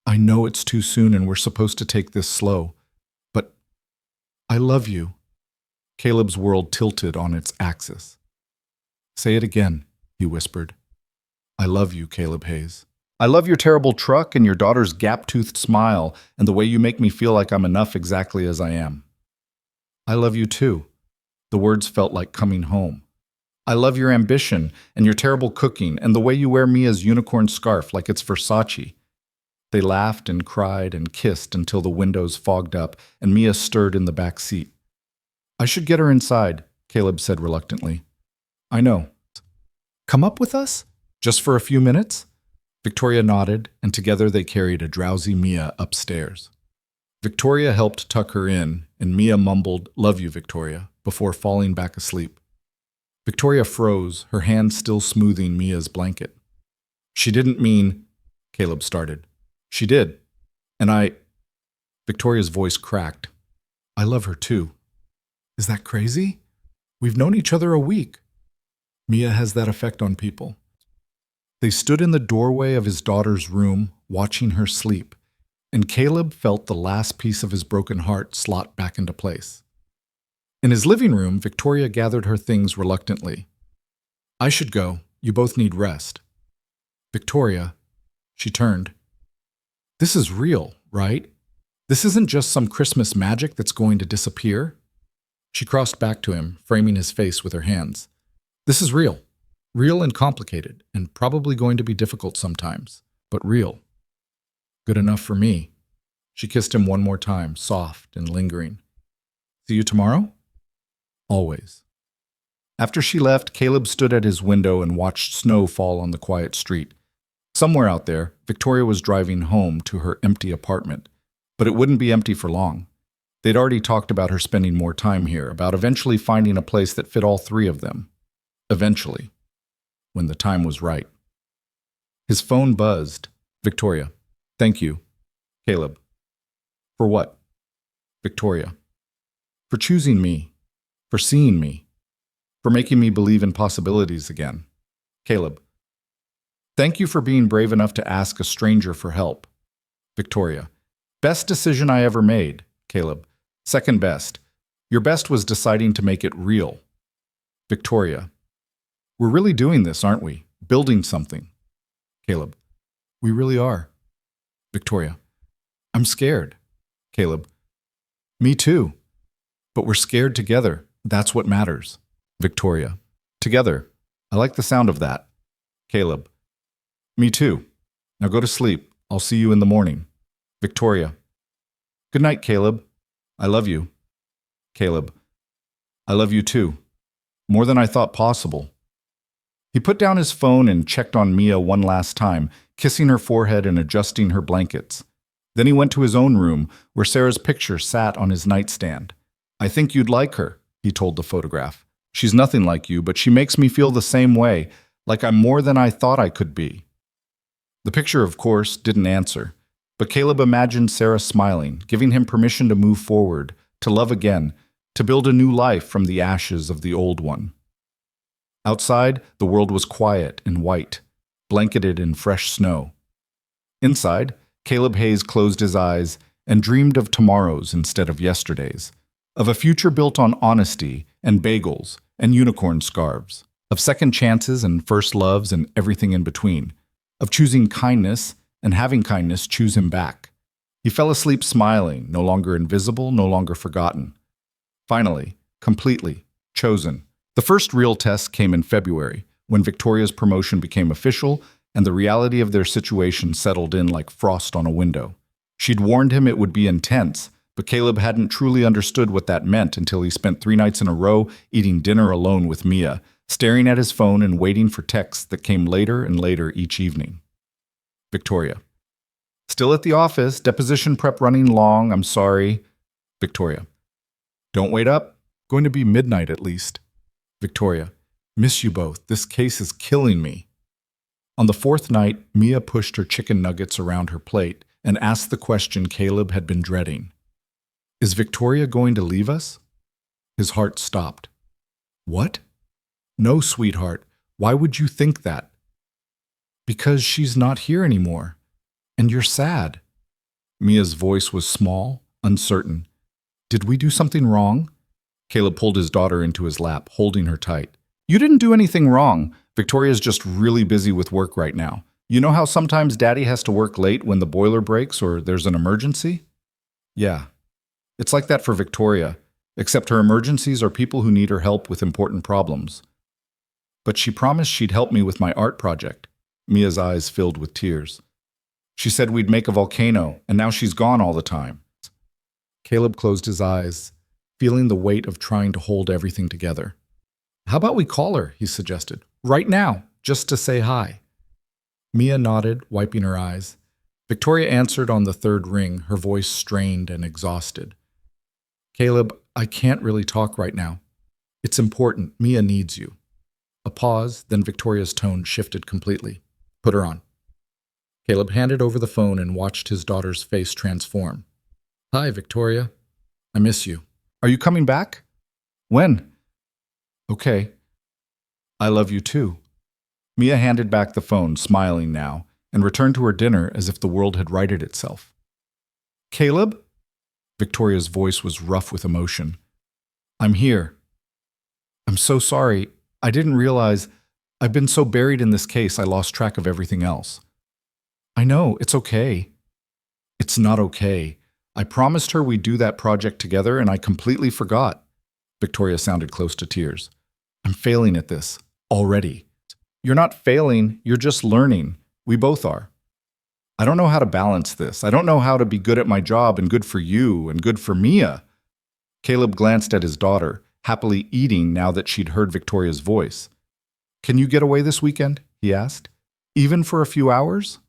I know it's too soon and we're supposed to take this slow, but I love you. Caleb's world tilted on its axis. Say it again, he whispered. I love you, Caleb Hayes. I love your terrible truck and your daughter's gap-toothed smile and the way you make me feel like I'm enough exactly as I am. I love you too. The words felt like coming home. I love your ambition and your terrible cooking and the way you wear Mia's unicorn scarf like it's Versace. They laughed and cried and kissed until the windows fogged up and Mia stirred in the back seat. I should get her inside, Caleb said reluctantly. I know. Come up with us? Just for a few minutes? Victoria nodded, and together they carried a drowsy Mia upstairs. Victoria helped tuck her in, and Mia mumbled, "Love you, Victoria," before falling back asleep. Victoria froze, her hand still smoothing Mia's blanket. She didn't mean, Caleb started. She did. And Victoria's voice cracked. I love her too. Is that crazy? We've known each other a week. Mia has that effect on people. They stood in the doorway of his daughter's room, watching her sleep, and Caleb felt the last piece of his broken heart slot back into place. In his living room, Victoria gathered her things reluctantly. I should go. You both need rest. Victoria, she turned. This is real, right? This isn't just some Christmas magic that's going to disappear. She crossed back to him, framing his face with her hands. This is real. Real and complicated, and probably going to be difficult sometimes, but real. Good enough for me. She kissed him one more time, soft and lingering. See you tomorrow? Always. After she left, Caleb stood at his window and watched snow fall on the quiet street. Somewhere out there, Victoria was driving home to her empty apartment, but it wouldn't be empty for long. They'd already talked about her spending more time here, about eventually finding a place that fit all three of them. Eventually. When the time was right. His phone buzzed. Victoria. Thank you. Caleb. For what? Victoria. For choosing me. For seeing me. For making me believe in possibilities again. Caleb. Thank you for being brave enough to ask a stranger for help. Victoria. Best decision I ever made. Caleb. Second best. Your best was deciding to make it real. Victoria. We're really doing this, aren't we? Building something. Caleb. We really are. Victoria. I'm scared. Caleb. Me too. But we're scared together. That's what matters. Victoria. Together. I like the sound of that. Caleb. Me too. Now go to sleep. I'll see you in the morning. Victoria. Good night, Caleb. I love you. Caleb. I love you too. More than I thought possible. He put down his phone and checked on Mia one last time, kissing her forehead and adjusting her blankets. Then he went to his own room, where Sarah's picture sat on his nightstand. I think you'd like her, he told the photograph. She's nothing like you, but she makes me feel the same way, like I'm more than I thought I could be. The picture, of course, didn't answer, but Caleb imagined Sarah smiling, giving him permission to move forward, to love again, to build a new life from the ashes of the old one. Outside, the world was quiet and white, blanketed in fresh snow. Inside, Caleb Hayes closed his eyes and dreamed of tomorrows instead of yesterdays, of a future built on honesty and bagels and unicorn scarves, of second chances and first loves and everything in between, of choosing kindness and having kindness choose him back. He fell asleep smiling, no longer invisible, no longer forgotten. Finally, completely, chosen. The first real test came in February, when Victoria's promotion became official and the reality of their situation settled in like frost on a window. She'd warned him it would be intense, but Caleb hadn't truly understood what that meant until he spent 3 nights in a row eating dinner alone with Mia, staring at his phone and waiting for texts that came later and later each evening. Victoria. Still at the office, deposition prep running long, I'm sorry. Victoria. Don't wait up. Going to be midnight at least. Victoria. Miss you both. This case is killing me. On the 4th night, Mia pushed her chicken nuggets around her plate and asked the question Caleb had been dreading. Is Victoria going to leave us? His heart stopped. What? No, sweetheart. Why would you think that? Because she's not here anymore. And you're sad. Mia's voice was small, uncertain. Did we do something wrong? Caleb pulled his daughter into his lap, holding her tight. You didn't do anything wrong. Victoria's just really busy with work right now. You know how sometimes Daddy has to work late when the boiler breaks or there's an emergency? Yeah. It's like that for Victoria, except her emergencies are people who need her help with important problems. But she promised she'd help me with my art project. Mia's eyes filled with tears. She said we'd make a volcano, and now she's gone all the time. Caleb closed his eyes, feeling the weight of trying to hold everything together. How about we call her, he suggested, right now, just to say hi. Mia nodded, wiping her eyes. Victoria answered on the 3rd ring, her voice strained and exhausted. Caleb, I can't really talk right now. It's important. Mia needs you. A pause, then Victoria's tone shifted completely. Put her on. Caleb handed over the phone and watched his daughter's face transform. Hi, Victoria. I miss you. Are you coming back? When? Okay. I love you too. Mia handed back the phone, smiling now, and returned to her dinner as if the world had righted itself. Caleb? Victoria's voice was rough with emotion. I'm here. I'm so sorry. I didn't realize. I've been so buried in this case I lost track of everything else. I know, it's okay. It's not okay. I promised her we'd do that project together and I completely forgot. Victoria sounded close to tears. I'm failing at this. Already. You're not failing, you're just learning. We both are. I don't know how to balance this. I don't know how to be good at my job and good for you and good for Mia. Caleb glanced at his daughter, happily eating now that she'd heard Victoria's voice. Can you get away this weekend? He asked. Even for a few hours?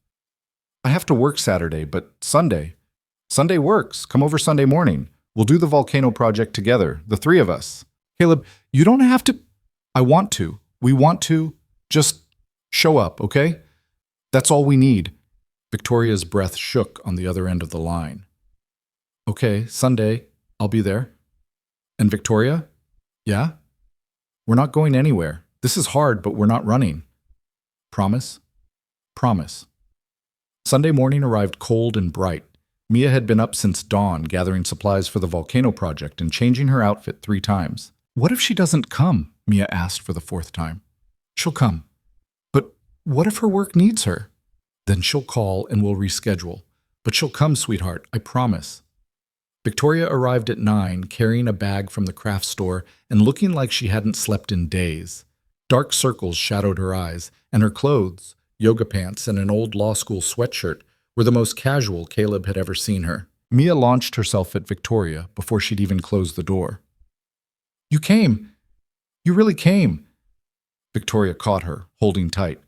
I have to work Saturday, but Sunday. Sunday works. Come over Sunday morning. We'll do the volcano project together, the 3 of us. Caleb, you don't have to. I want to. We want to. Just show up, okay? That's all we need. Victoria's breath shook on the other end of the line. Okay, Sunday. I'll be there. And Victoria? Yeah? We're not going anywhere. This is hard, but we're not running. Promise? Promise. Sunday morning arrived cold and bright. Mia had been up since dawn, gathering supplies for the volcano project and changing her outfit 3 times. What if she doesn't come? Mia asked for the 4th time. She'll come. But what if her work needs her? Then she'll call and we'll reschedule. But she'll come, sweetheart, I promise. Victoria arrived at 9, carrying a bag from the craft store and looking like she hadn't slept in days. Dark circles shadowed her eyes, and her clothes, yoga pants and an old law school sweatshirt, were the most casual Caleb had ever seen her. Mia launched herself at Victoria before she'd even closed the door. You came. You really came. Victoria caught her, holding tight.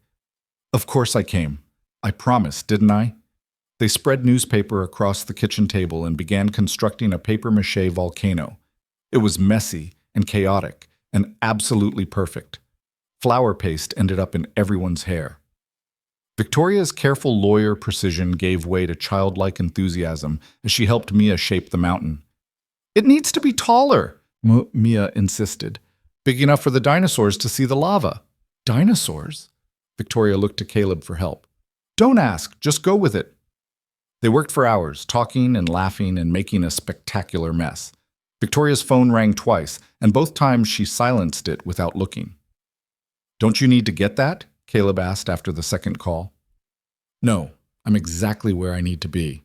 Of course I came. I promised, didn't I? They spread newspaper across the kitchen table and began constructing a papier-mâché volcano. It was messy and chaotic and absolutely perfect. Flour paste ended up in everyone's hair. Victoria's careful lawyer precision gave way to childlike enthusiasm as she helped Mia shape the mountain. It needs to be taller, Mia insisted. Big enough for the dinosaurs to see the lava. Dinosaurs? Victoria looked to Caleb for help. Don't ask, just go with it. They worked for hours, talking and laughing and making a spectacular mess. Victoria's phone rang twice, and both times she silenced it without looking. "Don't you need to get that?" Caleb asked after the second call. "No, I'm exactly where I need to be."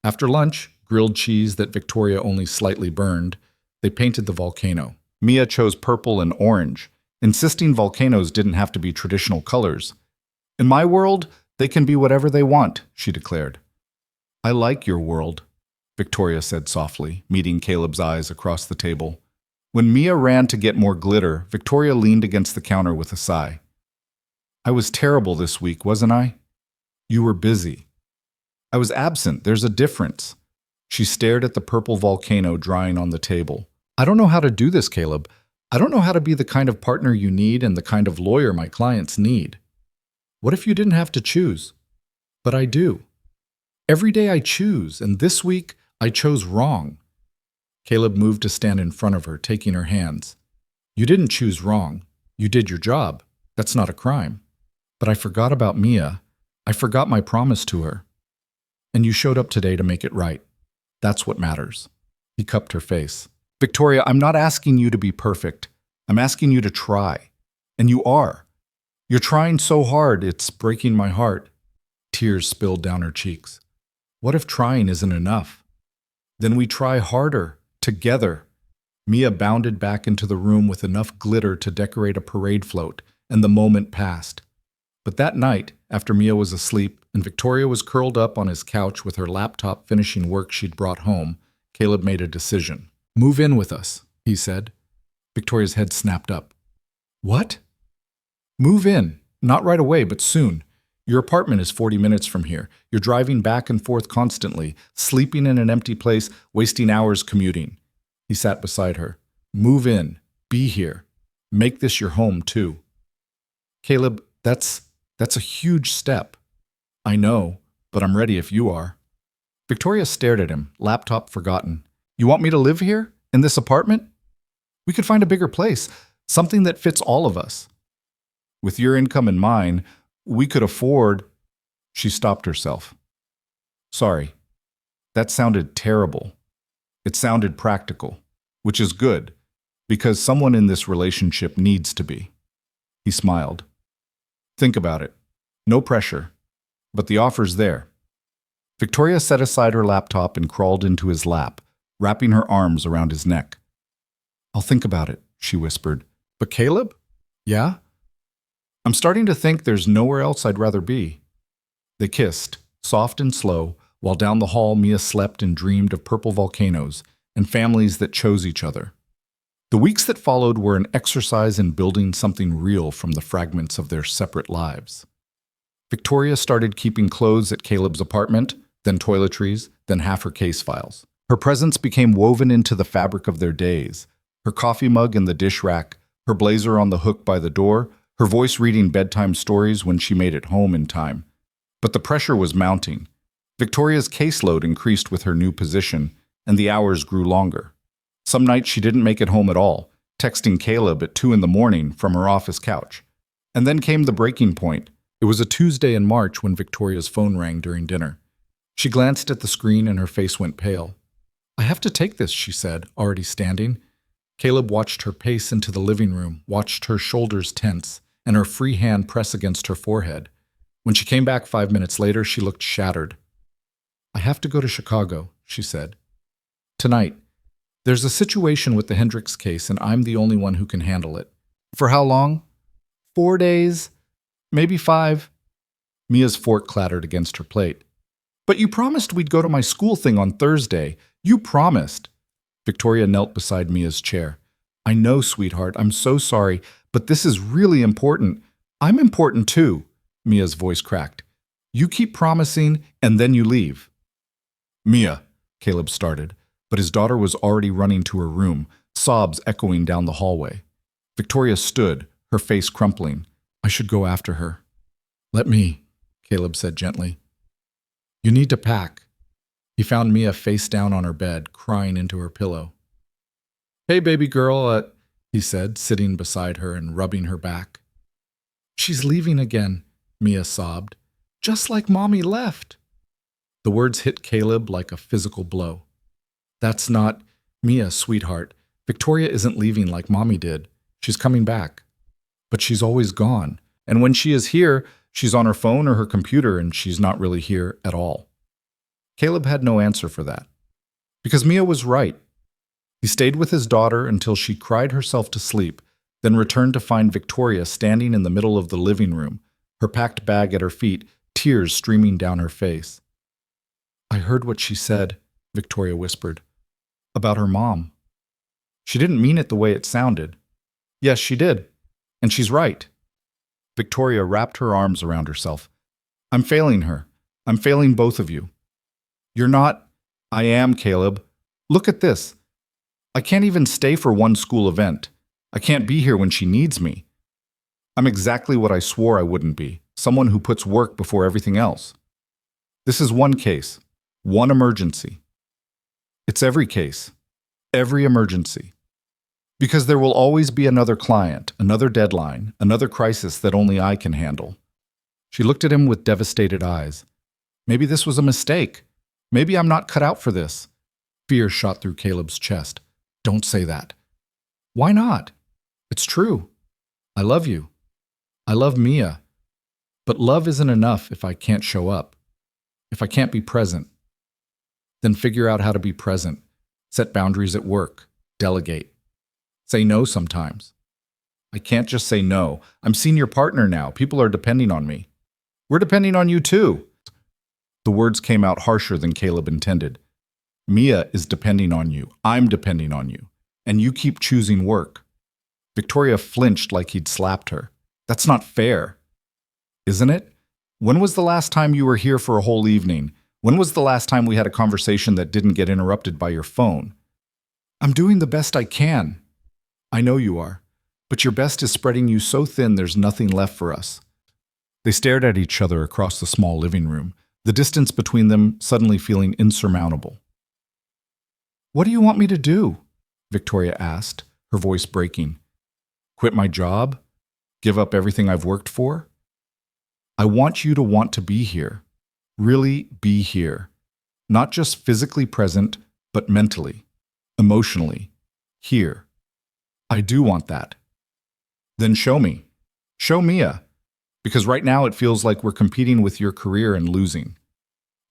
After lunch, grilled cheese that Victoria only slightly burned, they painted the volcano. Mia chose purple and orange, insisting volcanoes didn't have to be traditional colors. "In my world, they can be whatever they want," she declared. "I like your world," Victoria said softly, meeting Caleb's eyes across the table. When Mia ran to get more glitter, Victoria leaned against the counter with a sigh. "I was terrible this week, wasn't I?" "You were busy." "I was absent. There's a difference." She stared at the purple volcano drying on the table. "I don't know how to do this, Caleb. I don't know how to be the kind of partner you need and the kind of lawyer my clients need." "What if you didn't have to choose?" "But I do. Every day I choose, and this week I chose wrong." Caleb moved to stand in front of her, taking her hands. "You didn't choose wrong. You did your job. That's not a crime. But I forgot about Mia. I forgot my promise to her. And you showed up today to make it right. That's what matters." He cupped her face. "Victoria, I'm not asking you to be perfect. I'm asking you to try. And you are. You're trying so hard, it's breaking my heart." Tears spilled down her cheeks. "What if trying isn't enough? Then we try harder, together." Mia bounded back into the room with enough glitter to decorate a parade float, and the moment passed. But that night, after Mia was asleep and Victoria was curled up on his couch with her laptop finishing work she'd brought home, Caleb made a decision. "Move in with us," he said. Victoria's head snapped up. "What?" "Move in. Not right away, but soon. Your apartment is 40 minutes from here. You're driving back and forth constantly, sleeping in an empty place, wasting hours commuting." He sat beside her. "Move in. Be here. Make this your home, too." "Caleb, that's a huge step." "I know, but I'm ready if you are." Victoria stared at him, laptop forgotten. "You want me to live here? In this apartment? We could find a bigger place, something that fits all of us." "With your income and mine, we could afford—" She stopped herself. "Sorry. That sounded terrible. It sounded practical, which is good, because someone in this relationship needs to be." He smiled. "Think about it. No pressure. But the offer's there." Victoria set aside her laptop and crawled into his lap, wrapping her arms around his neck. "I'll think about it," she whispered. "But Caleb?" "Yeah?" "I'm starting to think there's nowhere else I'd rather be." They kissed, soft and slow, while down the hall Mia slept and dreamed of purple volcanoes and families that chose each other. The weeks that followed were an exercise in building something real from the fragments of their separate lives. Victoria started keeping clothes at Caleb's apartment, then toiletries, then half her case files. Her presence became woven into the fabric of their days. Her coffee mug in the dish rack, her blazer on the hook by the door, her voice reading bedtime stories when she made it home in time. But the pressure was mounting. Victoria's caseload increased with her new position, and the hours grew longer. Some nights she didn't make it home at all, texting Caleb at 2 a.m. from her office couch. And then came the breaking point. It was a Tuesday in March when Victoria's phone rang during dinner. She glanced at the screen and her face went pale. "I have to take this," she said, already standing. Caleb watched her pace into the living room, watched her shoulders tense, and her free hand press against her forehead. When she came back 5 minutes later, she looked shattered. "I have to go to Chicago," she said. "Tonight. There's a situation with the Hendricks case, and I'm the only one who can handle it." "For how long?" 4 days. Maybe 5. Mia's fork clattered against her plate. "But you promised we'd go to my school thing on Thursday. You promised." Victoria knelt beside Mia's chair. "I know, sweetheart. I'm so sorry, but this is really important. I'm important too." Mia's voice cracked. "You keep promising, and then you leave." "Mia," Caleb started, but his daughter was already running to her room, sobs echoing down the hallway. Victoria stood, her face crumpling. "I should go after her." "Let me," Caleb said gently. "You need to pack." He found Mia face down on her bed, crying into her pillow. "Hey, baby girl," he said, sitting beside her and rubbing her back. "She's leaving again," Mia sobbed. "Just like Mommy left." The words hit Caleb like a physical blow. That's not Mia, sweetheart. Victoria isn't leaving like Mommy did. She's coming back. But she's always gone. And when she is here, she's on her phone or her computer and she's not really here at all. Caleb had no answer for that. Because Mia was right. He stayed with his daughter until she cried herself to sleep, then returned to find Victoria standing in the middle of the living room, her packed bag at her feet, tears streaming down her face. I heard what she said, Victoria whispered, about her mom. She didn't mean it the way it sounded. Yes, she did. And she's right. Victoria wrapped her arms around herself. I'm failing her. I'm failing both of you. You're not. I am, Caleb. Look at this. I can't even stay for one school event. I can't be here when she needs me. I'm exactly what I swore I wouldn't be, someone who puts work before everything else. This is one case, one emergency. It's every case, every emergency. Because there will always be another client, another deadline, another crisis that only I can handle. She looked at him with devastated eyes. Maybe this was a mistake. Maybe I'm not cut out for this. Fear shot through Caleb's chest. Don't say that. Why not? It's true. I love you. I love Mia. But love isn't enough if I can't show up. If I can't be present. Then figure out how to be present. Set boundaries at work. Delegate. Say no sometimes. I can't just say no. I'm senior partner now. People are depending on me. We're depending on you too. The words came out harsher than Caleb intended. Mia is depending on you. I'm depending on you. And you keep choosing work. Victoria flinched like he'd slapped her. That's not fair. Isn't it? When was the last time you were here for a whole evening? When was the last time we had a conversation that didn't get interrupted by your phone? I'm doing the best I can. I know you are. But your best is spreading you so thin there's nothing left for us. They stared at each other across the small living room, the distance between them suddenly feeling insurmountable. What do you want me to do? Victoria asked, her voice breaking. Quit my job? Give up everything I've worked for? I want you to want to be here. Really be here. Not just physically present, but mentally, emotionally, here. I do want that. Then show me. Show Mia. Because right now it feels like we're competing with your career and losing.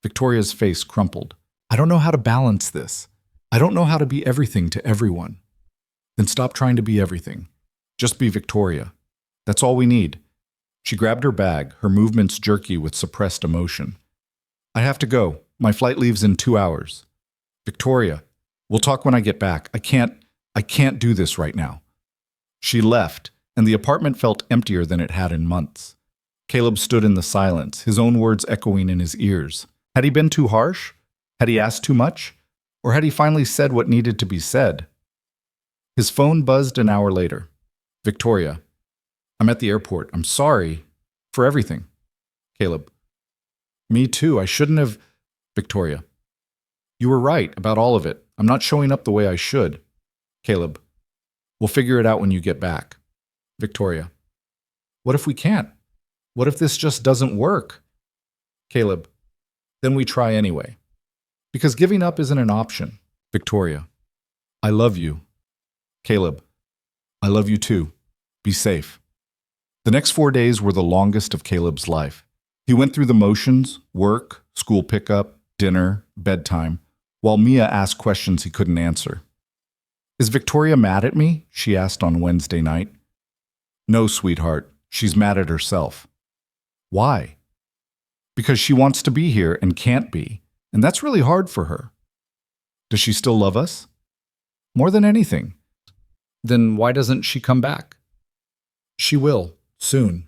Victoria's face crumpled. I don't know how to balance this. I don't know how to be everything to everyone. Then stop trying to be everything. Just be Victoria. That's all we need. She grabbed her bag, her movements jerky with suppressed emotion. I have to go. My flight leaves in 2 hours. Victoria, we'll talk when I get back. I can't do this right now. She left, and the apartment felt emptier than it had in months. Caleb stood in the silence, his own words echoing in his ears. Had he been too harsh? Had he asked too much? Or had he finally said what needed to be said? His phone buzzed an hour later. Victoria, I'm at the airport. I'm sorry for everything. Caleb, me too. I shouldn't have. Victoria, you were right about all of it. I'm not showing up the way I should. Caleb, we'll figure it out when you get back. Victoria, what if we can't? What if this just doesn't work? Caleb, then we try anyway. Because giving up isn't an option. Victoria, I love you. Caleb, I love you too. Be safe. The next 4 days were the longest of Caleb's life. He went through the motions, work, school pickup, dinner, bedtime, while Mia asked questions he couldn't answer. Is Victoria mad at me? She asked on Wednesday night. No, sweetheart. She's mad at herself. Why? Because she wants to be here and can't be, and that's really hard for her. Does she still love us? More than anything. Then why doesn't she come back? She will, soon.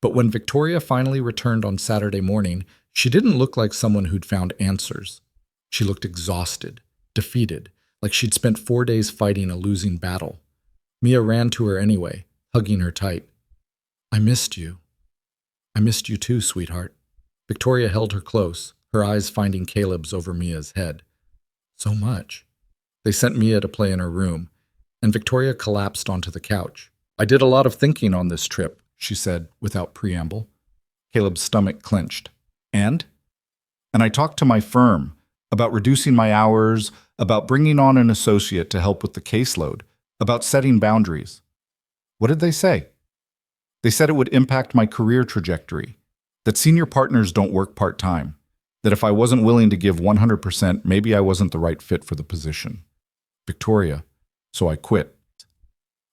But when Victoria finally returned on Saturday morning, she didn't look like someone who'd found answers. She looked exhausted, defeated, like she'd spent 4 days fighting a losing battle. Mia ran to her anyway, hugging her tight. I missed you. I missed you too, sweetheart. Victoria held her close, her eyes finding Caleb's over Mia's head. So much. They sent Mia to play in her room, and Victoria collapsed onto the couch. I did a lot of thinking on this trip, she said without preamble. Caleb's stomach clenched. And And I talked to my firm about reducing my hours, about bringing on an associate to help with the caseload, about setting boundaries. What did they say? They said it would impact my career trajectory, that senior partners don't work part-time, that if I wasn't willing to give 100%, maybe I wasn't the right fit for the position. Victoria, so I quit.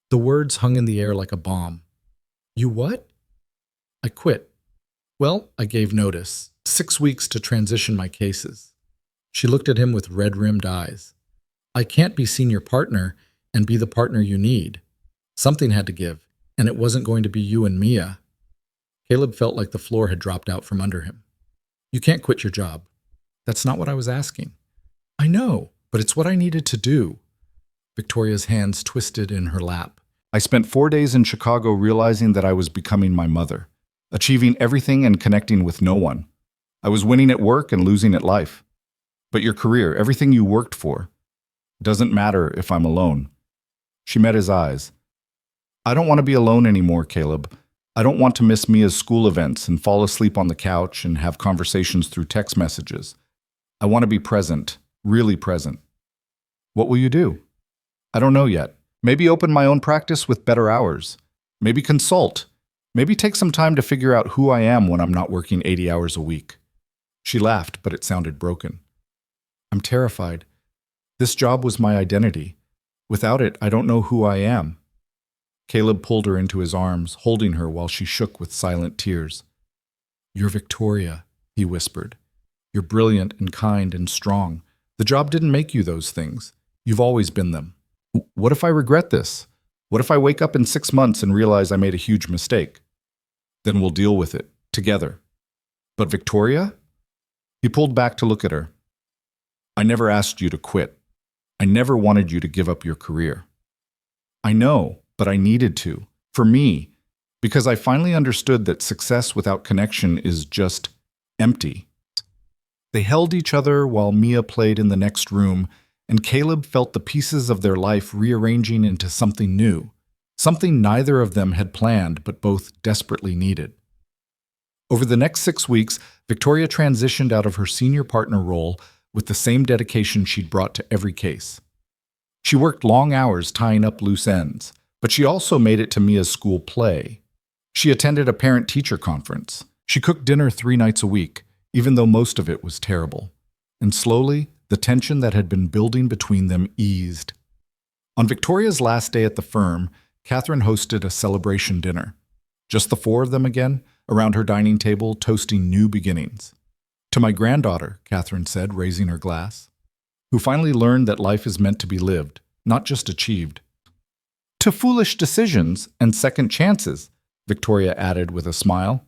The words hung in the air like a bomb. You what? I quit. Well, I gave notice. 6 weeks to transition my cases. She looked at him with red-rimmed eyes. I can't be senior partner and be the partner you need. Something had to give, and it wasn't going to be you and Mia. Caleb felt like the floor had dropped out from under him. You can't quit your job. That's not what I was asking. I know, but it's what I needed to do. Victoria's hands twisted in her lap. I spent 4 days in Chicago realizing that I was becoming my mother, achieving everything and connecting with no one. I was winning at work and losing at life. But your career, everything you worked for, doesn't matter if I'm alone. She met his eyes. I don't want to be alone anymore, Caleb. I don't want to miss Mia's school events and fall asleep on the couch and have conversations through text messages. I want to be present, really present. What will you do? I don't know yet. Maybe open my own practice with better hours. Maybe consult. Maybe take some time to figure out who I am when I'm not working 80 hours a week. She laughed, but it sounded broken. I'm terrified. This job was my identity. Without it, I don't know who I am. Caleb pulled her into his arms, holding her while she shook with silent tears. You're Victoria, he whispered. You're brilliant and kind and strong. The job didn't make you those things. You've always been them. What if I regret this? What if I wake up in 6 months and realize I made a huge mistake? Then we'll deal with it, together. But Victoria? He pulled back to look at her. I never asked you to quit. I never wanted you to give up your career. I know, but I needed to, for me, because I finally understood that success without connection is just empty. They held each other while Mia played in the next room, and Caleb felt the pieces of their life rearranging into something new, something neither of them had planned but both desperately needed. Over the next 6 weeks, Victoria transitioned out of her senior partner role with the same dedication she'd brought to every case. She worked long hours tying up loose ends, but she also made it to Mia's school play. She attended a parent-teacher conference. She cooked dinner 3 nights a week, even though most of it was terrible. And slowly, the tension that had been building between them eased. On Victoria's last day at the firm, Catherine hosted a celebration dinner. Just the 4 of them again, around her dining table, toasting new beginnings. To my granddaughter, Catherine said, raising her glass, who finally learned that life is meant to be lived, not just achieved. To foolish decisions and second chances, Victoria added with a smile.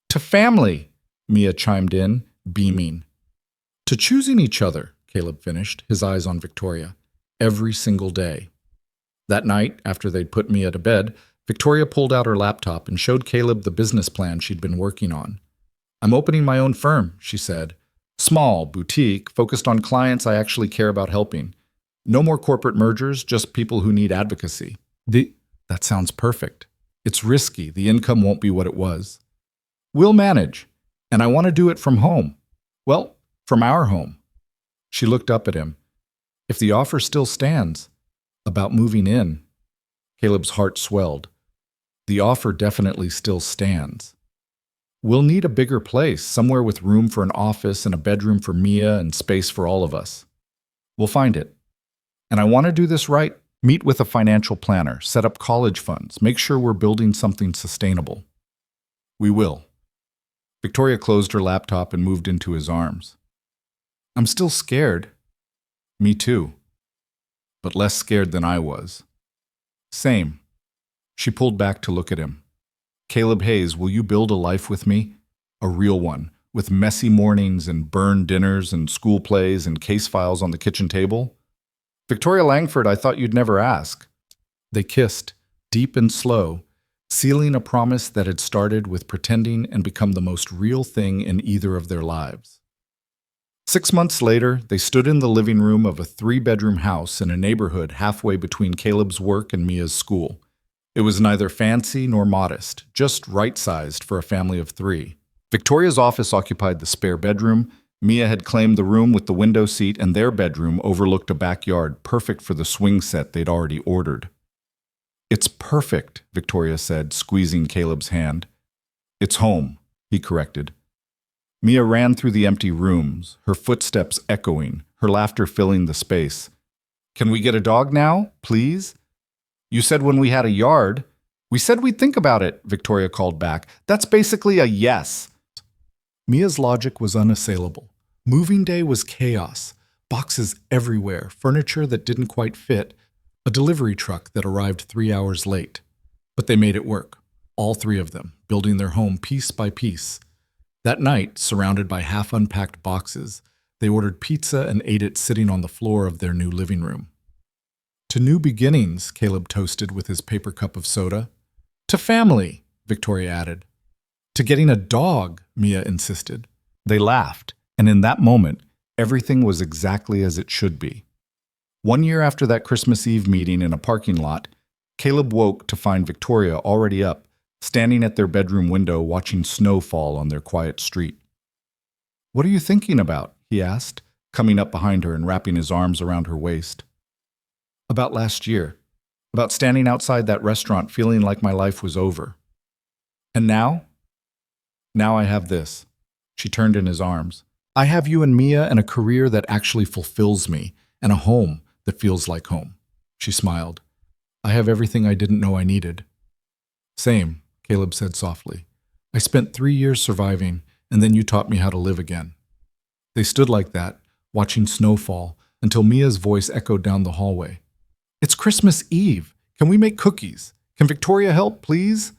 To family, Mia chimed in, beaming. To choosing each other, Caleb finished, his eyes on Victoria, every single day. That night, after they'd put Mia to bed, Victoria pulled out her laptop and showed Caleb the business plan she'd been working on. I'm opening my own firm, she said. Small, boutique, focused on clients I actually care about helping. No more corporate mergers, just people who need advocacy. That sounds perfect. It's risky. The income won't be what it was. We'll manage. And I want to do it from home. Well, from our home. She looked up at him. If the offer still stands, about moving in. Caleb's heart swelled. The offer definitely still stands. We'll need a bigger place, somewhere with room for an office and a bedroom for Mia and space for all of us. We'll find it. And I want to do this right. Meet with a financial planner, set up college funds, make sure we're building something sustainable. We will. Victoria closed her laptop and moved into his arms. I'm still scared. Me too. But less scared than I was. Same. She pulled back to look at him. Caleb Hayes, will you build a life with me? A real one, with messy mornings and burned dinners and school plays and case files on the kitchen table? Victoria Langford, I thought you'd never ask. They kissed, deep and slow, sealing a promise that had started with pretending and become the most real thing in either of their lives. 6 months later, they stood in the living room of a 3-bedroom house in a neighborhood halfway between Caleb's work and Mia's school. It was neither fancy nor modest, just right-sized for a family of 3. Victoria's office occupied the spare bedroom, Mia had claimed the room with the window seat, and their bedroom overlooked a backyard, perfect for the swing set they'd already ordered. "It's perfect," Victoria said, squeezing Caleb's hand. "It's home," he corrected. Mia ran through the empty rooms, her footsteps echoing, her laughter filling the space. "Can we get a dog now, please?" "You said when we had a yard." "We said we'd think about it," Victoria called back. "That's basically a yes." Mia's logic was unassailable. Moving day was chaos. Boxes everywhere, furniture that didn't quite fit, a delivery truck that arrived 3 hours late. But they made it work, all three of them, building their home piece by piece. That night, surrounded by half-unpacked boxes, they ordered pizza and ate it sitting on the floor of their new living room. "To new beginnings," Caleb toasted with his paper cup of soda. "To family," Victoria added. "To getting a dog," Mia insisted. They laughed, and in that moment, everything was exactly as it should be. 1 year after that Christmas Eve meeting in a parking lot, Caleb woke to find Victoria already up, standing at their bedroom window watching snow fall on their quiet street. "What are you thinking about?" he asked, coming up behind her and wrapping his arms around her waist. "About last year. About standing outside that restaurant feeling like my life was over. And now? Now I have this." She turned in his arms. "I have you and Mia and a career that actually fulfills me, and a home that feels like home." She smiled. "I have everything I didn't know I needed." "Same," Caleb said softly. "I spent 3 years surviving, and then you taught me how to live again." They stood like that, watching snow fall, until Mia's voice echoed down the hallway. "It's Christmas Eve. Can we make cookies? Can Victoria help, please?"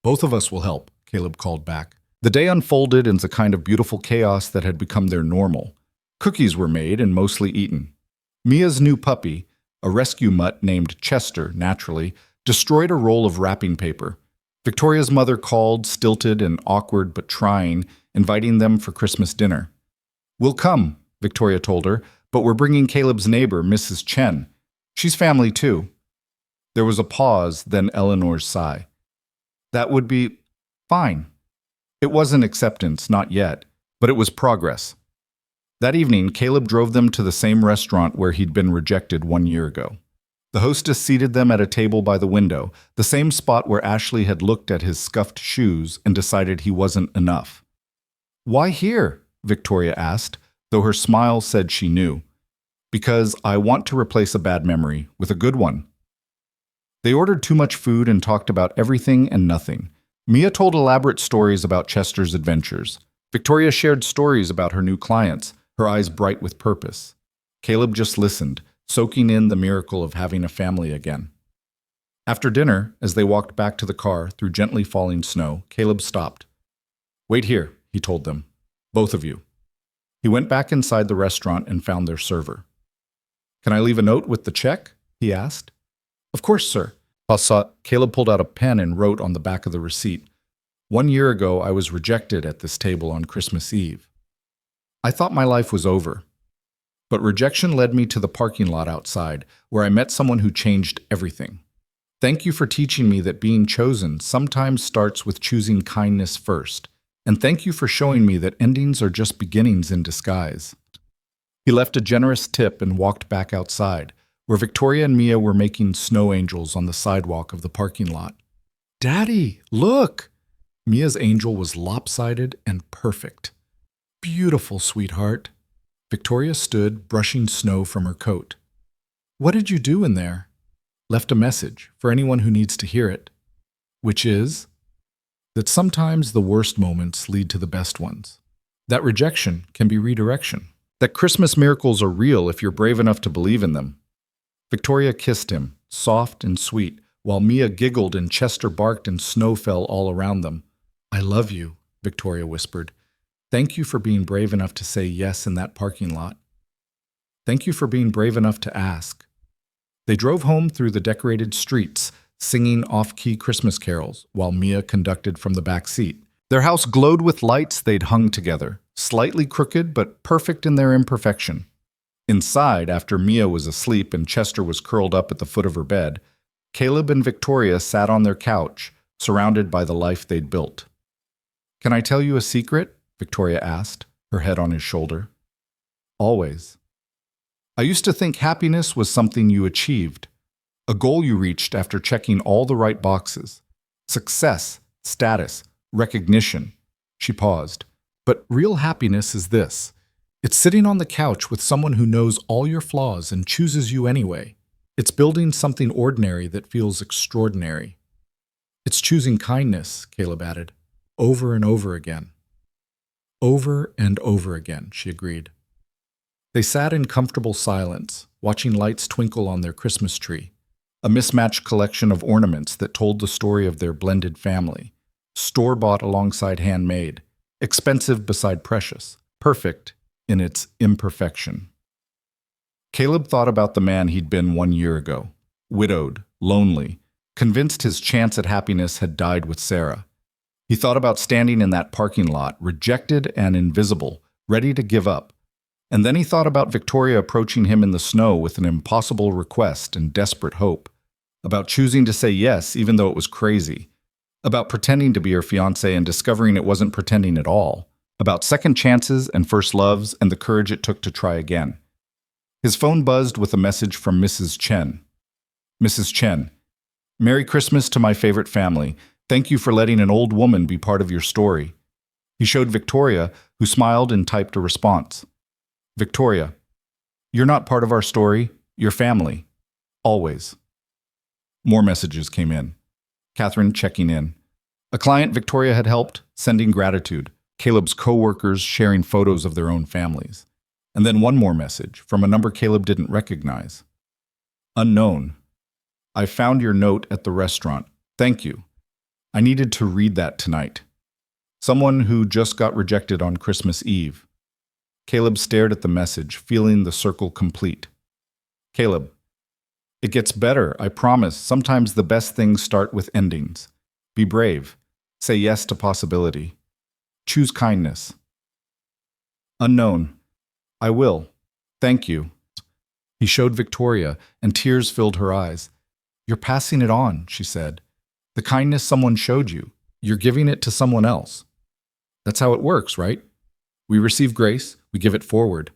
"Both of us will help," Caleb called back. The day unfolded into a kind of beautiful chaos that had become their normal. Cookies were made and mostly eaten. Mia's new puppy, a rescue mutt named Chester, naturally, destroyed a roll of wrapping paper. Victoria's mother called, stilted and awkward but trying, inviting them for Christmas dinner. "We'll come," Victoria told her, "but we're bringing Caleb's neighbor, Mrs. Chen. She's family too." There was a pause, then Eleanor's sigh. "That would be fine." It wasn't acceptance, not yet, but it was progress. That evening, Caleb drove them to the same restaurant where he'd been rejected 1 year ago. The hostess seated them at a table by the window, the same spot where Ashley had looked at his scuffed shoes and decided he wasn't enough. "Why here?" Victoria asked, though her smile said she knew. "Because I want to replace a bad memory with a good one." They ordered too much food and talked about everything and nothing. Mia told elaborate stories about Chester's adventures. Victoria shared stories about her new clients, her eyes bright with purpose. Caleb just listened, soaking in the miracle of having a family again. After dinner, as they walked back to the car through gently falling snow, Caleb stopped. "Wait here," he told them. "Both of you." He went back inside the restaurant and found their server. "Can I leave a note with the check?" he asked. "Of course, sir." Caleb pulled out a pen and wrote on the back of the receipt. "1 year ago, I was rejected at this table on Christmas Eve. I thought my life was over. But rejection led me to the parking lot outside, where I met someone who changed everything. Thank you for teaching me that being chosen sometimes starts with choosing kindness first. And thank you for showing me that endings are just beginnings in disguise." He left a generous tip and walked back outside, where Victoria and Mia were making snow angels on the sidewalk of the parking lot. "Daddy, look!" Mia's angel was lopsided and perfect. "Beautiful, sweetheart." Victoria stood, brushing snow from her coat. "What did you do in there?" "Left a message for anyone who needs to hear it." "Which is?" "That sometimes the worst moments lead to the best ones. That rejection can be redirection. That Christmas miracles are real if you're brave enough to believe in them." Victoria kissed him, soft and sweet, while Mia giggled and Chester barked and snow fell all around them. "I love you," Victoria whispered. "Thank you for being brave enough to say yes in that parking lot. Thank you for being brave enough to ask." They drove home through the decorated streets, singing off-key Christmas carols, while Mia conducted from the back seat. Their house glowed with lights they'd hung together, slightly crooked but perfect in their imperfection. Inside, after Mia was asleep and Chester was curled up at the foot of her bed, Caleb and Victoria sat on their couch, surrounded by the life they'd built. "Can I tell you a secret?" Victoria asked. her head on his shoulder. Always. I used to think happiness was something you achieved, a goal you reached after checking all the right boxes. Success, status, recognition. She paused. But real happiness is this. It's sitting on the couch with someone who knows all your flaws and chooses you anyway. It's building something ordinary that feels extraordinary. It's choosing kindness, Caleb added, over and over again. Over and over again, she agreed. They sat in comfortable silence, watching lights twinkle on their Christmas tree, a mismatched collection of ornaments that told the story of their blended family, store-bought alongside handmade, expensive beside precious, perfect in its imperfection. Caleb thought about the man he'd been 1 year ago, widowed, lonely, convinced his chance at happiness had died with Sarah. He thought about standing in that parking lot, rejected and invisible, ready to give up. And then he thought about Victoria approaching him in the snow with an impossible request and desperate hope, about choosing to say yes even though it was crazy, about pretending to be her fiancé and discovering it wasn't pretending at all, about second chances and first loves and the courage it took to try again. His phone buzzed with a message from Mrs. Chen. Mrs. Chen, Merry Christmas to my favorite family. Thank you for letting an old woman be part of your story. He showed Victoria, who smiled and typed a response. Victoria, you're not part of our story, you're family. Always. More messages came in. Catherine checking in. A client Victoria had helped, sending gratitude. Caleb's co-workers sharing photos of their own families. And then one more message, from a number Caleb didn't recognize. Unknown. I found your note at the restaurant. Thank you. I needed to read that tonight. Someone who just got rejected on Christmas Eve. Caleb stared at the message, feeling the circle complete. Caleb, it gets better, I promise. Sometimes the best things start with endings. Be brave. Say yes to possibility. Choose kindness. Unknown. I will. Thank you. He showed Victoria, and tears filled her eyes. You're passing it on, she said. The kindness someone showed you, you're giving it to someone else. That's how it works, right? We receive grace, we give it forward.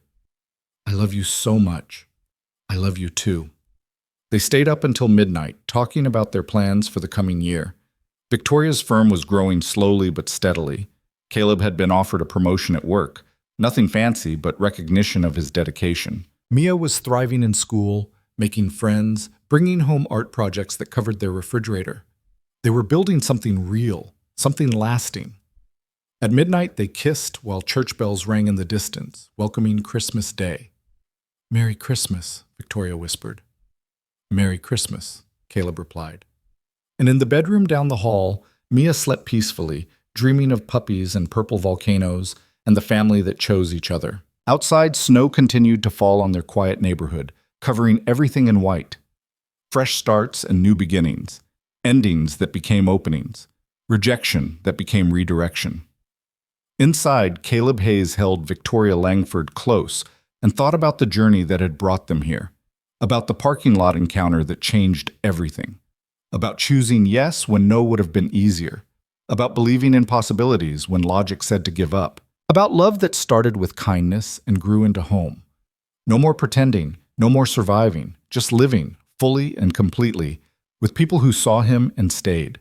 I love you so much. I love you too. They stayed up until midnight, talking about their plans for the coming year. Victoria's firm was growing slowly but steadily. Caleb had been offered a promotion at work. Nothing fancy, but recognition of his dedication. Mia was thriving in school, making friends, bringing home art projects that covered their refrigerator. They were building something real, something lasting. At midnight, they kissed while church bells rang in the distance, welcoming Christmas Day. Merry Christmas, Victoria whispered. Merry Christmas, Caleb replied. And in the bedroom down the hall, Mia slept peacefully, dreaming of puppies and purple volcanoes and the family that chose each other. Outside, snow continued to fall on their quiet neighborhood, covering everything in white. Fresh starts and new beginnings, endings that became openings, rejection that became redirection. Inside, Caleb Hayes held Victoria Langford close and thought about the journey that had brought them here, about the parking lot encounter that changed everything, about choosing yes when no would have been easier, about believing in possibilities when logic said to give up, about love that started with kindness and grew into home. No more pretending, no more surviving, just living, fully and completely, with people who saw him and stayed.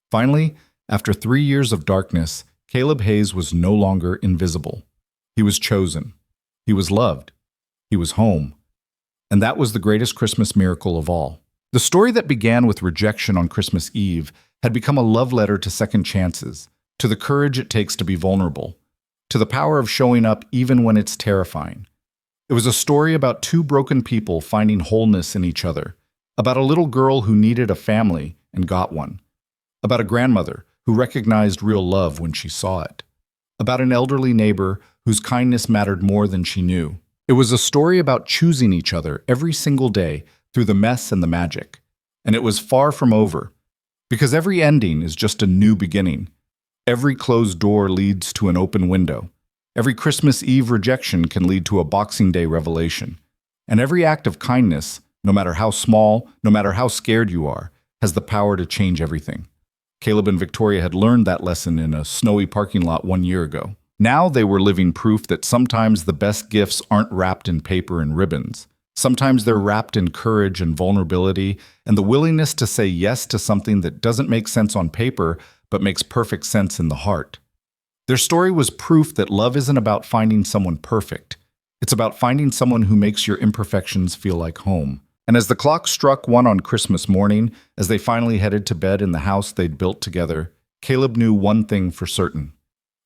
Finally, after 3 years of darkness, Caleb Hayes was no longer invisible. He was chosen. He was loved. He was home. And that was the greatest Christmas miracle of all. The story that began with rejection on Christmas Eve had become a love letter to second chances, to the courage it takes to be vulnerable, to the power of showing up even when it's terrifying. It was a story about two broken people finding wholeness in each other, about a little girl who needed a family and got one, about a grandmother who recognized real love when she saw it, about an elderly neighbor whose kindness mattered more than she knew. It was a story about choosing each other every single day through the mess and the magic. And it was far from over, because every ending is just a new beginning. Every closed door leads to an open window. Every Christmas Eve rejection can lead to a Boxing Day revelation. And every act of kindness, no matter how small, no matter how scared you are, has the power to change everything. Caleb and Victoria had learned that lesson in a snowy parking lot 1 year ago. Now they were living proof that sometimes the best gifts aren't wrapped in paper and ribbons. Sometimes they're wrapped in courage and vulnerability and the willingness to say yes to something that doesn't make sense on paper but makes perfect sense in the heart. Their story was proof that love isn't about finding someone perfect. It's about finding someone who makes your imperfections feel like home. And as the clock struck 1 on Christmas morning, as they finally headed to bed in the house they'd built together, Caleb knew one thing for certain.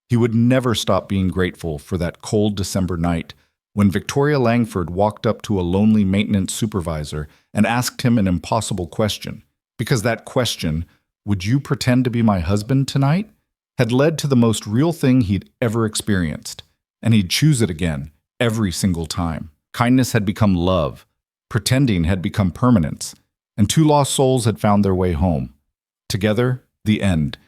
He would never stop being grateful for that cold December night when Victoria Langford walked up to a lonely maintenance supervisor and asked him an impossible question. Because that question, "Would you pretend to be my husband tonight?" had led to the most real thing he'd ever experienced. And he'd choose it again, every single time. Kindness had become love. Pretending had become permanence. And 2 lost souls had found their way home. Together, the end.